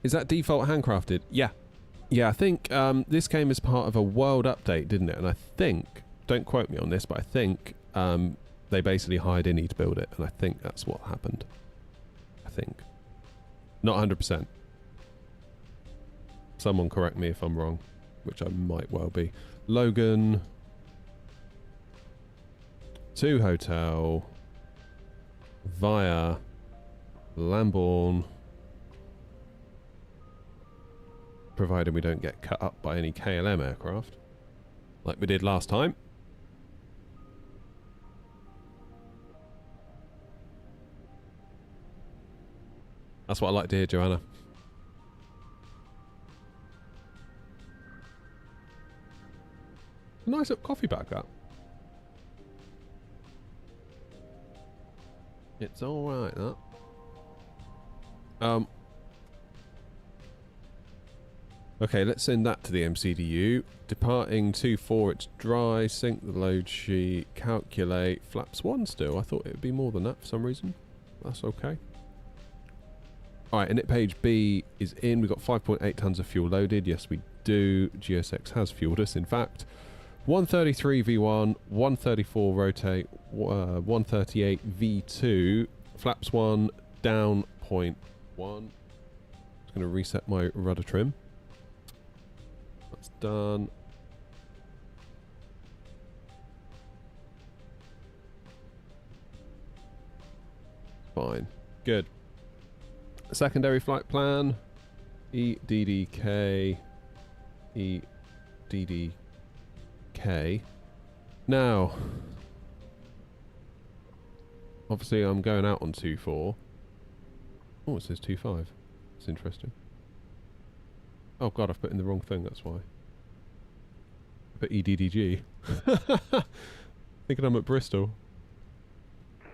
Is that default handcrafted? Yeah. Yeah, I think this came as part of a world update, didn't it? And I think, don't quote me on this, but I think they basically hired Innie to build it, and I think that's what happened. I think. Not 100%. Someone correct me if I'm wrong, which I might well be. Logan. 2 Hotel. Via Lambourne. Provided we don't get cut up by any KLM aircraft, like we did last time. That's what I like to hear, Joanna. Nice little coffee bag, that. It's alright, that. Okay, let's send that to the MCDU. Departing 2-4, it's dry. Sync the load sheet. Calculate. Flaps 1 still. I thought it would be more than that for some reason. That's okay. Alright, init page B is in. We've got 5.8 tons of fuel loaded. Yes, we do. GSX has fueled us, in fact. 133 V1, 134 rotate, 138 V2. Flaps 1, down 0.1. Just going to reset my rudder trim. That's done. Fine. Good. Secondary flight plan. EDDK. EDDK. Now, obviously I'm going out on 2-4. Oh, it says 2-5. It's interesting. Oh god, I've put in the wrong thing, that's why. I put EDDG. Thinking I'm at Bristol.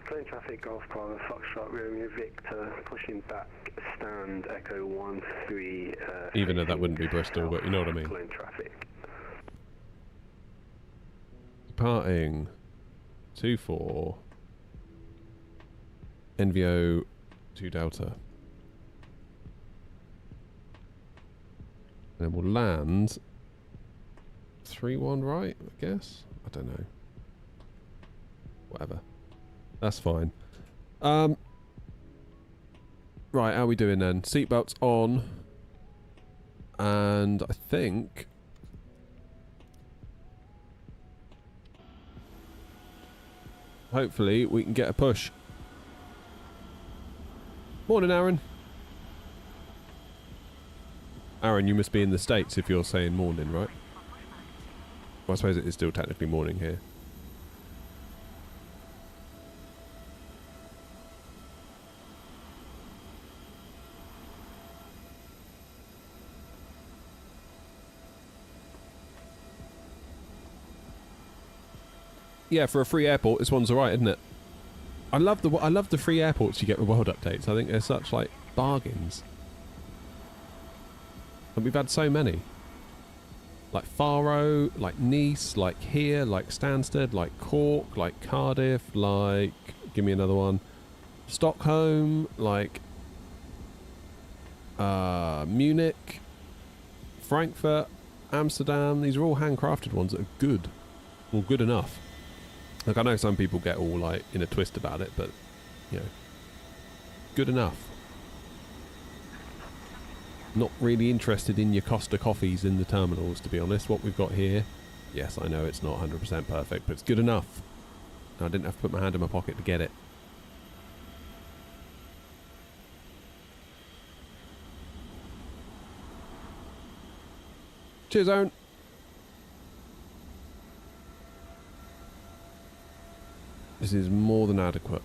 Clean traffic, Golf Bravo, Foxtrot, Romeo Victor, pushing back, stand, Echo 1-3. Even though that wouldn't be Bristol, but you know what I mean. Clean traffic. Departing 2-4. NVO 2 Delta. And then we'll land 3-1 right, I guess? I don't know. Whatever. That's fine. Right, how are we doing then? Seatbelts on. And I think... hopefully we can get a push. Morning, Aaron. Aaron, you must be in the States if you're saying morning, right? Well, I suppose it is still technically morning here. Yeah, for a free airport, this one's alright, isn't it? I love the free airports you get with world updates. I think they're such like bargains. And we've had so many. Like Faro, like Nice, like here, like Stansted, like Cork, like Cardiff, like... give me another one. Stockholm, like... Munich, Frankfurt, Amsterdam. These are all handcrafted ones that are good. Well, good enough. Like, I know some people get all, like, in a twist about it, but, you know, good enough. Not really interested in your Costa coffees in the terminals, to be honest. What we've got here, yes, I know it's not 100% perfect, but it's good enough. I didn't have to put my hand in my pocket to get it. Cheers, Aaron. This is more than adequate.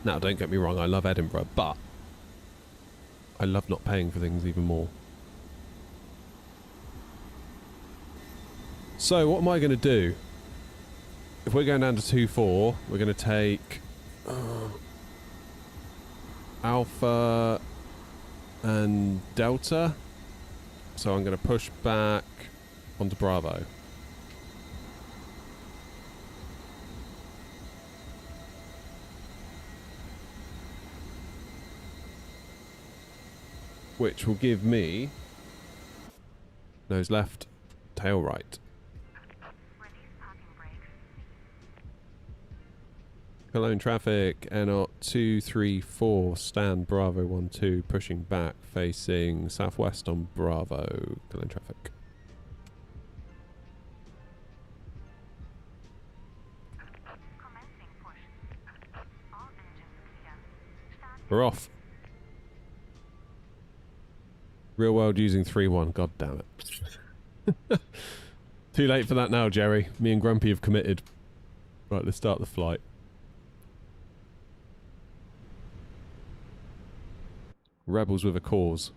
Now, don't get me wrong, I love Edinburgh, but I love not paying for things even more. So, what am I going to do? If we're going down to 2-4, we're going to take Alpha and Delta. So I'm going to push back onto Bravo. Which will give me nose left, tail right. Cologne traffic, NOT 234, stand Bravo 12, pushing back, facing southwest on Bravo, Cologne traffic. We're off. Real world using 3-1, god damn it. Too late for that now, Jerry. Me and Grumpy have committed. Right, let's start the flight. Rebels with a cause.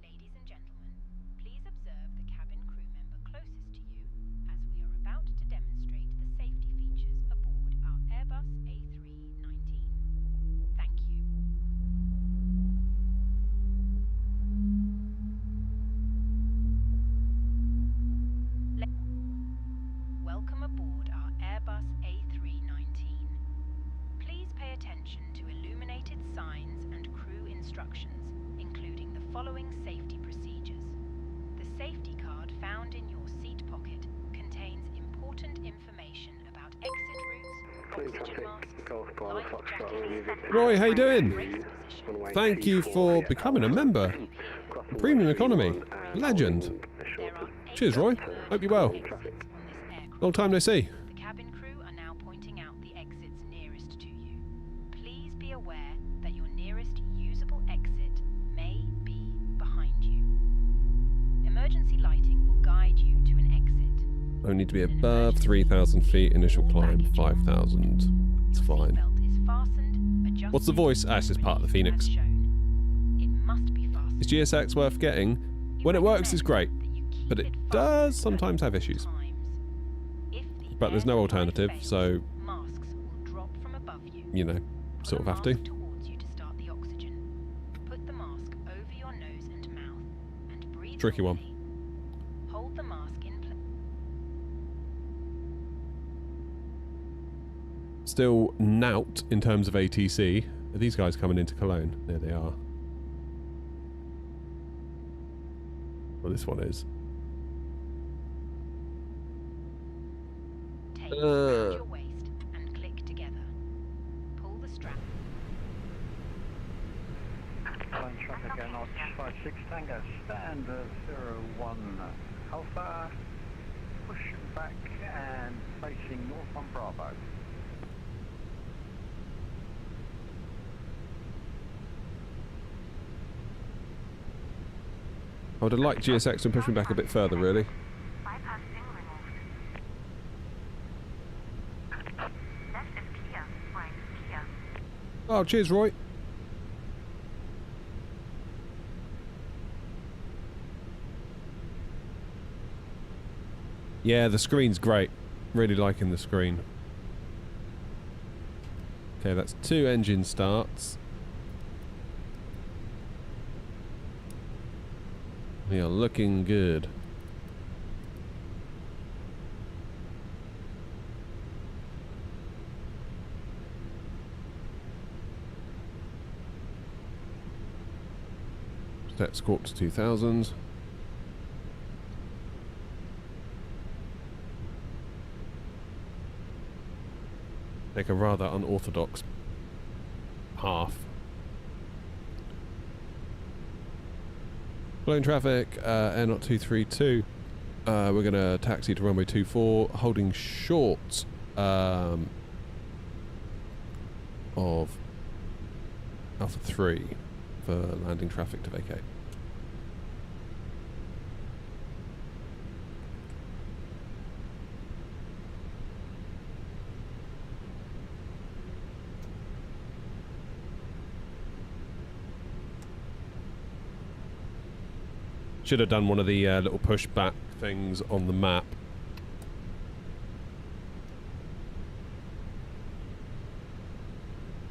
Ladies and gentlemen, please observe the cabin crew member closest to you as we are about to demonstrate the safety features aboard our Airbus A319. Thank you. Welcome aboard our Airbus A319. Please pay attention to illuminated signs and crew instructions, including the following safety procedures. The safety card found in your seat pocket contains important information about exit routes, oxygen masks, life jackets, Roy, how you doing? position. Thank you for becoming a member. Premium economy. Legend. There are 8 Cheers, Roy. Hope you're well. on this aircraft. Long time no see. The cabin crew are now pointing out the exits nearest to you. Please be aware that your nearest usable exit may be behind you. Emergency lighting will guide you to an exit. I need to be above 3,000 feet. Initial climb 5,000. It's Your fine. seatbelt is fastened, adjusted, What's the voice? Ah, it's just part of the Phoenix. as shown. It must be fastened. Is GSX worth getting? When it works, it's great, but it does sometimes have issues. But there's no alternative, so, you know, sort of have to. Tricky one. Hold the mask in place. Still nout in terms of ATC. Are these guys coming into Cologne? There they are. Well, this one is. Take it around your waist and click together. Pull the strap. Line traffic NOT 56 Tango, stand 01 Alpha, push back and facing north on Bravo. I would have liked GSX to push me back a bit further, really. Bypass pin removed. Left is clear. Right is clear. Oh, cheers, Roy. Yeah, the screen's great. Really liking the screen. Okay, that's 2 engine starts. We are looking good. Set squawk to 2000. Take a rather unorthodox half. Cologne traffic, air not 232. We're going to taxi to runway 24, holding short of Alpha 3 for landing traffic to vacate. Should have done one of the little pushback things on the map.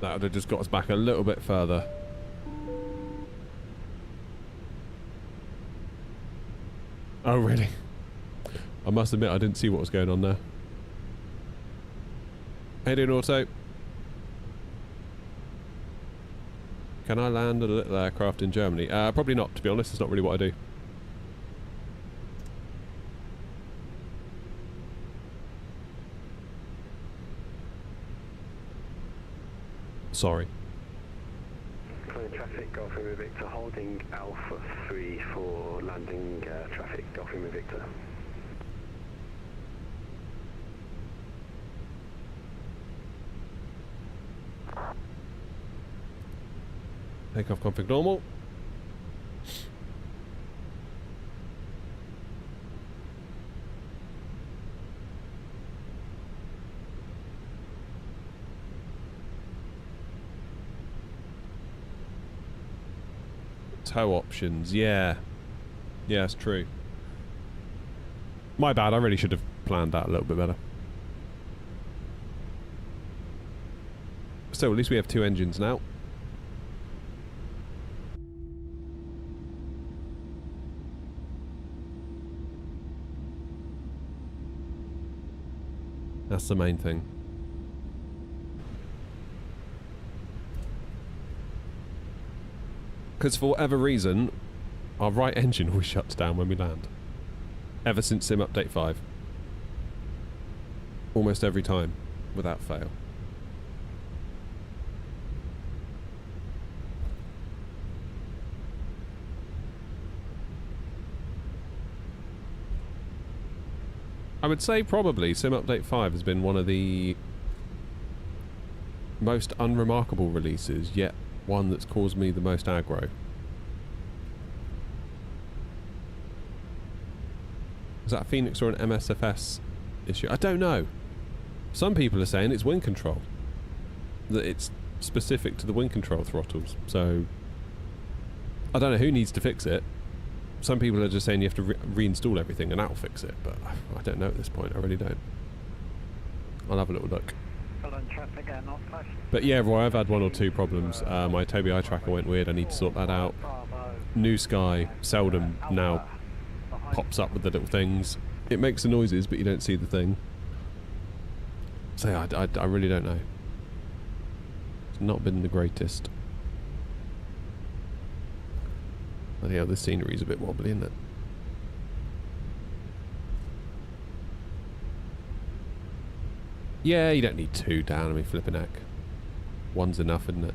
That would have just got us back a little bit further. Oh, really? I must admit, I didn't see what was going on there. How you doing, Auto? Can I land a little aircraft in Germany? Probably not, to be honest. It's not really what I do. Sorry. Cologne traffic, Golf Romeo Victor, holding Alpha 3 for landing traffic, Golf Romeo Victor. Takeoff config normal. Tow options, yeah. Yeah, it's true. My bad, I really should have planned that a little bit better. So at least we have 2 engines now. That's the main thing. Because for whatever reason, our right engine always shuts down when we land. Ever since Sim Update 5. Almost every time, without fail. I would say probably Sim Update 5 has been one of the most unremarkable releases, yet one that's caused me the most aggro. Is that a Phoenix or an MSFS issue? I don't know. Some people are saying it's wind control. That it's specific to the wind control throttles. So, I don't know who needs to fix it. Some people are just saying you have to reinstall everything and that'll fix it, but I don't know at this point. I really don't. I'll have a little look. But yeah, Roy, I've had 1 or 2 problems. My Tobii eye tracker went weird. I need to sort that out. New Sky seldom now pops up with the little things. It makes the noises, but you don't see the thing. So yeah, I really don't know. It's not been the greatest. I think this scenery's a bit wobbly, isn't it? Yeah, you don't need 2 down. I mean, flipping heck. 1's enough, isn't it?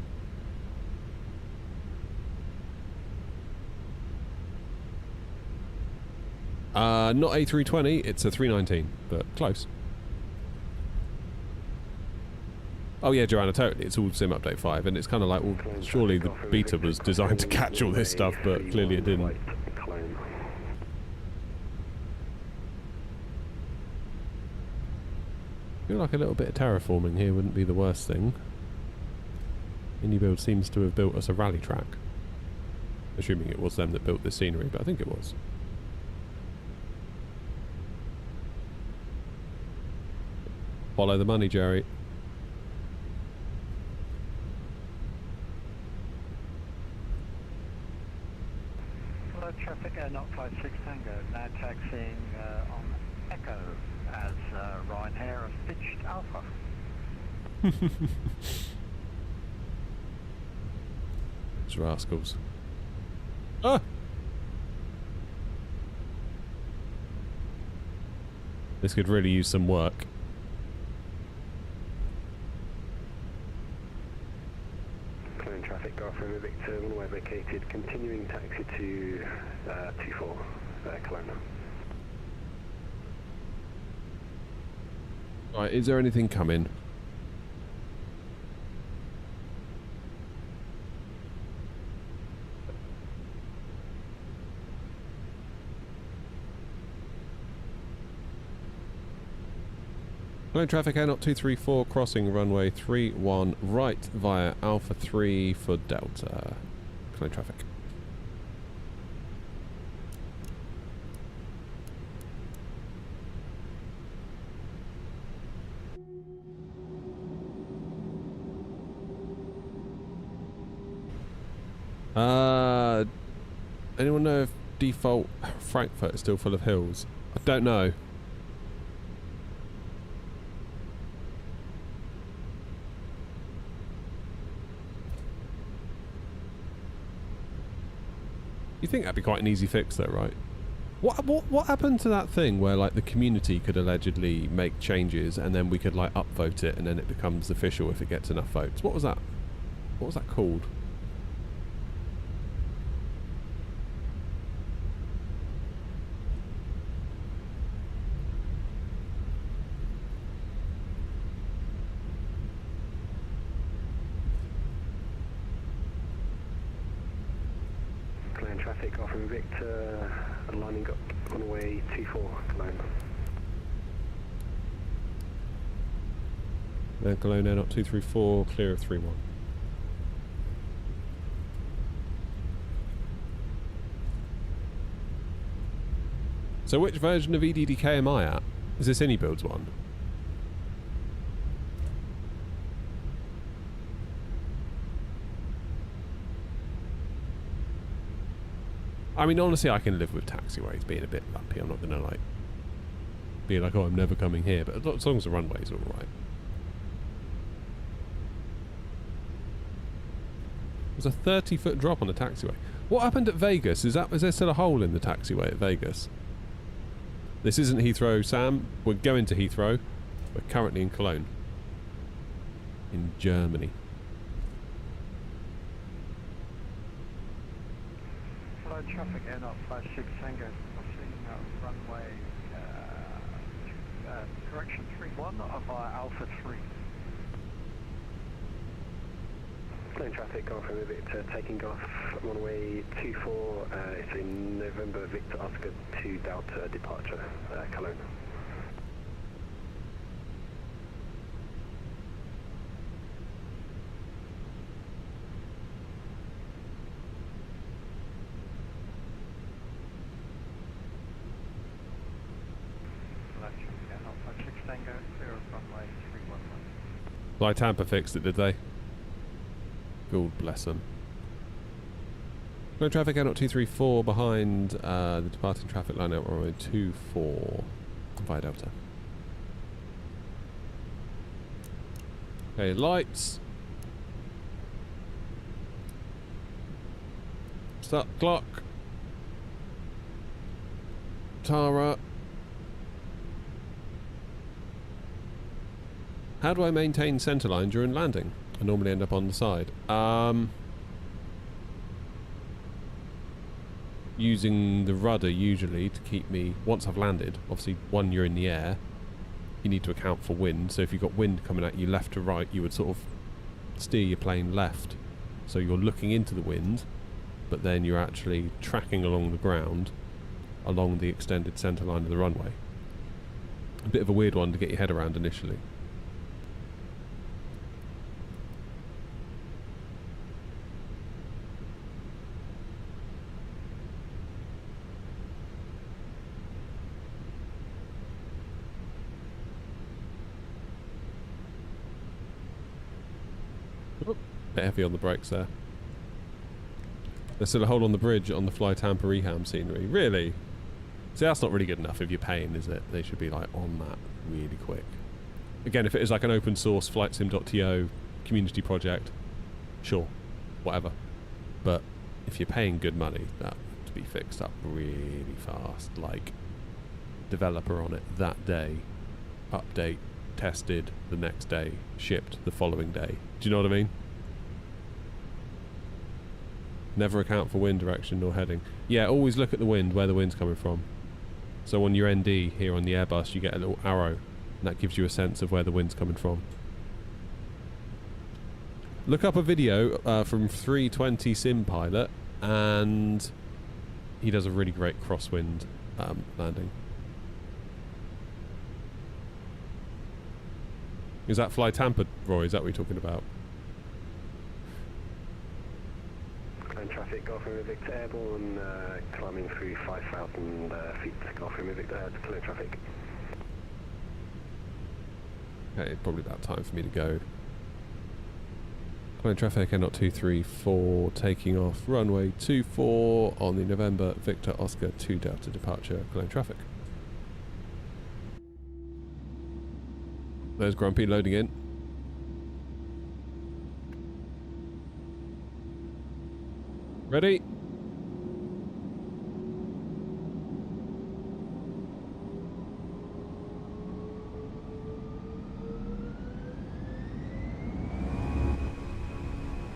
Not A320, it's a 319, but close. Oh yeah, Joanna, totally. It's all Sim Update 5, and it's kind of like, well, surely the beta was designed to catch all this stuff, but clearly it didn't. I feel like a little bit of terraforming here wouldn't be the worst thing. Minibuild seems to have built us a rally track. Assuming it was them that built this scenery, but I think it was. Follow the money, Jerry. Hello, traffic, not 56 Tango, now taxiing on Echo as Ryan Hare has pitched Alpha. It's rascals. Ah! This could really use some work. Cologne traffic, Golf Romeo Victor, runway vacated, continuing taxi to 24, Cologne. Right, is there anything coming? Cologne traffic, Air 234, crossing runway 31 right via Alpha 3 for Delta. Cologne traffic. Anyone know if default Frankfurt is still full of hills? I don't know. You think that'd be quite an easy fix though, right? What happened to that thing where like the community could allegedly make changes and then we could like upvote it and then it becomes official if it gets enough votes? What was that? What was that called? Traffic off from Victor, lining up runway 24, Cologne. Then Cologne Air 234, clear of 31. So which version of EDDK am I at? Is this AnyBuild's one? I mean, honestly, I can live with taxiways being a bit lumpy. I'm not going to, like, be like, oh, I'm never coming here. But as long as the runways are all right. There's a 30-foot drop on the taxiway. What happened at Vegas? Is there still a hole in the taxiway at Vegas? This isn't Heathrow, Sam. We're going to Heathrow. We're currently in Cologne. In Germany. Traffic Air 56 Tango, crossing runway correction 31 via Alpha 3. Cologne traffic, Golf Romeo Victor, taking off runway 24, it's a November Victor Oscar 2 Delta departure, Cologne. Like Tampa fixed it, did they? God bless them. No traffic, Air 234 behind the departing traffic line out runway 24 via Delta. Okay, lights. Start clock. Tara. How do I maintain centerline during landing? I normally end up on the side. Using the rudder usually to keep me, once I've landed, obviously when you're in the air, you need to account for wind. So if you've got wind coming at you left to right, you would sort of steer your plane left. So you're looking into the wind, but then you're actually tracking along the ground, along the extended centerline of the runway. A bit of a weird one to get your head around initially. Bit heavy on the brakes there. There's still a hole on the bridge on the Fly Tampa Reham scenery. Really? See, that's not really good enough if you're paying, is it? They should be like on that really quick. Again, if it is like an open source flightsim.to community project, sure, whatever. But if you're paying good money, that to be fixed up really fast. Like, developer on it that day, update, tested the next day, shipped the following day. Do you know what I mean? Never account for wind direction nor heading. Yeah, always look at the wind, where the wind's coming from. So on your ND here on the Airbus, you get a little arrow, and that gives you a sense of where the wind's coming from. Look up a video from 320 Sim Pilot, and he does a really great crosswind landing. Is that fly tampered, Roy? Is that what you're talking about? Cologne traffic, Golf Romeo Victor airborne, climbing through 5,000 feet, Golf Romeo Victor to Cologne traffic. Okay, probably about time for me to go. Cologne traffic, N 234, taking off runway 24 on the November Victor Oscar 2 Delta departure, Cologne traffic. There's Grumpy loading in. Ready?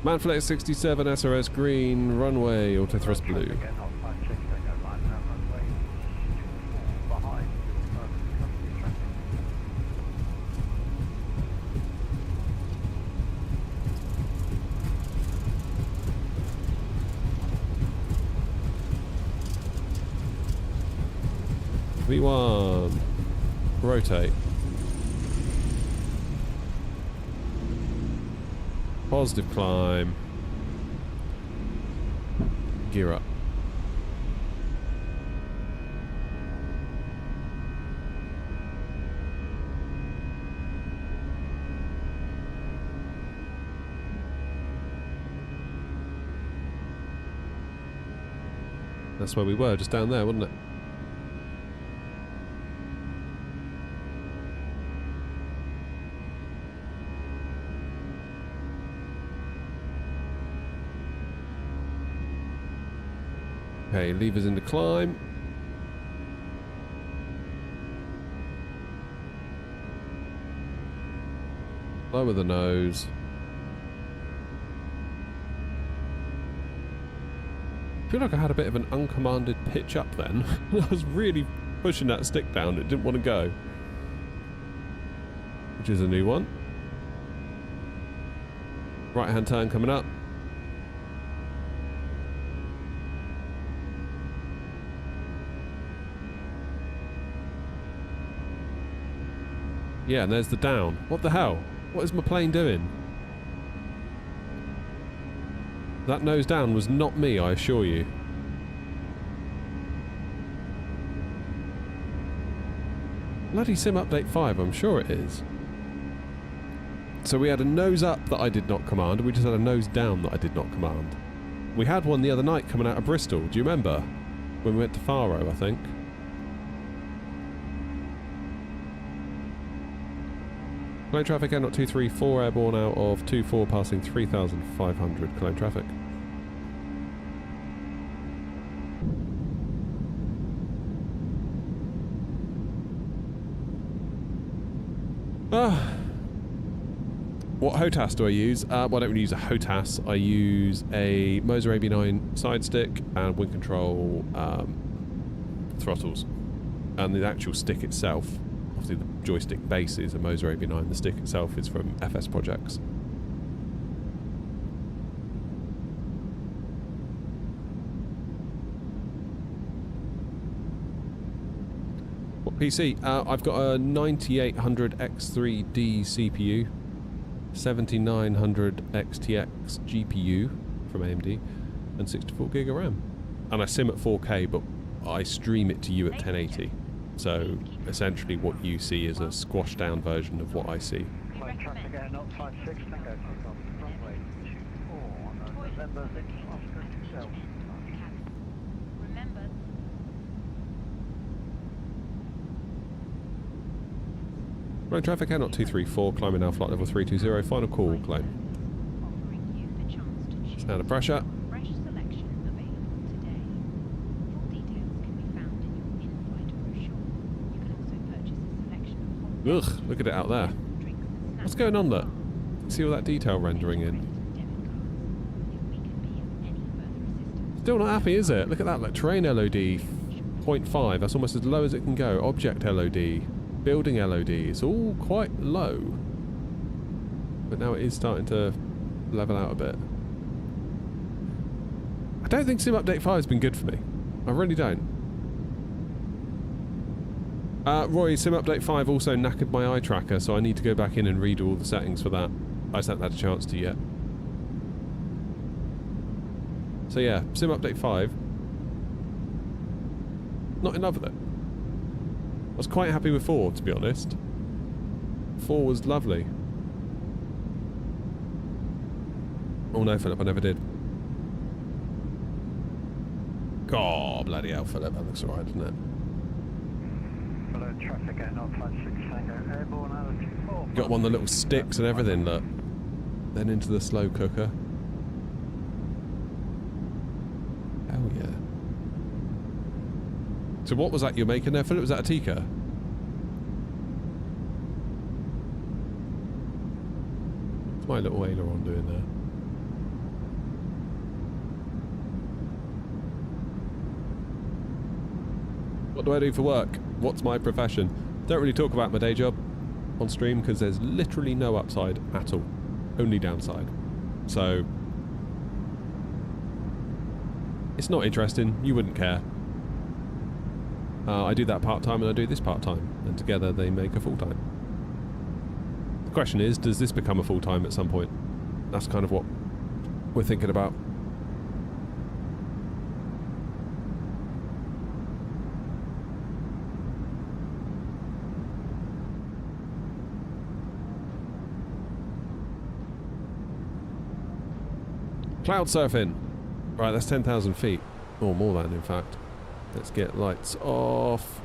Manflex 67 SRS green, runway, auto thrust blue. V1, rotate. Positive climb. Gear up. That's where we were, just down there, wasn't it? Okay, levers into climb. Lower the nose. I feel like I had a bit of an uncommanded pitch up then. I was really pushing that stick down, it didn't want to go. Which is a new one. Right hand turn coming up. Yeah, and there's the down. What the hell? What is my plane doing? That nose down was not me, I assure you. Bloody Sim Update 5, I'm sure it is. So we had a nose up that I did not command, and we just had a nose down that I did not command. We had one the other night coming out of Bristol, do you remember? When we went to Faro, I think. Cologne traffic, N234, airborne out of 24, passing 3,500, Cologne traffic. What HOTAS do I use? Well, I don't really use a HOTAS. I use a Moza AB9 side stick and wind control throttles. And the actual stick itself, obviously the joystick base is a Moza AB9, the stick itself is from FS Projects. What PC? I've got a 9800 X3D CPU, 7900 XTX GPU from AMD, and 64GB of RAM. And I sim at 4K, but I stream it to you at 1080. So essentially what you see is a squashed down version of what I see. Cologne traffic air 056, Tango, take off runway 24 on November Victor Oscar 2 Delta. Remember, Cologne traffic, N234, climbing now flight level 320, final call, Cologne. offering you the chance to choose Stand of pressure. a fresh selection of Ugh, look at it out there. What's going on there? See all that detail rendering in. Still not happy, is it? Look at that, like terrain LOD 0.5. That's almost as low as it can go. Object LOD, building LOD. It's all quite low. But now it is starting to level out a bit. I don't think Sim Update 5 has been good for me. I really don't. Roy, Sim Update 5 also knackered my eye tracker, so I need to go back in and redo all the settings for that. I just haven't had a chance to yet. So yeah, Sim Update 5. Not in love with it. I was quite happy with 4, to be honest. 4 was lovely. Oh no, Philip, I never did. God, bloody hell, Philip, that looks alright, doesn't it? Below traffic at 056 Tango, airborne altitude 4. Got one of the little sticks and everything, look. Then into the slow cooker. Hell yeah. So what was that you're making there, Philip? Was that a tikka? What's my little aileron doing there? What do I do for work? What's my profession? Don't really talk about my day job on stream because there's literally no upside at all. Only downside. So it's not interesting. You wouldn't care. I do that part-time and I do this part-time. And together they make a full-time. The question is, does this become a full-time at some point? That's kind of what we're thinking about. Cloud surfing. Right, that's 10,000 feet. Or more than, in fact. Let's get lights off.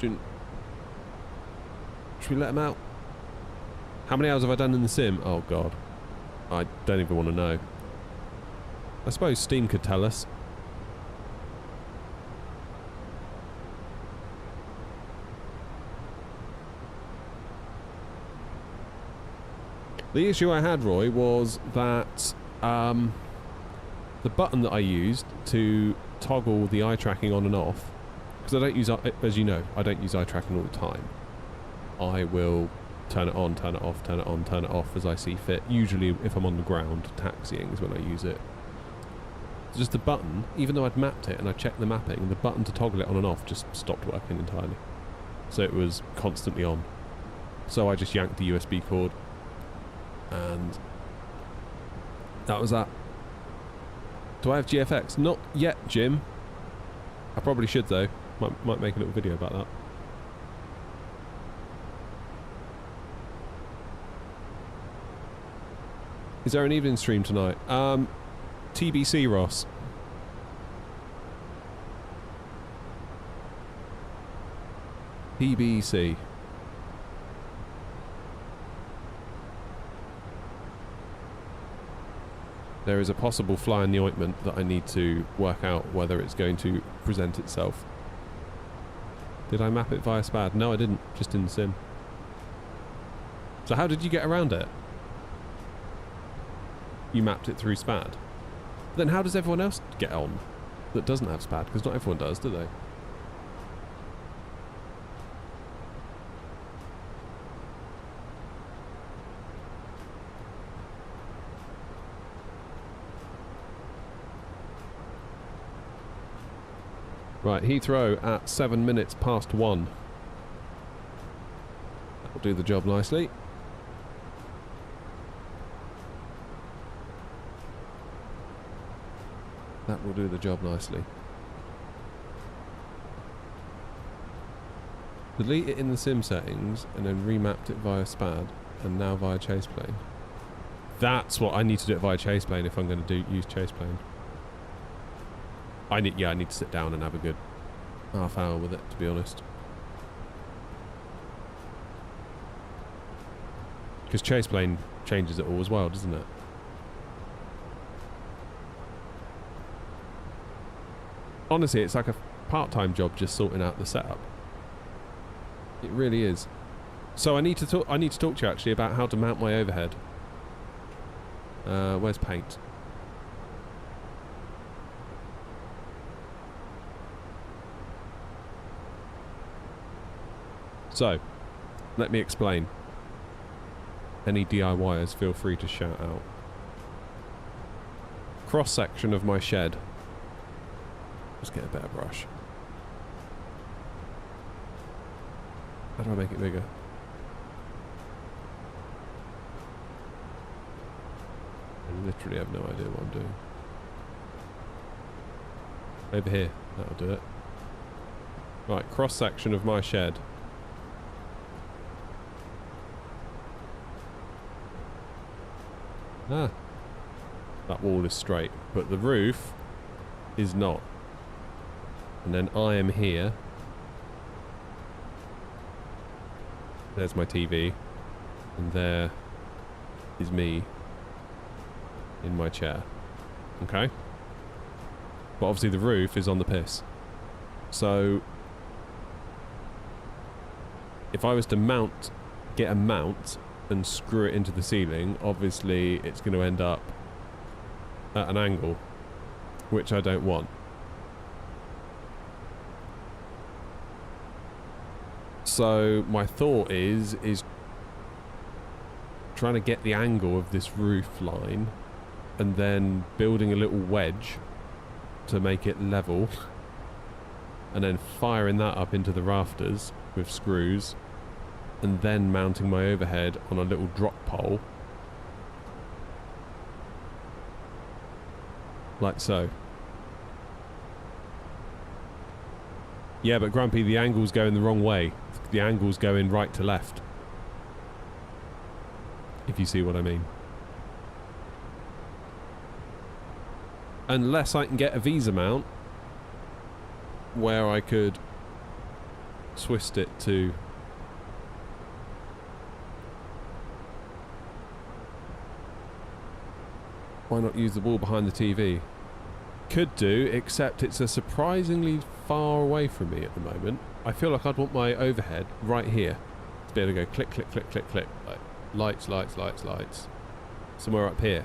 Should we let them out? How many hours have I done in the sim? Oh, God. I don't even want to know. I suppose Steam could tell us. The issue I had, Roy, was that the button that I used to toggle the eye tracking on and off, because I don't use, as you know, I don't use eye tracking all the time. I will turn it on, turn it off, turn it on, turn it off as I see fit. Usually if I'm on the ground taxiing is when I use it. Just the button, even though I'd mapped it and I checked the mapping, the button to toggle it on and off just stopped working entirely. So it was constantly on. So I just yanked the USB cord and that was that. Do I have GFX? Not yet, Jim. I probably should though. Might make a little video about that. Is there an evening stream tonight? TBC, Ross. TBC. There is a possible fly in the ointment that I need to work out whether it's going to present itself. Did I map it via SPAD? No, I didn't. Just in the sim. So how did you get around it? You mapped it through SPAD. Then how does everyone else get on that doesn't have SPAD? Because not everyone does, do they? Right, Heathrow at 7 minutes past 1. That'll do the job nicely. That will do the job nicely. Delete it in the sim settings and then remapped it via SPAD and now via Chaseplane. That's what I need to do it via Chaseplane if I'm going to use Chaseplane. I need to sit down and have a good half hour with it, to be honest. Because Chaseplane changes it all as well, doesn't it? Honestly, it's like a part-time job just sorting out the setup. It really is. So I need to talk to you actually about how to mount my overhead. Where's paint? So, let me explain. Any DIYers, feel free to shout out. Cross section of my shed. Let's get a better brush. How do I make it bigger? I literally have no idea what I'm doing. Over here, that'll do it. Right, cross section of my shed. Ah, that wall is straight, but the roof is not. And then I am here. There's my TV, and there is me in my chair. Okay? But obviously the roof is on the piss. So if I was to get a mount and screw it into the ceiling, obviously it's going to end up at an angle, which I don't want. So my thought is trying to get the angle of this roof line and then building a little wedge to make it level and then firing that up into the rafters with screws and then mounting my overhead on a little drop pole like so. Yeah, but Grumpy, the angle's going the wrong way. The angle's going right to left, if you see what I mean. Unless I can get a Visa mount where I could twist it to why not use the wall behind the TV? Could do, except it's a surprisingly far away from me at the moment. I feel like I'd want my overhead right here to be able to go click, click, click, click, click, like lights, lights, lights, lights. Somewhere up here.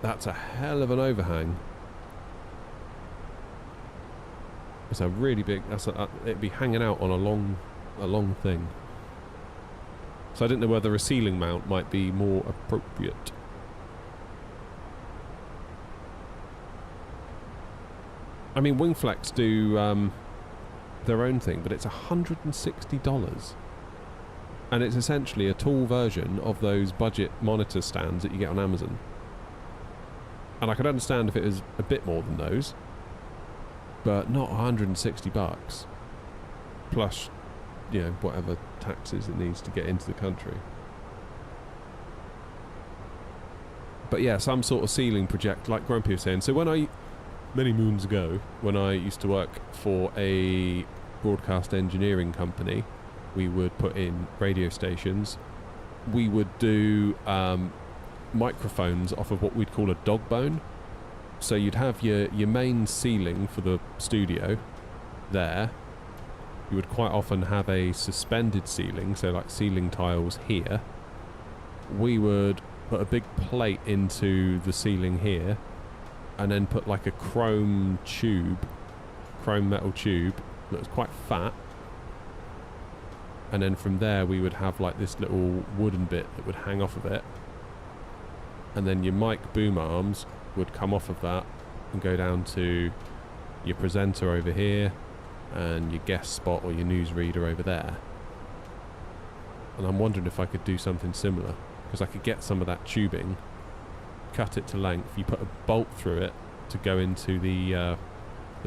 That's a hell of an overhang. It's a really big. It'd be hanging out on a long thing. So I didn't know whether a ceiling mount might be more appropriate. I mean, Wingflex do their own thing, but it's $160. And it's essentially a tall version of those budget monitor stands that you get on Amazon. And I could understand if it was a bit more than those, but not $160. Plus, you know, whatever taxes it needs to get into the country. But yeah, some sort of ceiling project, like Grumpy was saying. So many moons ago, when I used to work for a broadcast engineering company, we would put in radio stations. We would do microphones off of what we'd call a dog bone. So you'd have your main ceiling for the studio there. You would quite often have a suspended ceiling, so like ceiling tiles here. We would put a big plate into the ceiling here and then put like a chrome metal tube that was quite fat, and then from there we would have like this little wooden bit that would hang off of it, and then your mic boom arms would come off of that and go down to your presenter over here and your guest spot or your newsreader over there. And I'm wondering if I could do something similar, because I could get some of that tubing, cut it to length, you put a bolt through it to go into the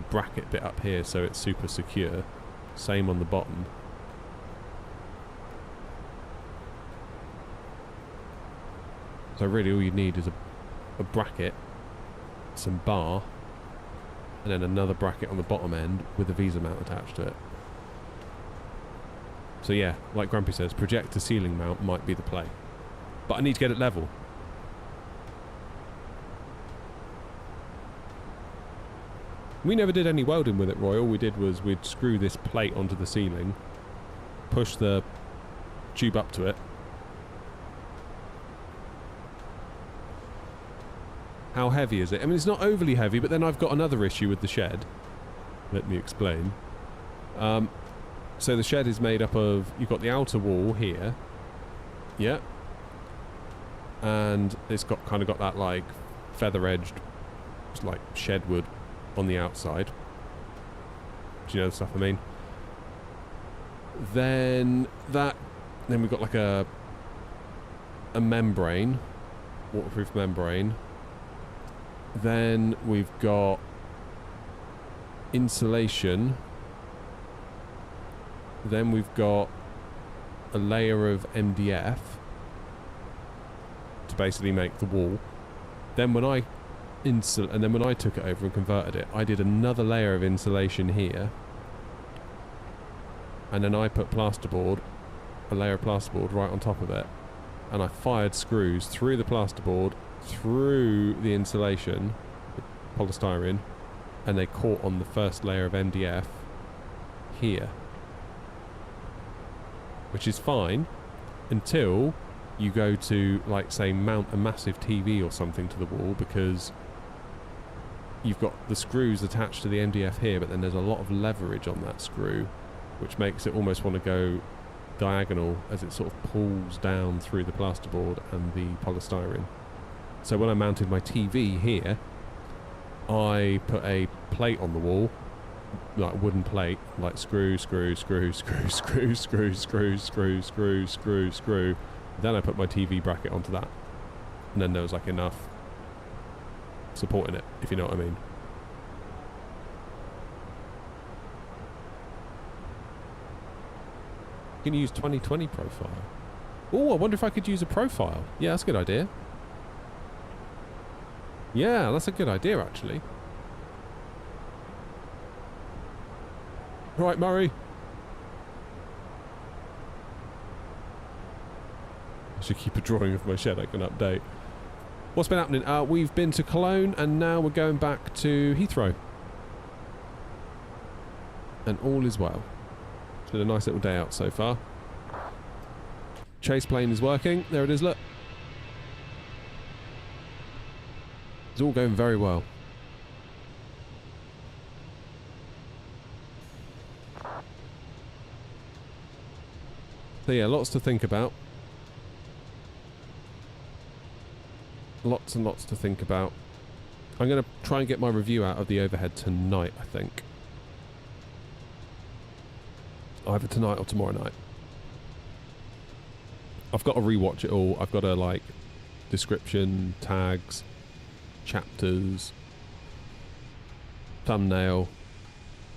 bracket bit up here so it's super secure. Same on the bottom. So really all you need is a bracket, some bar, and then another bracket on the bottom end with a Visa mount attached to it. So yeah, like Grumpy says, projector ceiling mount might be the play. But I need to get it level. We never did any welding with it, Roy. All we did was we'd screw this plate onto the ceiling, push the tube up to it. How heavy is it? I mean, it's not overly heavy, but then I've got another issue with the shed. Let me explain. So the shed is made up of... You've got the outer wall here. Yeah. And it's got kind of got that, like, feather-edged, like, shed wood on the outside. Do you know the stuff I mean? Then we've got, like, a membrane. Waterproof membrane. Then we've got insulation. Then we've got a layer of MDF to basically make the wall. Then when I took it over and converted it, I did another layer of insulation here, and then I put plasterboard, a layer of plasterboard right on top of it, and I fired screws through the plasterboard, through the insulation, the polystyrene, and they caught on the first layer of MDF here, which is fine until you go to, like, say, mount a massive TV or something to the wall, because you've got the screws attached to the MDF here, but then there's a lot of leverage on that screw, which makes it almost want to go diagonal as it sort of pulls down through the plasterboard and the polystyrene. So when I mounted my TV here, I put a plate on the wall, like a wooden plate, like screw. Then I put my TV bracket onto that, and then there was, like, enough support in it, if you know what I mean. You can use 2020 profile. Oh, I wonder if I could use a profile. Yeah, that's a good idea. Yeah, that's a good idea, actually. Right, Murray. I should keep a drawing of my shed I can update. What's been happening? We've been to Cologne, and now we're going back to Heathrow. And all is well. It's been a nice little day out so far. Chase plane is working. There it is, look. It's all going very well. So yeah, lots to think about. Lots and lots to think about. I'm going to try and get my review out of the overhead tonight, I think. Either tonight or tomorrow night. I've got to rewatch it all. I've got to, like, description, tags, chapters, thumbnail,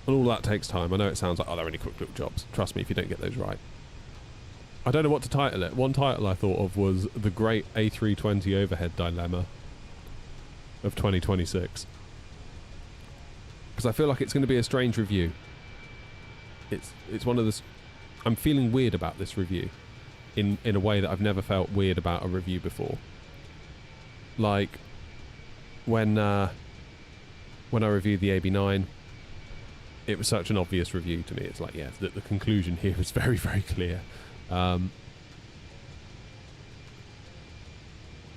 and all that takes time. I know it sounds like, oh, they're only quick little jobs. Trust me, if you don't get those right. I don't know what to title it. One title I thought of was The Great A320 Overhead Dilemma of 2026. Because I feel like it's going to be a strange review. It's one of the... I'm feeling weird about this review in a way that I've never felt weird about a review before. Like, when I reviewed the AB9, it was such an obvious review to me. It's like, yeah, the conclusion here is very, very clear.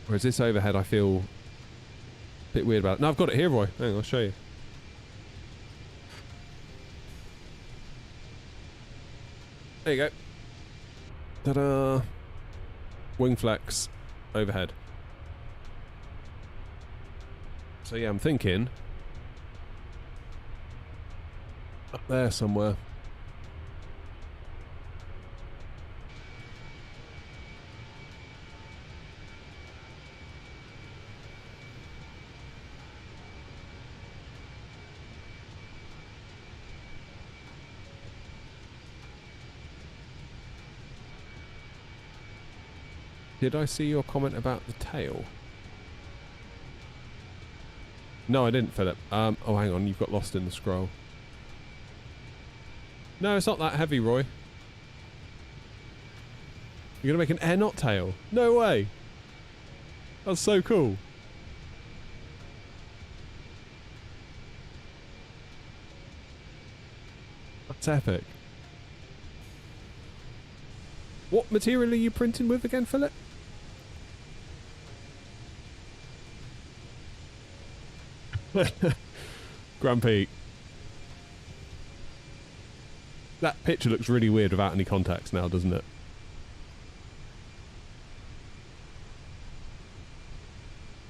Whereas this overhead, I feel a bit weird about it. No, I've got it here, Roy. Hang on, I'll show you. There you go. Ta-da! Wing flex overhead. So yeah, I'm thinking up there somewhere. Did I see your comment about the tail? No, I didn't, Philip. Oh, hang on. You've got lost in the scroll. No, it's not that heavy, Roy. You're going to make an air knot tail? No way. That's so cool. That's epic. What material are you printing with again, Philip? Grumpy. That picture looks really weird without any context now, doesn't it?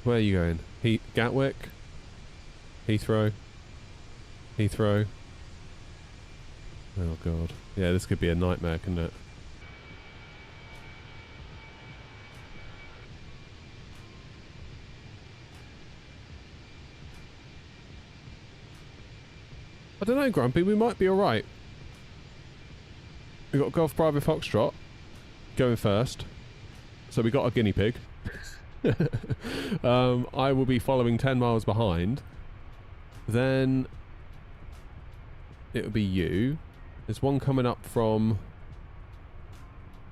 Where are you going? Gatwick? Heathrow? Heathrow? Oh god. Yeah, this could be a nightmare, couldn't it? I don't know, Grumpy, we might be alright. We got Golf Bravo Foxtrot going first. So we got a guinea pig. I will be following 10 miles behind. Then it'll be you. There's one coming up from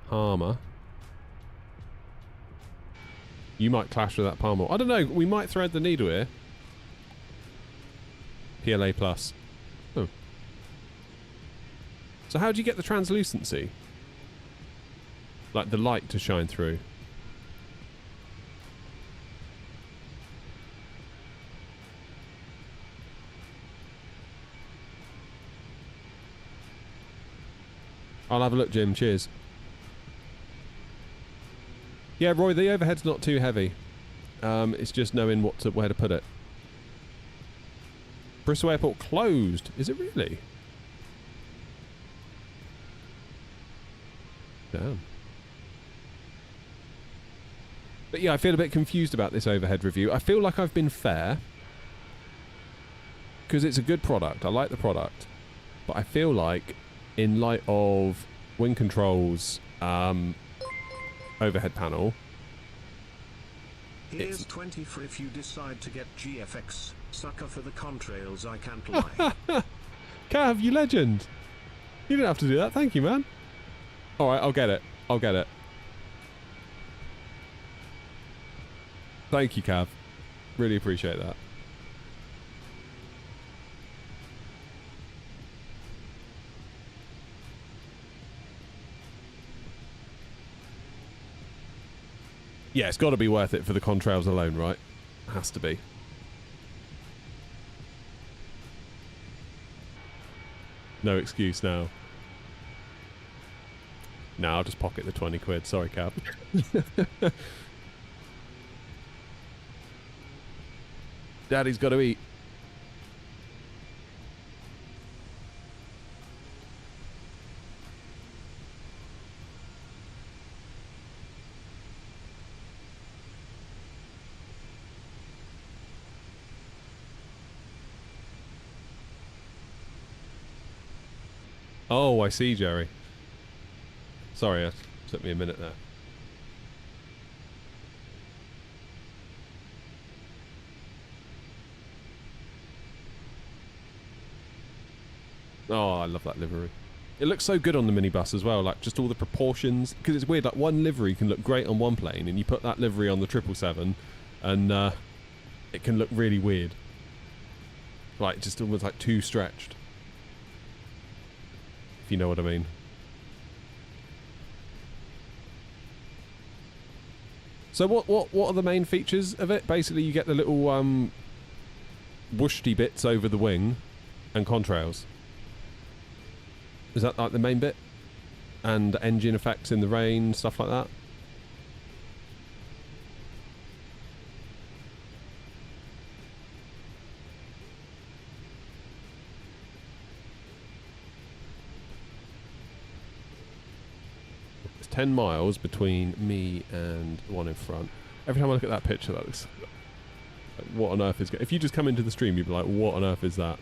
Palmer. You might clash with that Palmer. I don't know, we might thread the needle here. PLA plus. Oh. So how do you get the translucency? Like the light to shine through? I'll have a look, Jim. Cheers. Yeah, Roy, the overhead's not too heavy. It's just knowing where to put it. Bristol Airport closed. Is it really? Damn. But yeah, I feel a bit confused about this overhead review. I feel like I've been fair. Because it's a good product. I like the product. But I feel like, in light of wing controls overhead panel, here's 20 for if you decide to get GFX. Sucker for the contrails, I can't lie. Cav, you legend. You didn't have to do that. Thank you, man. Alright, I'll get it. I'll get it. Thank you, Cav. Really appreciate that. Yeah, it's got to be worth it for the contrails alone, right? Has to be. No excuse now. No, I'll just pocket the 20 quid. Sorry, Cap. Daddy's got to eat. Oh, I see, Jerry. Sorry, it took me a minute there. Oh, I love that livery. It looks so good on the minibus as well, like just all the proportions. Because it's weird, like one livery can look great on one plane, and you put that livery on the 777, and it can look really weird. Like, just almost like too stretched. If you know what I mean. So what are the main features of it? Basically, you get the little whooshy bits over the wing and contrails. Is that like the main bit? And engine effects in the rain, stuff like that? It's 10 miles between me and the one in front. Every time I look at that picture, that looks like, what on earth is... If you just come into the stream, you'd be like, what on earth is that?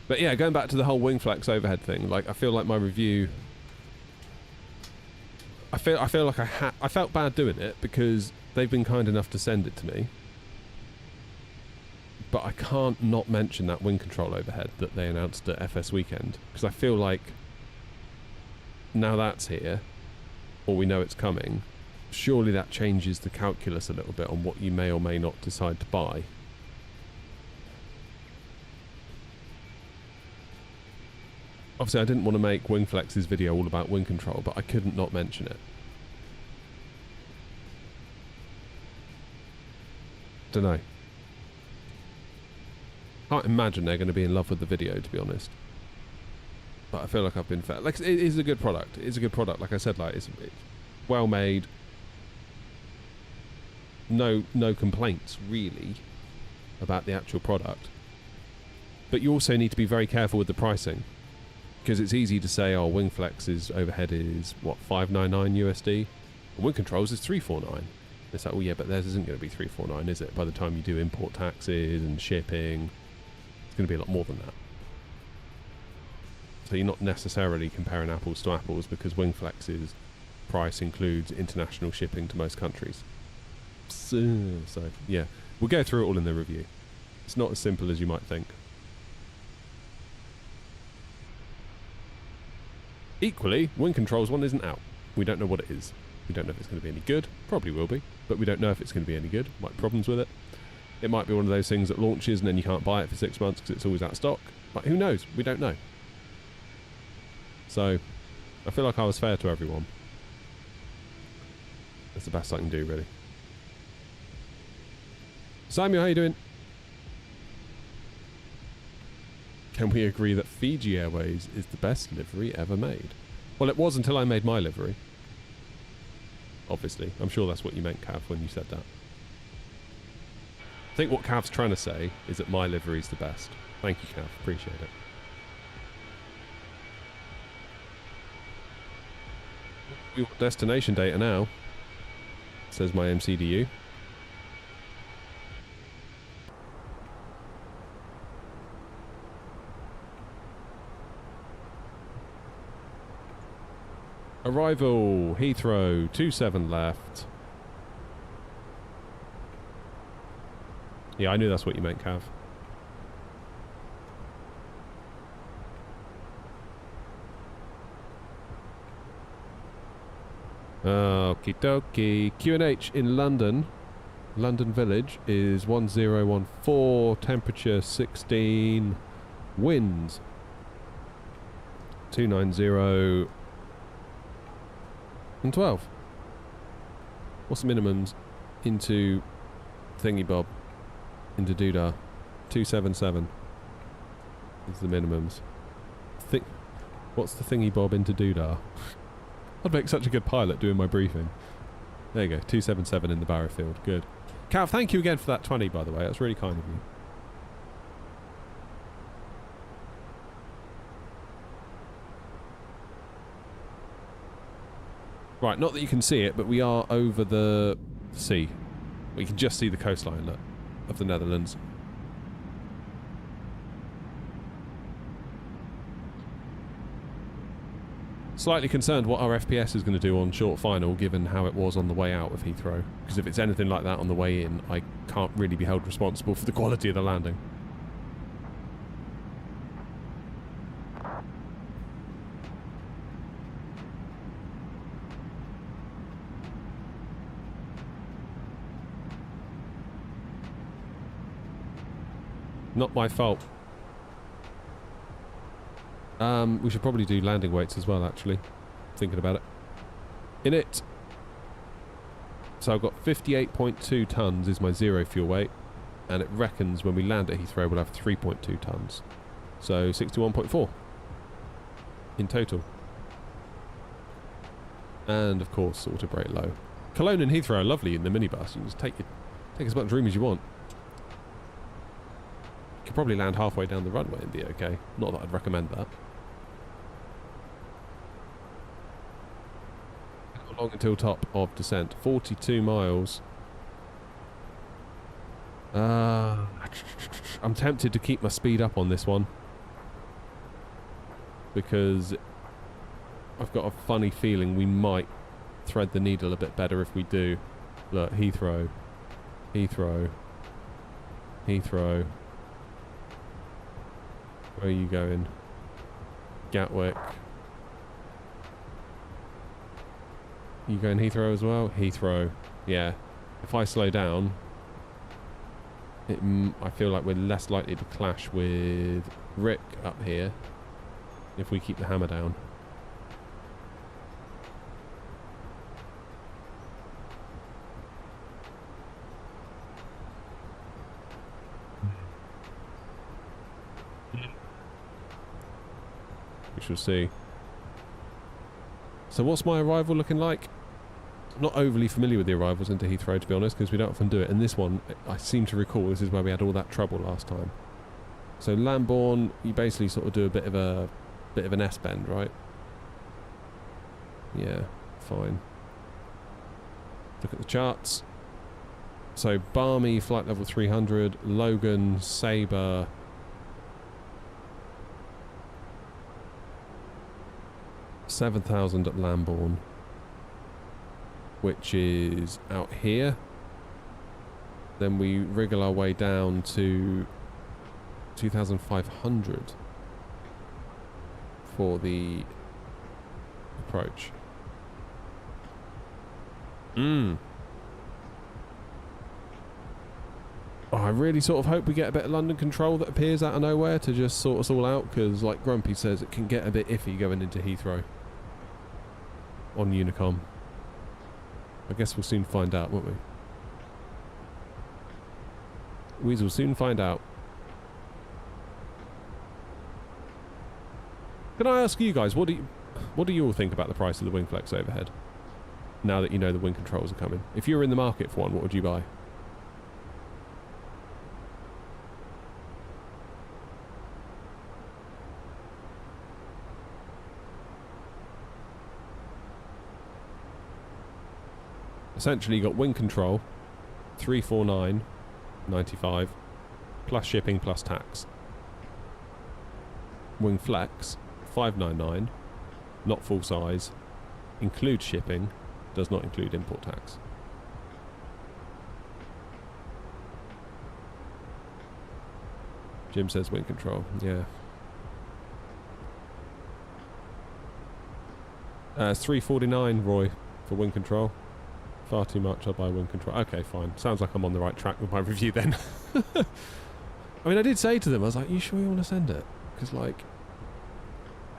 But yeah, going back to the whole wing flex overhead thing, like I feel like my review, I feel like I felt bad doing it because they've been kind enough to send it to me. But I can't not mention that wing control overhead that they announced at FS Weekend, because I feel like now that's here, or we know it's coming, surely that changes the calculus a little bit on what you may or may not decide to buy. Obviously, I didn't want to make Wingflex's video all about wing control, but I couldn't not mention it. Don't know. Can't imagine they're going to be in love with the video, to be honest. But I feel like I've been fair. Like, it is a good product. It is a good product. Like I said, like it's well made. No complaints really about the actual product. But you also need to be very careful with the pricing, because it's easy to say, oh, Wingflex's overhead is what, $599 USD, and Wing Controls is $349. It's like, oh yeah, but theirs isn't going to be $349, is it? By the time you do import taxes and shipping, it's going to be a lot more than that. So you're not necessarily comparing apples to apples, because Wingflex's price includes international shipping to most countries. So yeah, we'll go through it all in the review. It's not as simple as you might think. Equally, Wing Controls one isn't out. We don't know what it is. We don't know if it's going to be any good. Probably will be, but we don't know if it's going to be any good. Might be problems with it. It might be one of those things that launches and then you can't buy it for 6 months because it's always out of stock. But who knows? We don't know. So, I feel like I was fair to everyone. That's the best I can do, really. Samuel, how you doing? Can we agree that Fiji Airways is the best livery ever made? Well, it was until I made my livery. Obviously. I'm sure that's what you meant, Cav, when you said that. I think what Cav's trying to say is that my livery is the best. Thank you, Cav. Appreciate it. We've got destination data now. Says my MCDU. Arrival, Heathrow, 27 left. Yeah, I knew that's what you meant, Cav. Okie dokie. QNH in London. London Village is 1014, temperature 16, winds 290 and 12. What's the minimums into thingy bob? Into doodah? 277 is the minimums. What's the thingy bob into doodah? I'd make such a good pilot doing my briefing. There you go, 277 in the Barrowfield. Good. Cav, thank you again for that 20, by the way. That's really kind of you. Right, not that you can see it, but we are over the sea. We can just see the coastline, look, of the Netherlands. Slightly concerned what our FPS is going to do on short final, given how it was on the way out of Heathrow. Because if it's anything like that on the way in, I can't really be held responsible for the quality of the landing. Not my fault. We should probably do landing weights as well, actually. Thinking about it. In it. So I've got 58.2 tons is my zero fuel weight. And it reckons when we land at Heathrow we'll have 3.2 tons. So 61.4 in total. And of course, auto brake low. Cologne and Heathrow are lovely in the minibus. You can just take as much room as you want. You could probably land halfway down the runway and be okay. Not that I'd recommend that. How long until top of descent? 42 miles. I'm tempted to keep my speed up on this one, because I've got a funny feeling we might thread the needle a bit better if we do. Look, Heathrow. Heathrow. Heathrow. Where are you going? Gatwick. You going Heathrow as well? Heathrow. Yeah. If I slow down, I feel like we're less likely to clash with Rick up here. if we keep the hammer down. We shall see. So what's my arrival looking like? I'm not overly familiar with the arrivals into Heathrow, to be honest, because we don't often do it. And this one, I seem to recall, this is where we had all that trouble last time. So Lambourne, you basically sort of do a bit of an S-bend, right? Yeah, fine. Look at the charts. So Barmy, flight level 300, Logan, Sabre, $7,000 at Lambourne, which is out here. Then we wriggle our way down to 2,500 for the approach. Oh, I really sort of hope we get a bit of London control that appears out of nowhere to just sort us all out, because like Grumpy says, it can get a bit iffy going into Heathrow on Unicom. I guess we'll soon find out, won't we? We'll soon find out. Can I ask you guys, what do you all think about the price of the Wingflex overhead? Now that you know the wing controls are coming. If you were in the market for one, what would you buy? Essentially, you got wing control, 349.95, plus shipping plus tax. Wing flex, 599, not full size, includes shipping, does not include import tax. Jim says wing control, yeah. It's 349, Roy, for wing control. Far too much, I'll buy wing control. Okay, fine. Sounds like I'm on the right track with my review then. I mean, I did say to them, I was like, you sure you want to send it? Because, like,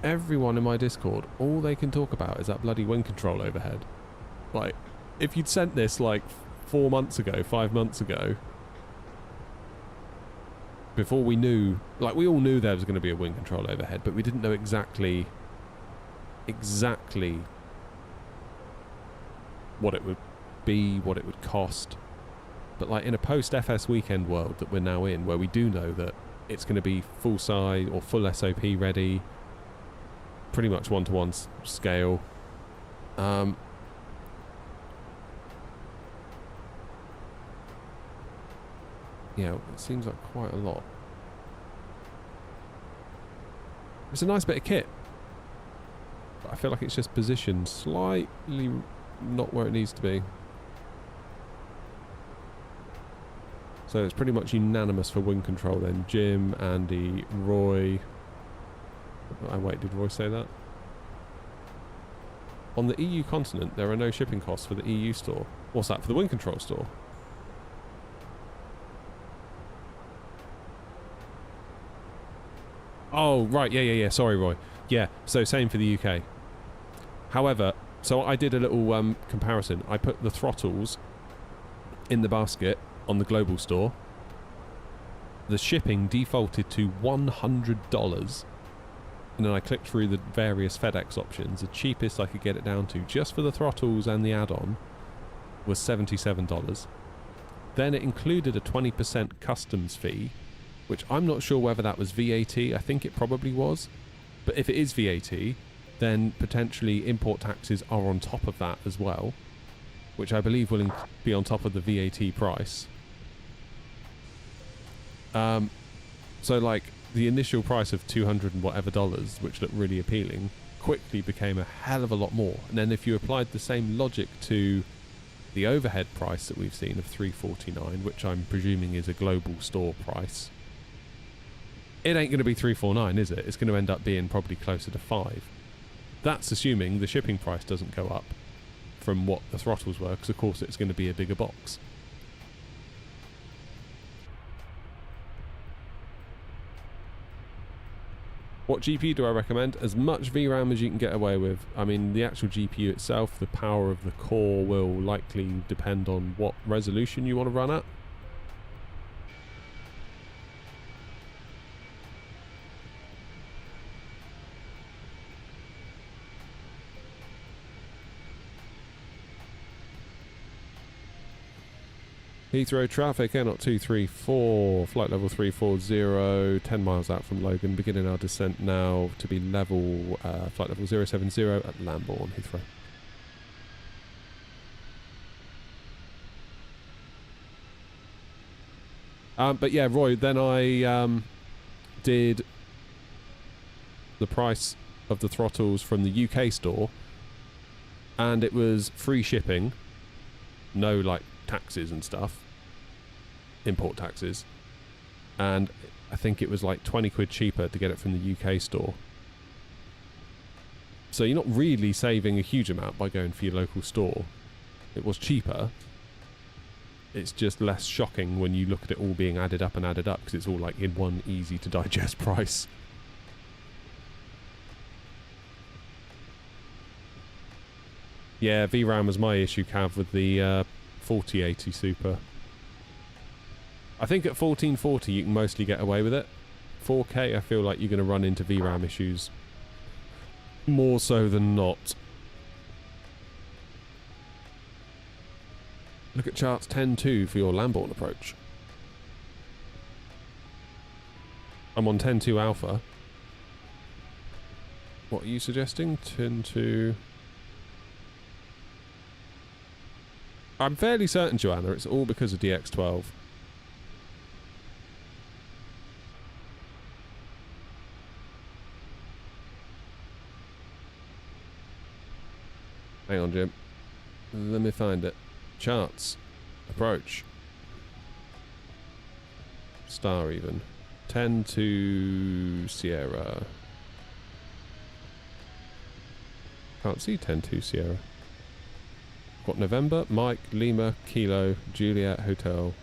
everyone in my Discord, all they can talk about is that bloody wing control overhead. Like, if you'd sent this, like, 4 months ago, 5 months ago, before we knew, like, we all knew there was going to be a wing control overhead, but we didn't know exactly what it would be, what it would cost. But like in a post-FS weekend world that we're now in, where we do know that it's going to be full size or full SOP ready, pretty much one-to-one scale. Yeah, it seems like quite a lot. It's a nice bit of kit, but I feel like it's just positioned slightly not where it needs to be. So it's pretty much unanimous for wing control then. Jim, Andy, Roy. Oh, wait, did Roy say that? On the EU continent, there are no shipping costs for the EU store. What's that, for the wing control store? Oh, right, yeah. Sorry, Roy. Yeah, so same for the UK. However, so I did a little comparison. I put the throttles in the basket on the global store. The shipping defaulted to $100, and then I clicked through the various FedEx options. The cheapest I could get it down to, just for the throttles and the add-on, was $77. Then it included a 20% customs fee, which I'm not sure whether that was VAT. I think it probably was. But if it is VAT, then potentially import taxes are on top of that as well, which I believe will be on top of the VAT price. So like the initial price of $200 and whatever dollars, which looked really appealing, quickly became a hell of a lot more. And then if you applied the same logic to the overhead price that we've seen of $349, which I'm presuming is a global store price, it ain't going to be $349, is it? It's going to end up being probably closer to $5. That's assuming the shipping price doesn't go up from what the throttles were, because of course it's going to be a bigger box. What GPU do I recommend? As much VRAM as you can get away with. I mean, the actual GPU itself, the power of the core will likely depend on what resolution you want to run at. Heathrow traffic, Airnaut 234, flight level 340, 10 miles out from Logan, beginning our descent now to be level, flight level 070 at Lambourne, Heathrow. But yeah, Roy, then I did the price of the throttles from the UK store, and it was free shipping, no like taxes and stuff, import taxes, and I think it was like 20 quid cheaper to get it from the UK store. So you're not really saving a huge amount by going for your local store. It was cheaper. It's just less shocking when you look at it all being added up because it's all like in one easy to digest price. Yeah, VRAM was my issue, Cav, with the 4080 Super. I think at 1440 you can mostly get away with it. 4K I feel like you're going to run into VRAM issues more so than not. Look at charts 10.2 for your Lambourne approach. I'm on 10.2 alpha. What are you suggesting? 10.2... I'm fairly certain, Joanna, it's all because of DX12. Hang on, Jim. Let me find it. Charts. Approach. Star even. 10 to Sierra. Can't see 10 to Sierra. Got November, Mike, Lima, Kilo, Juliet, Hotel.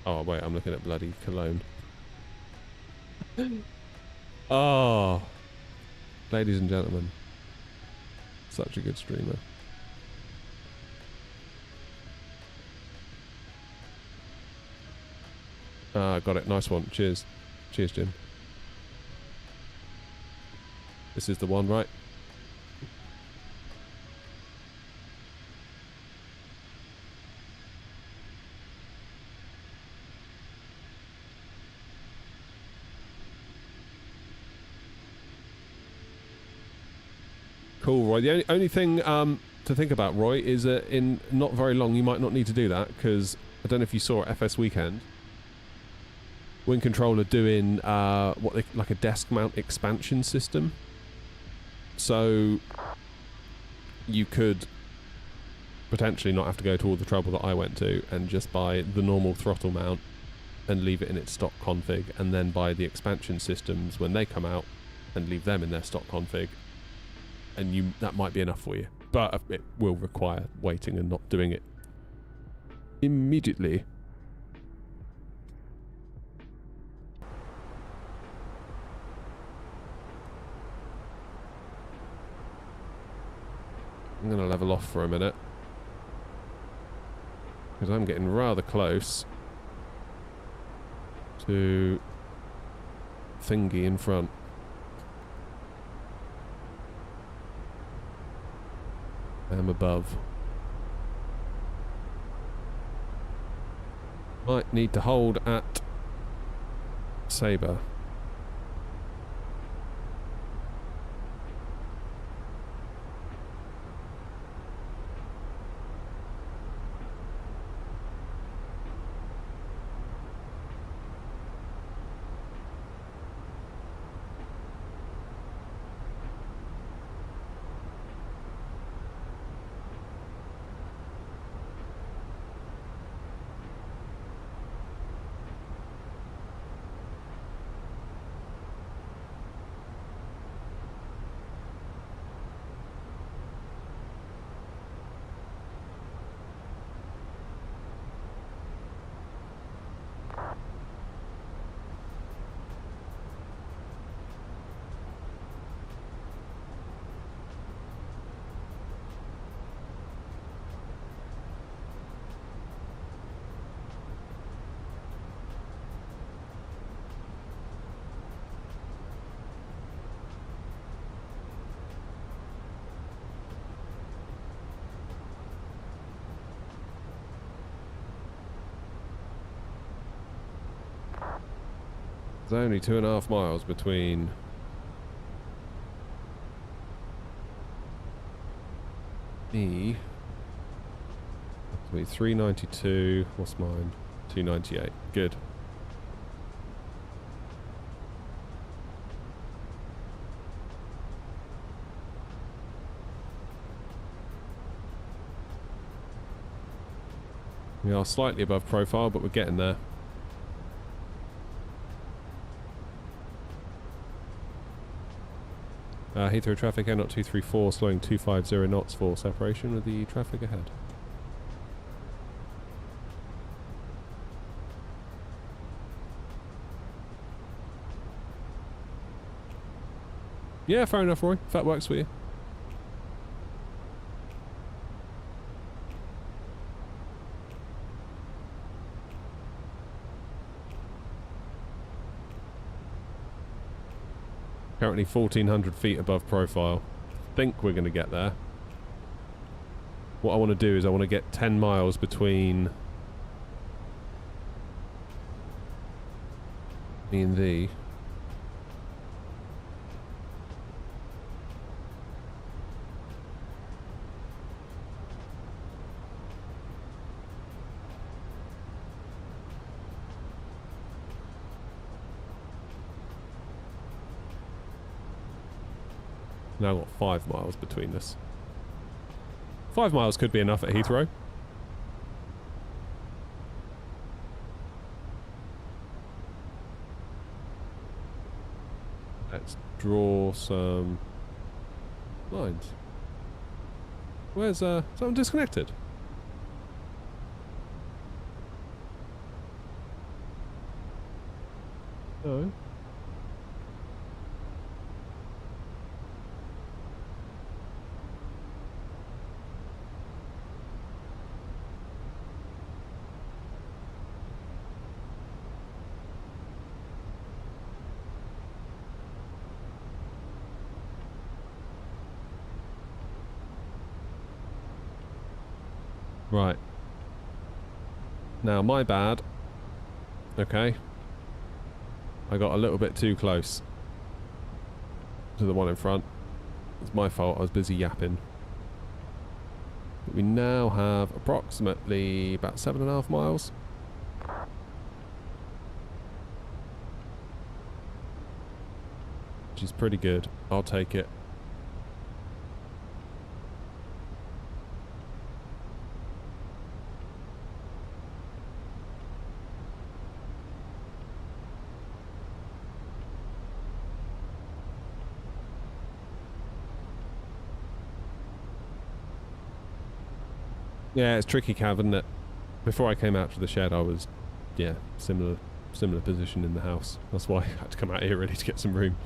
Oh, wait, I'm looking at bloody Cologne. Oh, ladies and gentlemen. Such a good streamer. Ah, got it. Nice one. Cheers. Cheers, Jim. This is the one, right? Cool, Roy. The only thing to think about, Roy, is that in not very long you might not need to do that, because I don't know if you saw at FS Weekend, Wind Control are doing what they like a desk mount expansion system. So you could potentially not have to go to all the trouble that I went to and just buy the normal throttle mount and leave it in its stock config, and then buy the expansion systems when they come out and leave them in their stock config, and that might be enough for you. But it will require waiting and not doing it immediately. I'm going to level off for a minute, because I'm getting rather close to thingy in front. I'm above. Might need to hold at Sabre. There's only 2.5 miles between me. It'll be 392. What's mine? 298. Good. We are slightly above profile, but we're getting there. Heathrow traffic, Air 234, slowing 250 knots for separation with the traffic ahead. Yeah, fair enough, Roy. If that works for you. Currently 1,400 feet above profile. Think we're going to get there. What I want to do is I want to get 10 miles between me and thee. Now I've got 5 miles between us. 5 miles could be enough at Heathrow. Let's draw some lines. Where's something disconnected? No. Right. Now, my bad. Okay. I got a little bit too close to the one in front. It's my fault, I was busy yapping. But we now have approximately about 7.5 miles. Which is pretty good. I'll take it. Yeah, it's tricky, Cav, isn't it? Before I came out to the shed, I was, yeah, similar position in the house. That's why I had to come out here really to get some room.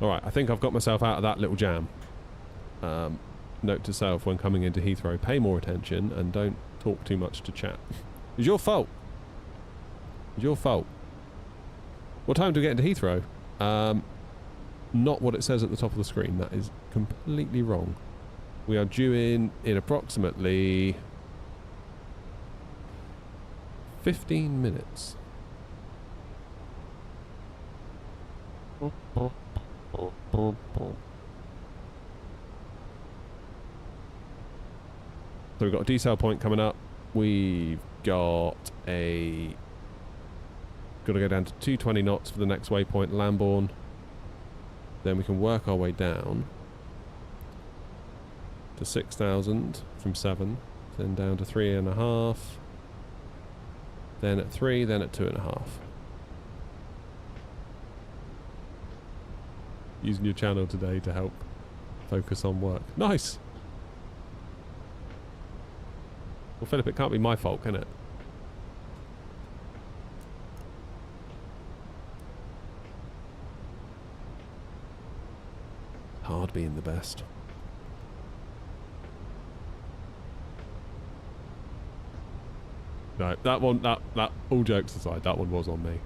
Alright, I think I've got myself out of that little jam. Note to self when coming into Heathrow, pay more attention and don't talk too much to chat. It's your fault. It's your fault. What time do we get into Heathrow? Not what it says at the top of the screen. That is completely wrong. We are due in approximately 15 minutes. So we've got a decel point coming up. We've got a... Got to go down to 220 knots for the next waypoint, Lambourne. Then we can work our way down to 6,000 from 7. Then down to 3.5. Then at 3, then at 2.5. Using your channel today to help focus on work. Nice! Well, Philip, it can't be my fault, can it? Hard being the best. No, that one, that all jokes aside, that one was on me.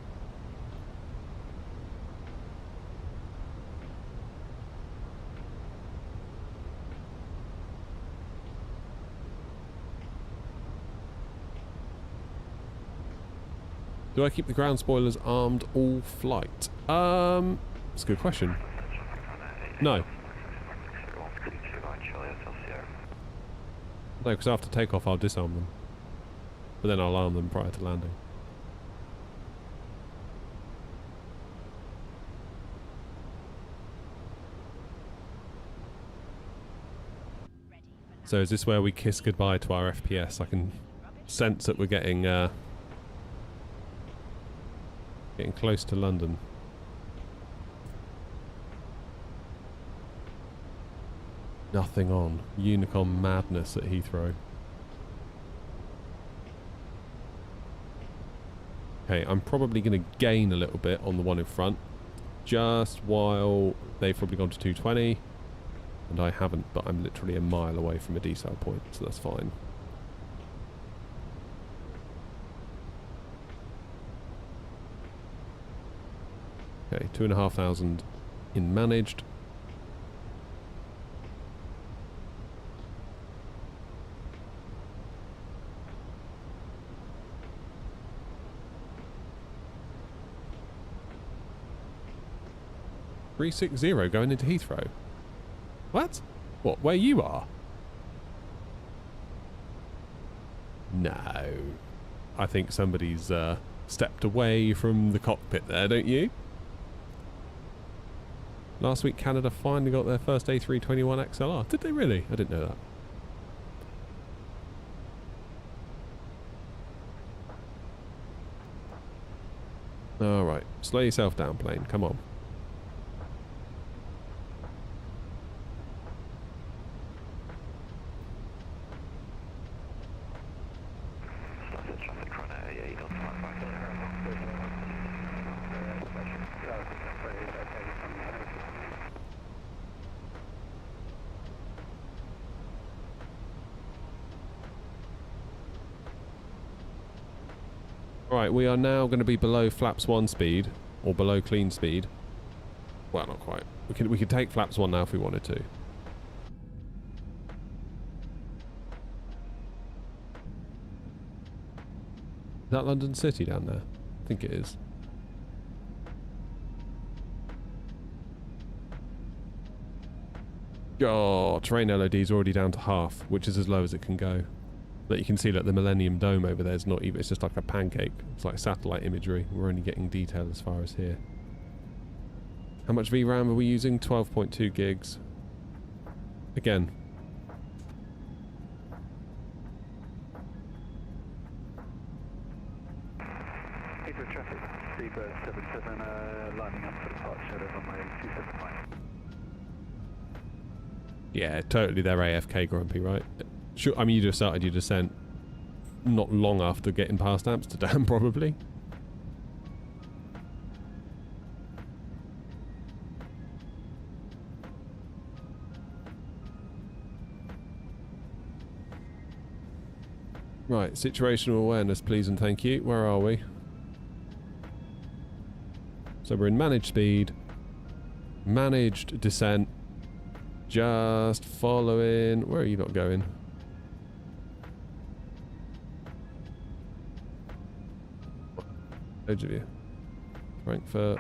Do I keep the ground spoilers armed all flight? That's a good question. No. No, because after takeoff I'll disarm them. But then I'll arm them prior to landing. So is this where we kiss goodbye to our FPS? I can sense that we're getting close to London. Nothing on. Unicom madness at Heathrow. Okay, I'm probably going to gain a little bit on the one in front, just while they've probably gone to 220. And I haven't, but I'm literally a mile away from a decel point, so that's fine. Okay, 2,500 in managed. $360 going into Heathrow. What? What, where you are? No. I think somebody's stepped away from the cockpit there, don't you? Last week Canada finally got their first A321 XLR. Did they really? I didn't know that. Alright, slow yourself down, plane. Come on. Right, we are now going to be below flaps 1 speed, or below clean speed. Well, not quite. We could take flaps 1 now if we wanted to. Is that London City down there? I think it is. Oh, terrain LOD is already down to half, which is as low as it can go. But you can see that the Millennium Dome over there is not even, it's just like a pancake. It's like satellite imagery. We're only getting detail as far as here. How much VRAM are we using? 12.2 gigs. Again. Heathrow traffic, Seabird 77, lining up for departure over my 275. Yeah, totally they're AFK grumpy, right? Sure, I mean, you just started your descent not long after getting past Amsterdam, probably. Right, situational awareness, please and thank you. Where are we? So we're in managed speed, managed descent, just following... Where are you not going? Loads of you. Frankfurt.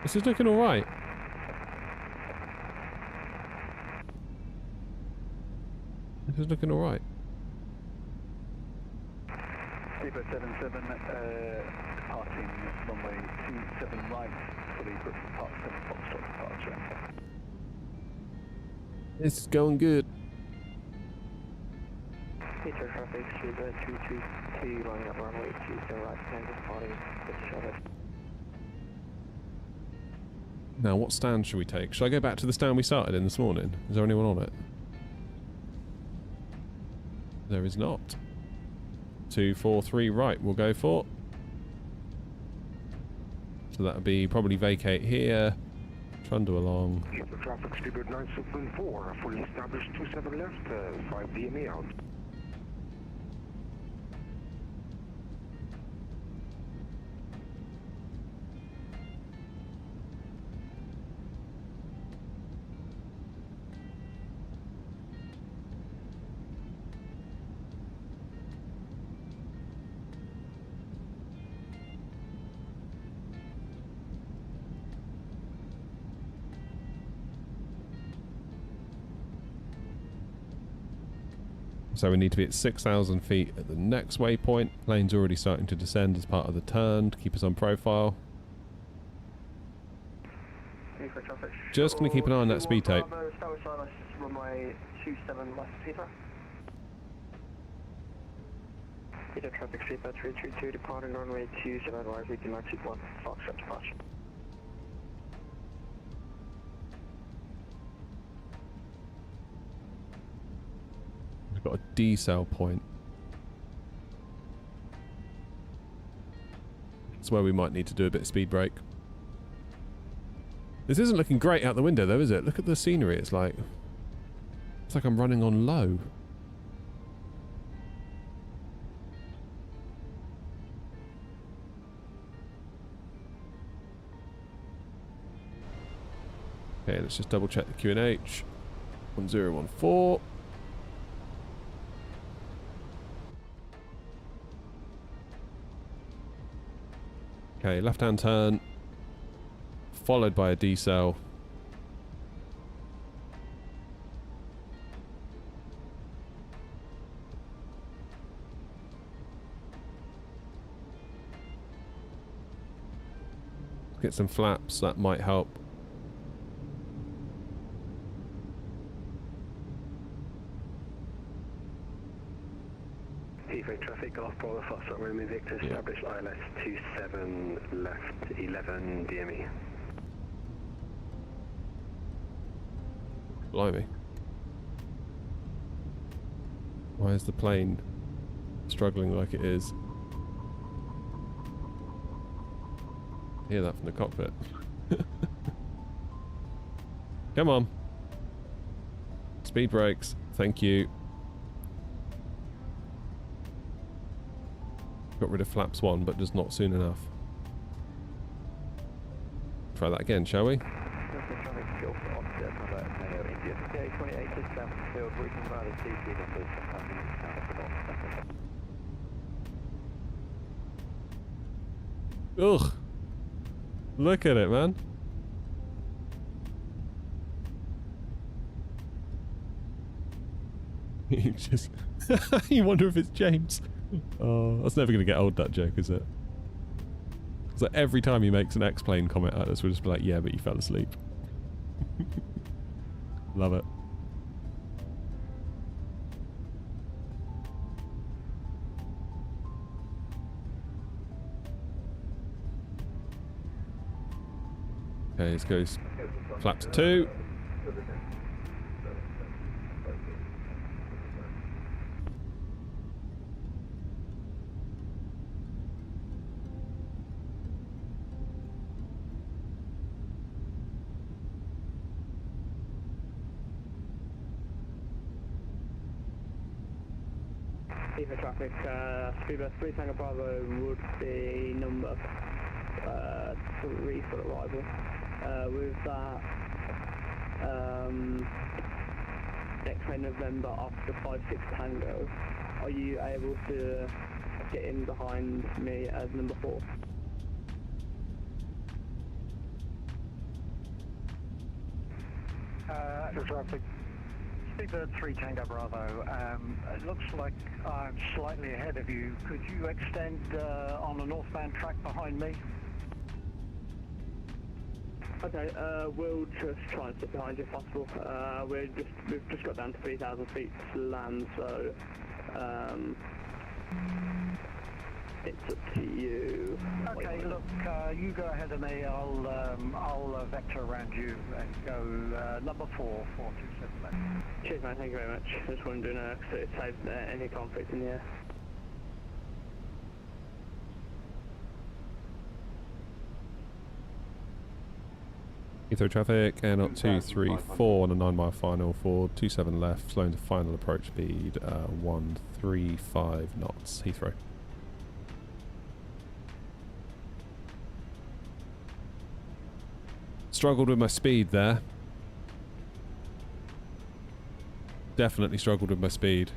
This is looking alright. This is looking alright. Seabird 77, departing runway 27 right, fully booked Park 7 Foxtrot departure. This is going good. Heathrow traffic, Seabird 222, lining up runway 27 right, and departing with shuttle. Now, what stand should we take? Should I go back to the stand we started in this morning? Is there anyone on it? There is not. 243 right, we'll go for. So that would be probably vacate here, trundle along. Heathrow traffic, Seabird 974, fully established 27 left, 5 DME out. So we need to be at 6,000 feet at the next waypoint. Plane's already starting to descend as part of the turn to keep us on profile. Just going to keep an eye on that speed tape. Runway 27 left, Heathrow. Heathrow traffic Sleeper 332 departing runway 27 right, reaching 961, Foxtrot departure. We've got a decel point. That's where we might need to do a bit of speed brake. This isn't looking great out the window though, is it? Look at the scenery, it's like I'm running on low. Okay, let's just double check the QNH. 1014. Okay, left-hand turn, followed by a decel. Get some flaps, that might help. Heathrow traffic, Golf Bravo, Foxtrot Romeo Victor, establish ILS 27 left, 11 DME. Blimey. Why is the plane struggling like it is? Hear that from the cockpit. Come on. Speed brakes. Thank you. Got rid of flaps 1, but just not soon enough. Try that again, shall we? Ugh. Look at it, man. You just... you wonder if it's James. Oh, that's never going to get old, that joke, is it? It's like every time he makes an X-plane comment at us, we'll just be like, yeah, but you fell asleep. Love it. Okay, let's go flaps 2. Heathrow traffic, Speedbus 3 Tango Bravo would be number 3 for arrival. With that, X-ray November after 56 Tango, are you able to get in behind me as number 4? Traffic. Speedbird 3 Tango Bravo, it looks like I'm slightly ahead of you. Could you extend on the northbound track behind me? Okay, we'll just try and sit behind you if possible. We've just got down to 3,000 feet to land, so it's up to you. Okay, look, you go ahead of me. I'll vector around you and go number 4, 427 left. Cheers, man. Thank you very much. Just wondering because it saved any conflict in the air. Heathrow traffic, air not 234 on a 9 mile final for 27 left, slowing to final approach speed 135 knots. Heathrow. Struggled with my speed there. Definitely struggled with my speed.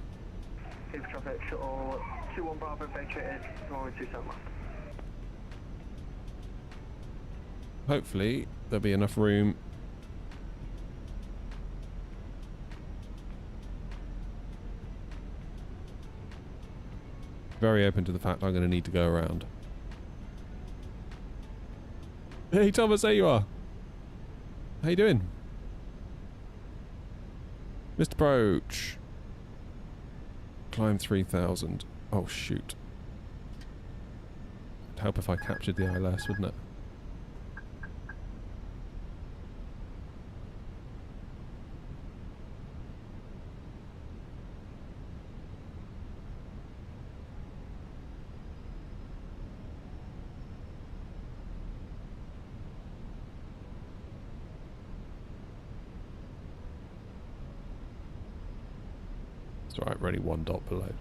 Heathrow traffic, shuttle 21 Bravo vacated, runway 27 left. Hopefully there'll be enough room. Very open to the fact I'm going to need to go around. Hey Thomas, there you are. How you doing? Missed approach. Climb 3000. Oh shoot. It'd help if I captured the ILS, wouldn't it? Alright, we're only 1 dot below.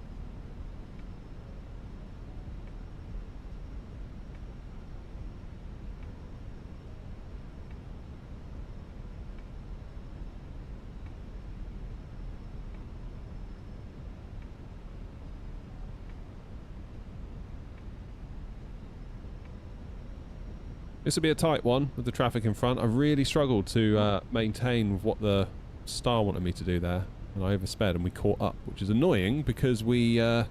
This will be a tight one with the traffic in front. I really struggled to maintain with what the star wanted me to do there. And I oversped and we caught up, which is annoying because we had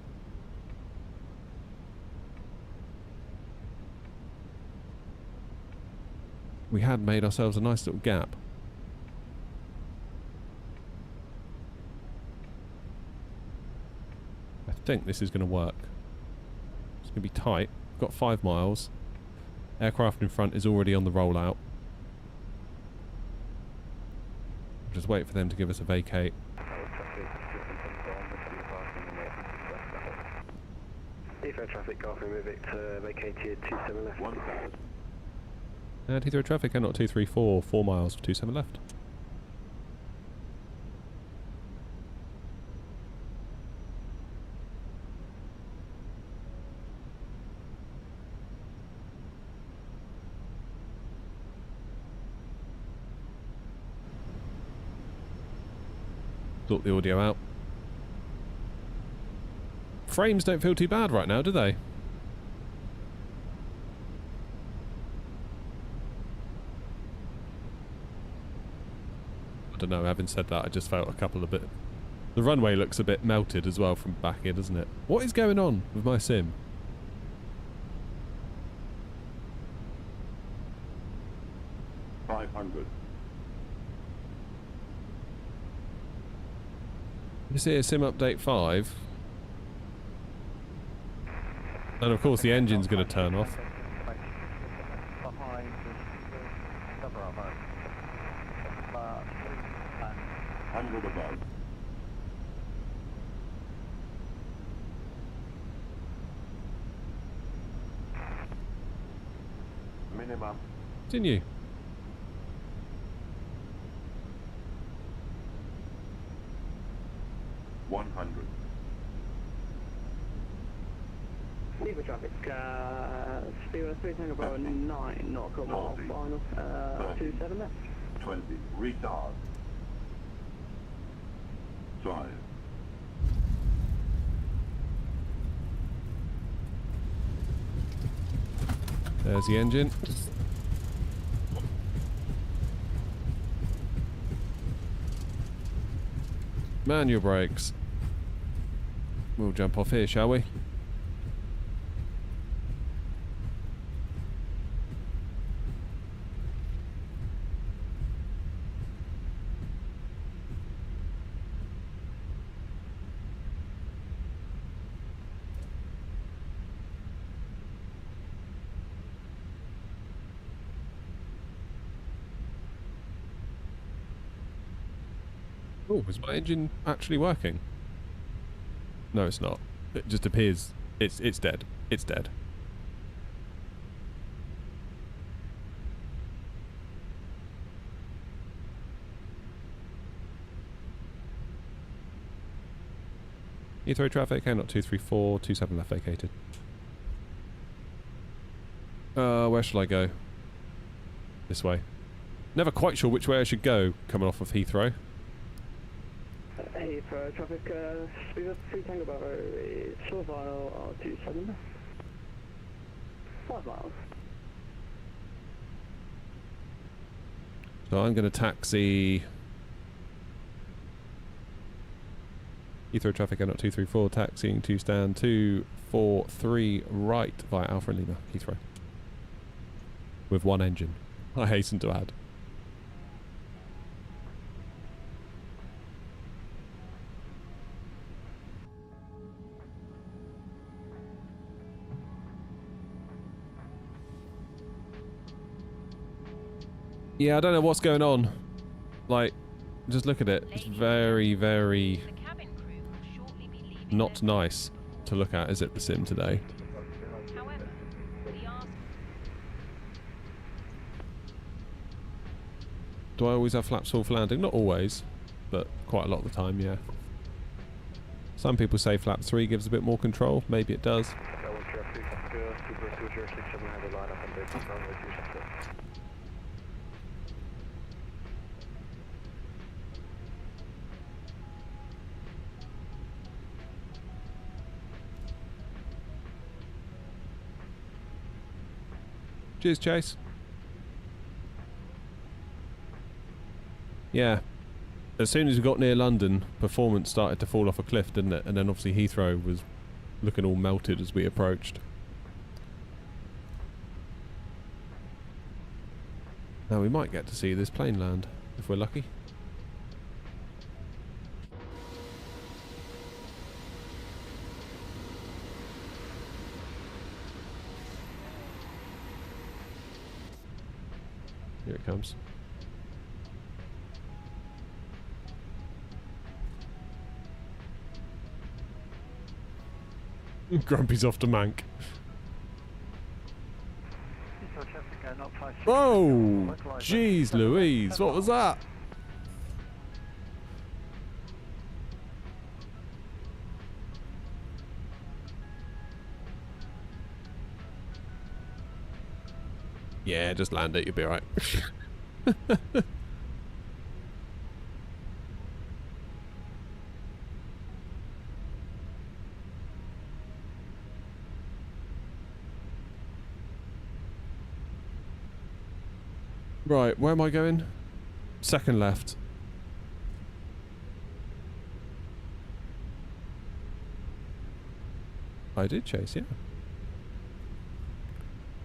made ourselves a nice little gap. I think this is going to work. It's going to be tight. We've got 5 miles. Aircraft in front is already on the rollout. Just wait for them to give us a vacate. Heathrow traffic, Golf Romeo Victor, vacated 27 left. And Heathrow traffic, not 234, 4 miles, 27 left. Sort the audio out. Frames don't feel too bad right now, do they? I don't know, having said that, I just felt a couple of bit... The runway looks a bit melted as well from back here, doesn't it? What is going on with my sim? You see a sim update 5. And of course the engine's going to turn off. Minimum. Continue. Lever traffic, speed 3 Tango Bravo 9, not Cologne, final, 27 left. 20, retard. 5. There's the engine. Manual brakes. We'll jump off here, shall we? Oh, is my engine actually working? No, it's not. It just appears it's dead. It's dead. Heathrow traffic, not 234, 27 left vacated. Where shall I go? This way. Never quite sure which way I should go coming off of Heathrow. Heathrow traffic, speed of 3 Tango Bravo is short mile 27 5 miles. So I'm going to taxi Heathrow traffic Air 234, taxiing to stand 243 right via Alpha and Lima, Heathrow. With one engine, I hasten to add. Yeah, I don't know what's going on. Like, just look at it. It's very, very not nice to look at, is it, the sim today? Do I always have flaps full for landing? Not always, but quite a lot of the time, yeah. Some people say flap 3 gives a bit more control. Maybe it does. Cheers, Chase. Yeah. As soon as we got near London, performance started to fall off a cliff, didn't it? And then obviously Heathrow was looking all melted as we approached. Now we might get to see this plane land, if we're lucky. Here it comes. Grumpy's off to Mank. Whoa! Jeez Louise, what was that? Yeah, just land it, you'll be alright. Right, where am I going? Second left. I did chase, yeah.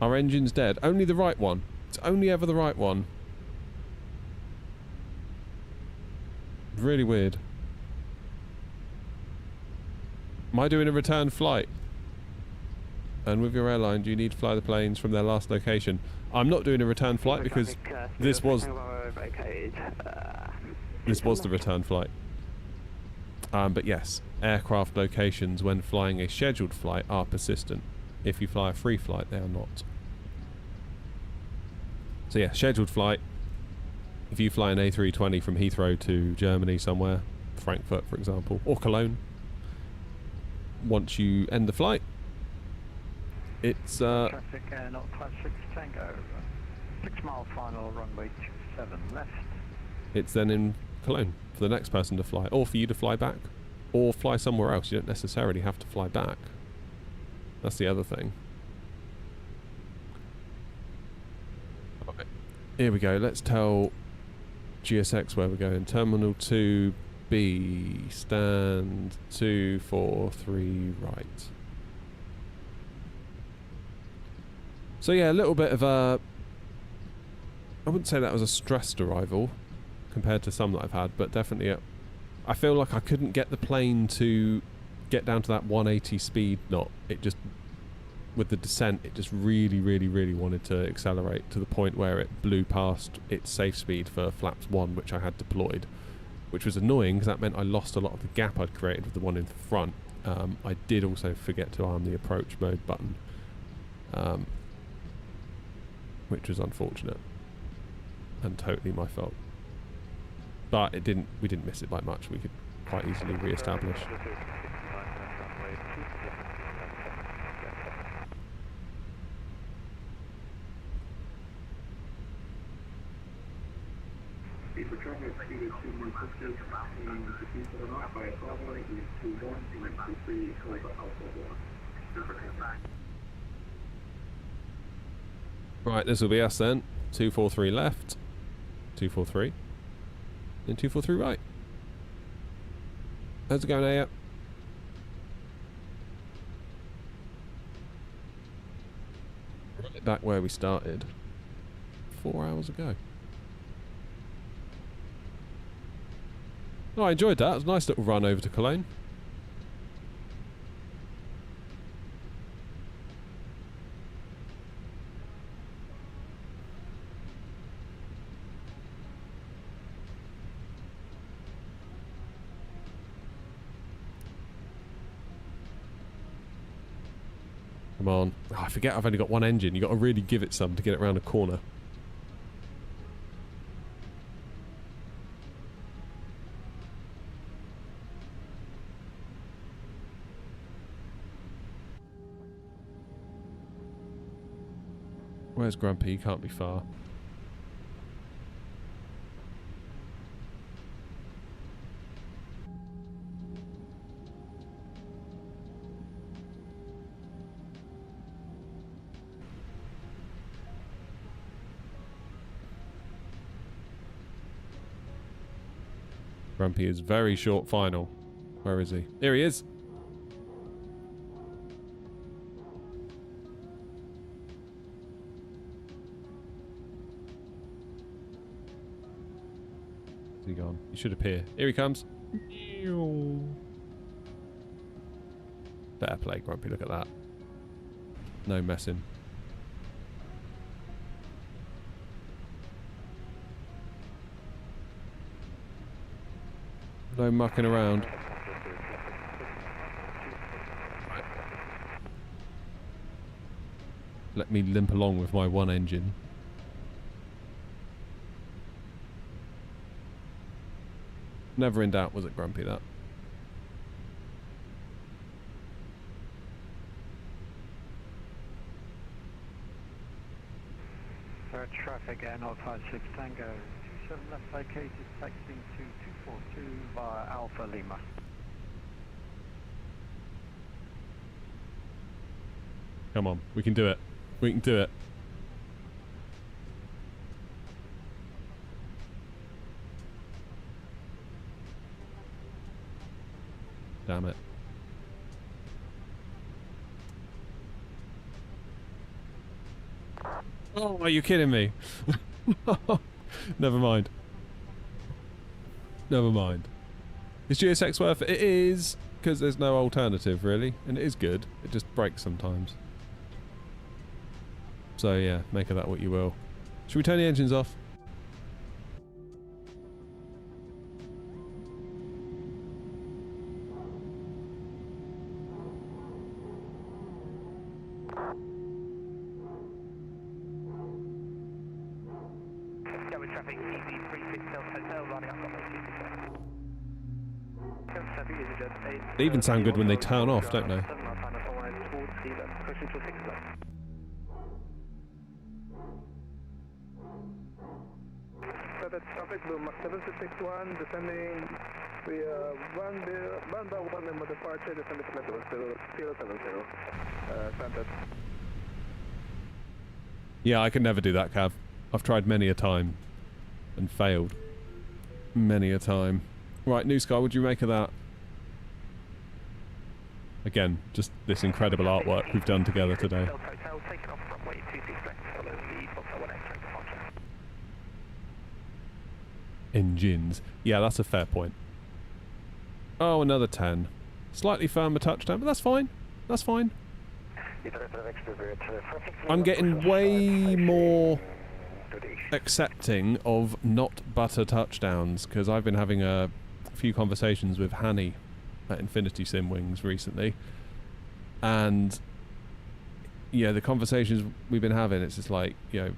Our engine's dead. Only the right one. It's only ever the right one. Really weird. Am I doing a return flight? And with your airline, do you need to fly the planes from their last location? I'm not doing a return flight because this was the return flight. But yes, aircraft locations when flying a scheduled flight are persistent. If you fly a free flight, they are not. So yeah, scheduled flight. If you fly an A320 from Heathrow to Germany somewhere, Frankfurt for example, or Cologne, once you end the flight, it's traffic not class 6 Tango, 6 mile final runway 27 left. It's then in Cologne for the next person to fly, or for you to fly back, or fly somewhere else. You don't necessarily have to fly back. That's the other thing. Okay. Here we go. Let's tell GSX where we're going. Terminal 2B, stand 243 right. So yeah, a little bit of a... I wouldn't say that was a stressed arrival compared to some that I've had, but definitely I feel like I couldn't get the plane to get down to that 180 speed knot. It just, with the descent, it just really, really, really wanted to accelerate to the point where it blew past its safe speed for flaps 1, which I had deployed, which was annoying because that meant I lost a lot of the gap I'd created with the one in front. I did also forget to arm the approach mode button, which was unfortunate and totally my fault. But it didn't. We didn't miss it by much. We could quite easily re-establish. Right, this will be us then. 243 left, 243, then 243 right. How's it going, Aya? Back where we started 4 hours ago. Oh, I enjoyed that. It was a nice little run over to Cologne. Come on. Oh, I forget I've only got one engine. You've got to really give it some to get it around a corner. Where's Grumpy? He can't be far. Grumpy is very short final. Where is he? Here he is. Where's he gone? He should appear. Here he comes. Better play, Grumpy. Look at that. No messing. No mucking around. Right. Let me limp along with my one engine. Never in doubt, was it, Grumpy, that? Traffic Air 056 Tango 27 left vacated, taxiing to 242 via Alpha Lima. Come on, we can do it. We can do it. Damn it. Oh, are you kidding me? Never mind. Never mind. Is GSX worth it? It is, because there's no alternative, really. And it is good. It just breaks sometimes. So, yeah, make of that what you will. Should we turn the engines off? They even sound good when they turn off, don't they? Traffic Blue 7661 descending via Banda 1 and departure descending to level 070. Standard. Yeah, I could never do that, Cav. I've tried many a time and failed. Many a time. Right, New Sky, what do you make of that? Again, just this incredible artwork we've done together today. Engines. Yeah, that's a fair point. Oh, another 10. Slightly firmer touchdown, but that's fine. That's fine. I'm getting way more accepting of not butter touchdowns, because I've been having a few conversations with Hanny at Infinity Sim Wings recently, and yeah, the conversations we've been having, it's just like, you know,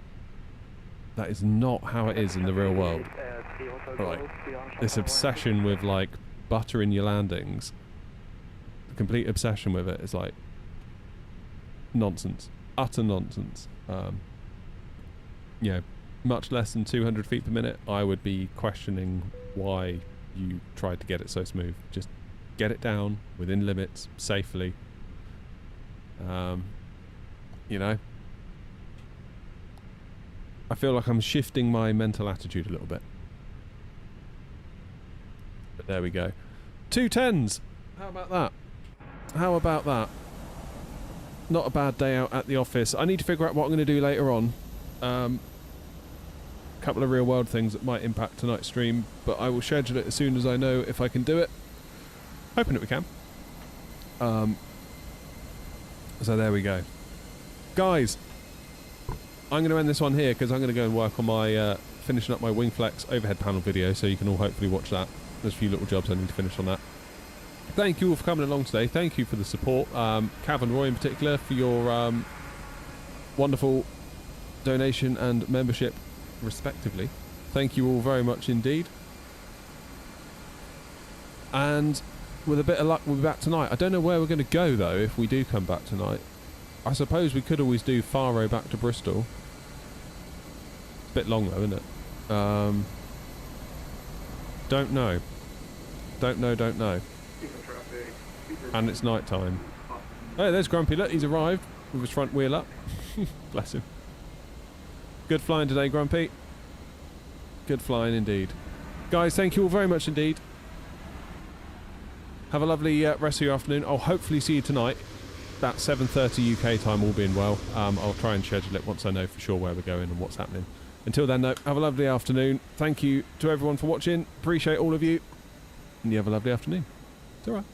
that is not how it is in the real world. Like, this obsession with like butter in your landings, the complete obsession with it is like nonsense, utter nonsense. You know, much less than 200 feet per minute, I would be questioning why you tried to get it so smooth. Just get it down within limits safely. You know, I feel like I'm shifting my mental attitude a little bit. But there we go. 2 10s. How about that? How about that? not a bad day out at the office. I need to figure out what I'm going to do later on. Couple of real world things that might impact tonight's stream, but I will schedule it as soon as I know if I can do it. Hoping that we can. So there we go. Guys, I'm going to end this one here because I'm going to go and work on my finishing up my wing flex overhead panel video, so you can all hopefully watch that. There's a few little jobs I need to finish on that. Thank you all for coming along today. Thank you for the support. Cav and Roy in particular for your wonderful donation and membership respectively. Thank you all very much indeed. And with a bit of luck we'll be back tonight. I don't know where we're going to go though if we do come back tonight. I suppose we could always do Faro back to Bristol. It's a bit long though, isn't it? Don't know. Don't know. And it's night time. Oh, there's Grumpy. Look, he's arrived with his front wheel up. Bless him. Good flying today, Grumpy. Good flying indeed. Guys, thank you all very much indeed. Have a lovely rest of your afternoon. I'll hopefully see you tonight. About 7:30 UK time, all being well. I'll try and schedule it once I know for sure where we're going and what's happening. Until then, though, have a lovely afternoon. Thank you to everyone for watching. Appreciate all of you. And you have a lovely afternoon. It's alright.